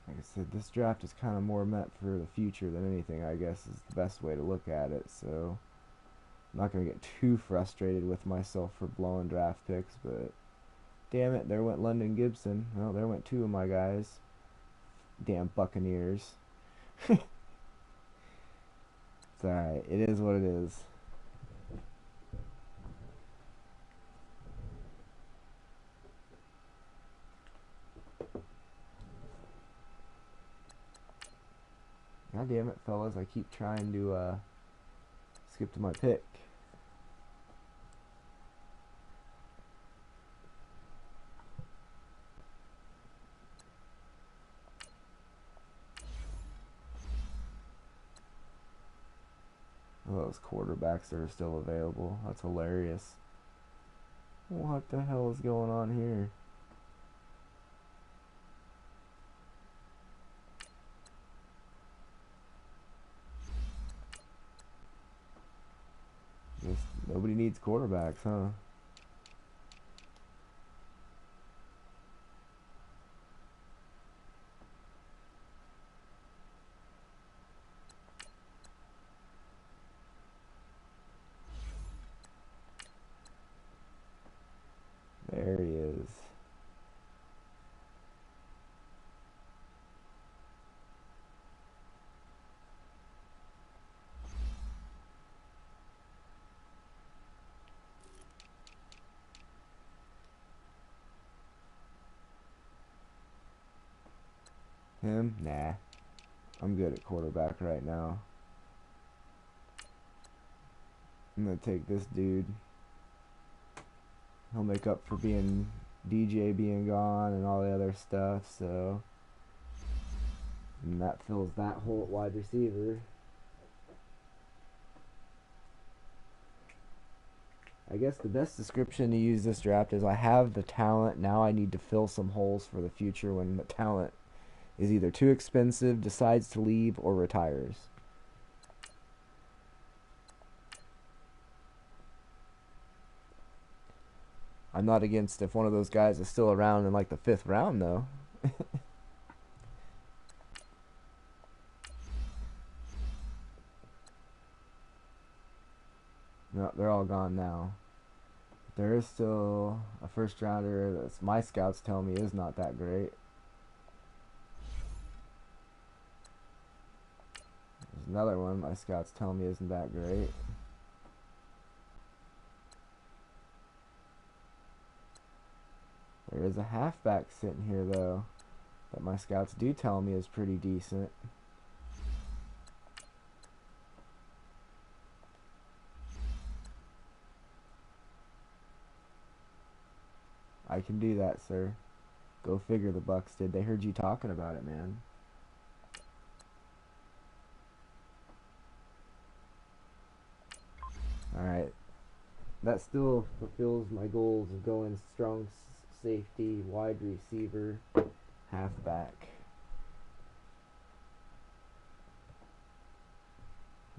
Like I said, this draft is kind of more meant for the future than anything, I guess, is the best way to look at it. So I'm not going to get too frustrated with myself for blowing draft picks, but damn it, there went London Gibson. Well, there went two of my guys. Damn Buccaneers. It's alright. It is what it is. God damn it, fellas. I keep trying to skip to my pick. Oh, those quarterbacks that are still available. That's hilarious. What the hell is going on here? Just nobody needs quarterbacks, huh? There he is. Him? Nah. I'm good at quarterback right now. I'm gonna take this dude. He'll make up for being DJ being gone and all the other stuff, so and that fills that hole at wide receiver. I guess the best description to use this draft is I have the talent, now I need to fill some holes for the future when the talent is either too expensive, decides to leave, or retires. I'm not against if one of those guys is still around in like the 5th round, though. No, they're all gone now. There is still a first rounder that my scouts tell me is not that great. There's another one my scouts tell me isn't that great. There is a halfback sitting here, though, that my scouts do tell me is pretty decent. I can do that, sir. Go figure the Bucks did. They heard you talking about it, man. Alright. That still fulfills my goals of going strong safety, wide receiver, halfback.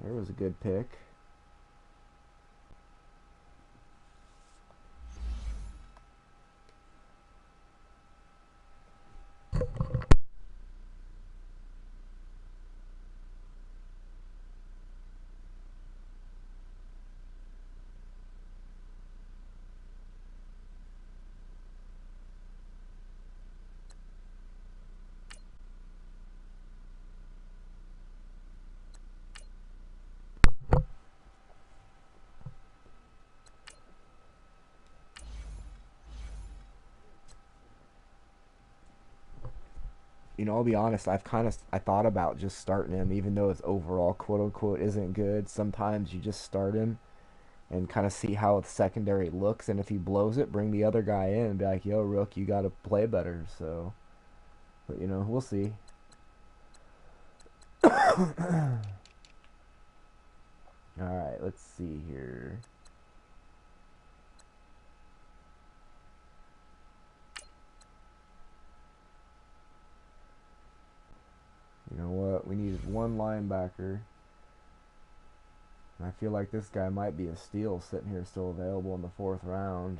There was a good pick. I'll be honest. I thought about just starting him, even though his overall quote unquote isn't good. Sometimes you just start him and kind of see how the secondary looks, and if he blows it, bring the other guy in and be like, "Yo, Rook, you got to play better." So, but we'll see. All right, let's see here. You know what? We needed one linebacker. I feel like this guy might be a steal sitting here still available in the 4th round.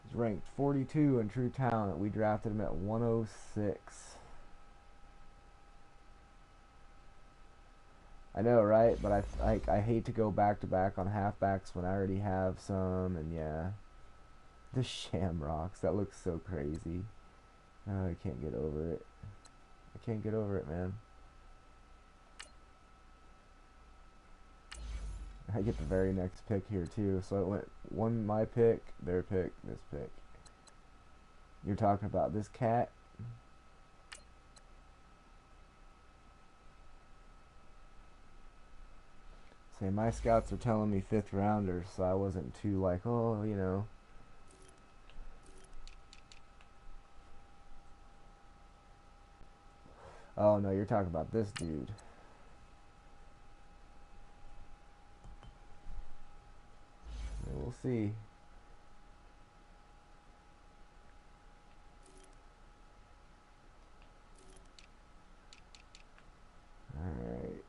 He's ranked 42 in true talent. We drafted him at 106. I know, right? But I hate to go back to back on halfbacks when I already have some, and yeah. The Shamrocks, that looks so crazy. Oh, I can't get over it. I can't get over it, man. I get the very next pick here too. So it went one my pick, their pick, this pick. You're talking about this cat? Say my scouts are telling me 5th rounders, so I wasn't too like, oh. Oh no, you're talking about this dude. We'll see. Alright.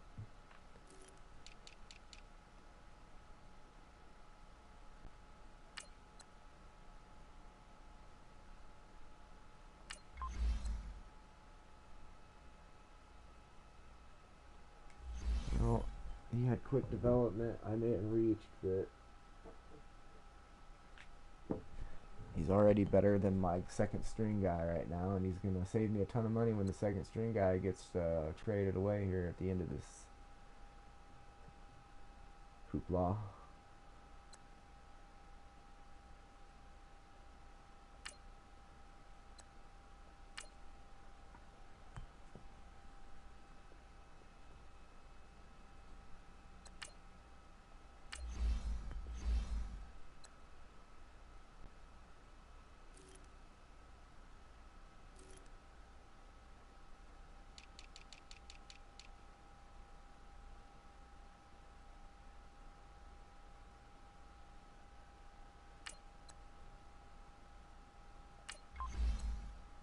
Well, he had quick development. I didn't reach, but he's already better than my 2nd string guy right now, and he's going to save me a ton of money when the 2nd string guy gets traded away here at the end of this hoopla.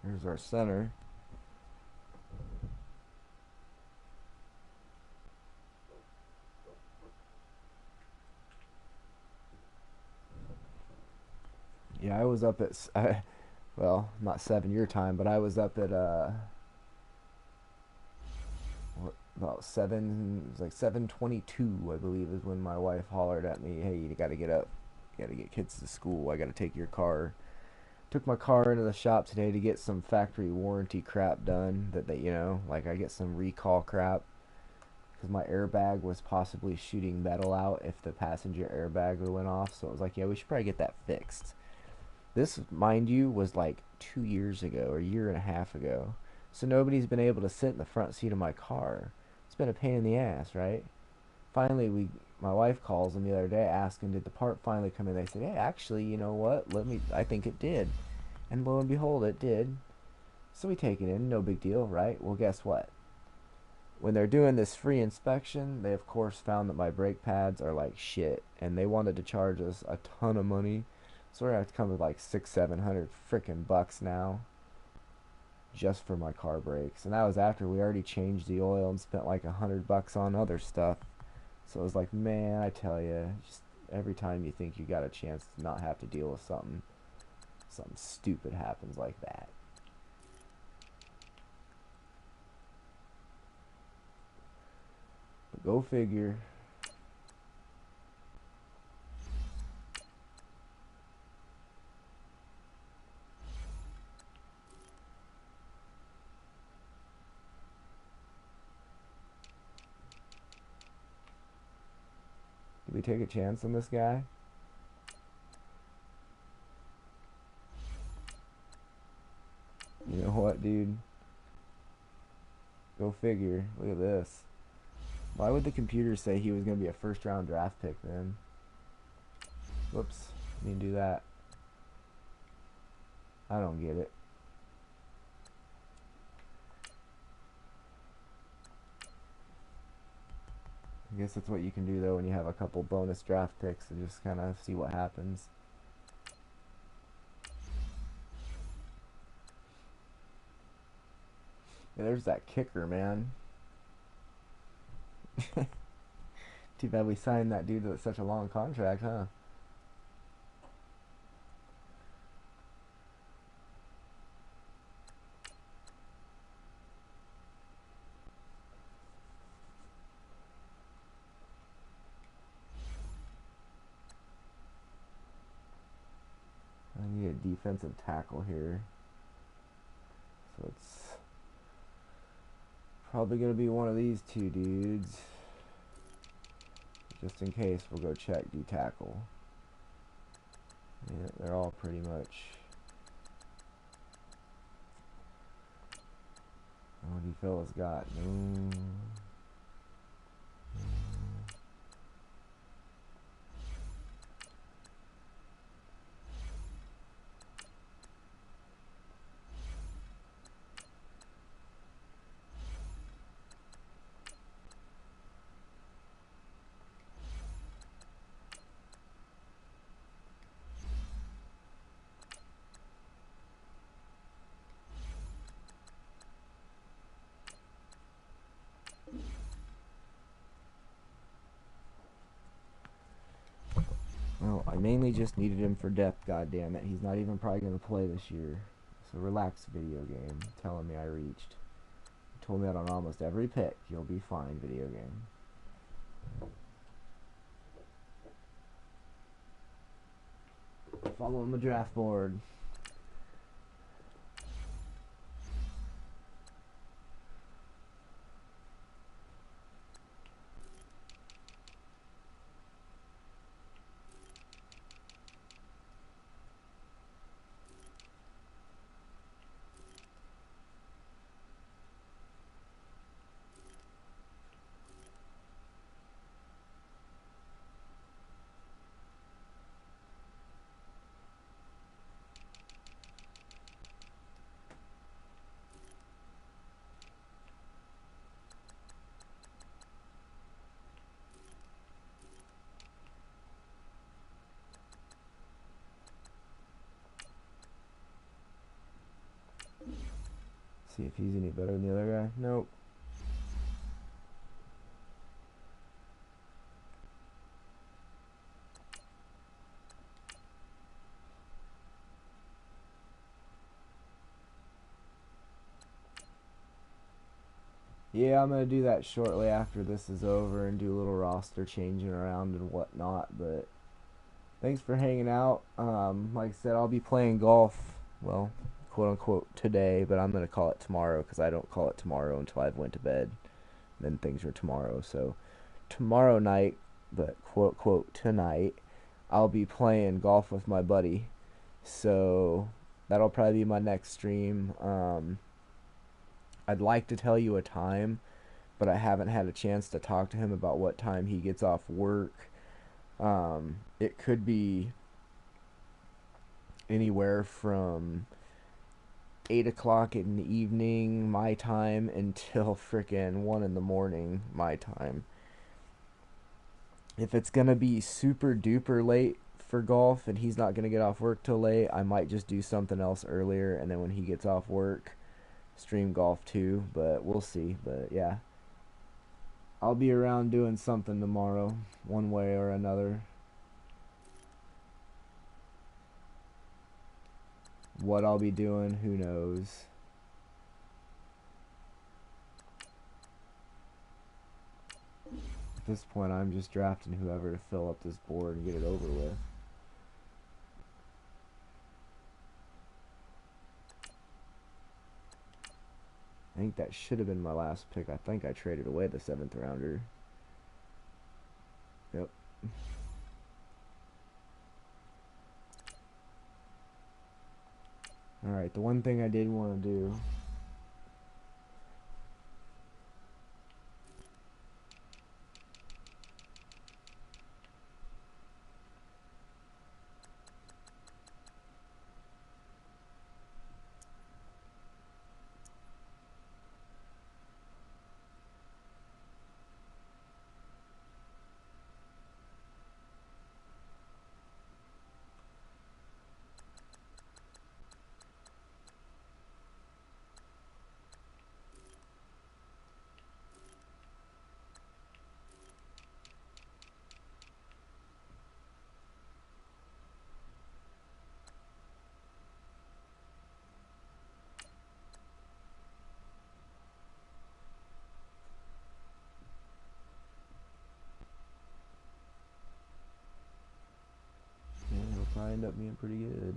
Here's our center. Yeah, I was up at, well, not 7 your time, but I was up at, about 7, it was like 7:22, I believe, is when my wife hollered at me, "Hey, you gotta get up. You gotta get kids to school. I gotta take your car." Took my car into the shop today to get some factory warranty crap done. That they, like I get some recall crap because my airbag was possibly shooting metal out if the passenger airbag went off. So it was like, yeah, we should probably get that fixed. This, mind you, was like 2 years ago or a year and a half ago. So nobody's been able to sit in the front seat of my car. It's been a pain in the ass, right? Finally, my wife calls them the other day asking, did the part finally come in? They said, hey, actually, you know what? I think it did. And lo and behold, it did. So we take it in, no big deal, right? Well, guess what? When they're doing this free inspection, they of course found that my brake pads are like shit, and they wanted to charge us a ton of money. So we're gonna have to come with like 600-700 freaking bucks now, just for my car brakes. And that was after we already changed the oil and spent like $100 on other stuff. So it was like, man, I tell you, just every time you think you got a chance to not have to deal with something stupid happens like that. But go figure. Did we take a chance on this guy? You know what, dude? Go figure. Look at this. Why would the computer say he was going to be a first round draft pick then? Whoops. Didn't do that. I don't get it. I guess that's what you can do though when you have a couple bonus draft picks and just kind of see what happens. Yeah, there's that kicker, man. Too bad we signed that dude to such a long contract, huh? I need a defensive tackle here. So it's probably going to be one of these two dudes. Just in case, we'll go check D-tackle. Yeah, they're all pretty much. What do you fellas got? No. Well, I mainly just needed him for depth, goddammit. He's not even probably going to play this year. So relax, video game. Telling me I reached. You told me that on almost every pick. You'll be fine, video game. Follow on the draft board. See if he's any better than the other guy. Nope. Yeah, I'm going to do that shortly after this is over and do a little roster changing around and whatnot. But thanks for hanging out. Like I said, I'll be playing golf well, quote unquote today, but I'm gonna call it tomorrow because I don't call it tomorrow until I've went to bed. Then things are tomorrow. So tomorrow night, but quote unquote tonight, I'll be playing golf with my buddy. So that'll probably be my next stream. I'd like to tell you a time, but I haven't had a chance to talk to him about what time he gets off work. It could be anywhere from 8 o'clock in the evening my time until frickin' 1 in the morning my time. If it's gonna be super duper late for golf and he's not gonna get off work till late, I might just do something else earlier and then when he gets off work, stream golf too. But we'll see. But yeah, I'll be around doing something tomorrow, one way or another. What I'll be doing, who knows. At this point, I'm just drafting whoever to fill up this board and get it over with. I think that should have been my last pick. I think I traded away the 7th rounder. Yep. Alright, the one thing I did want to do it'll probably end up being pretty good.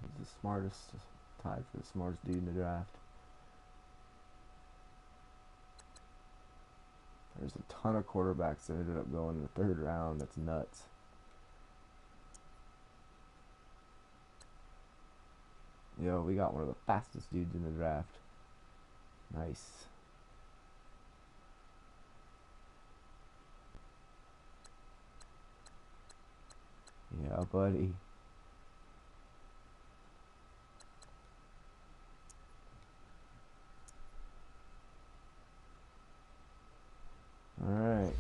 He's the smartest, tied for the smartest dude in the draft. There's a ton of quarterbacks that ended up going in the 3rd round. That's nuts. Yo, we got one of the fastest dudes in the draft. Nice. Yeah, buddy. Alright.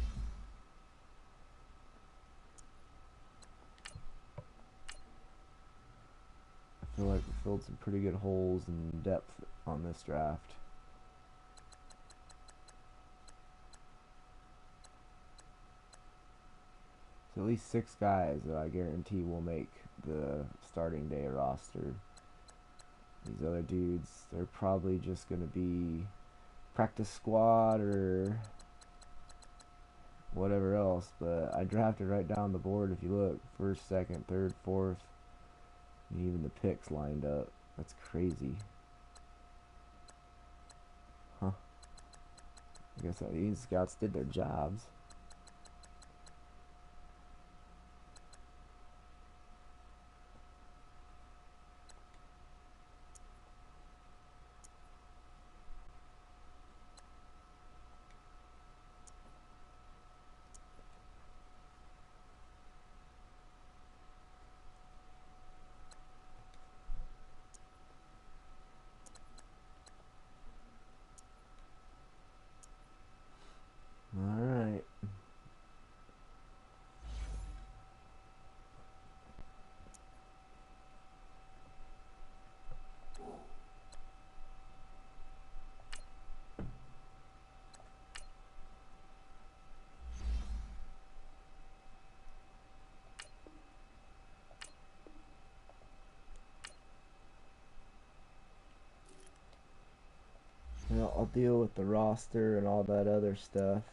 I feel like we filled some pretty good holes in depth on this draft. So at least 6 guys that I guarantee will make the starting day roster. These other dudes, they're probably just going to be practice squad or whatever else. But I drafted right down the board. If you look, 1st, 2nd, 3rd, 4th, and even the picks lined up. That's crazy. Huh. I guess these scouts did their jobs. Alright. I'll deal with the roster and all that other stuff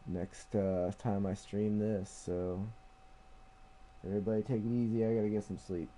next time I stream this. So everybody take it easy. I gotta get some sleep.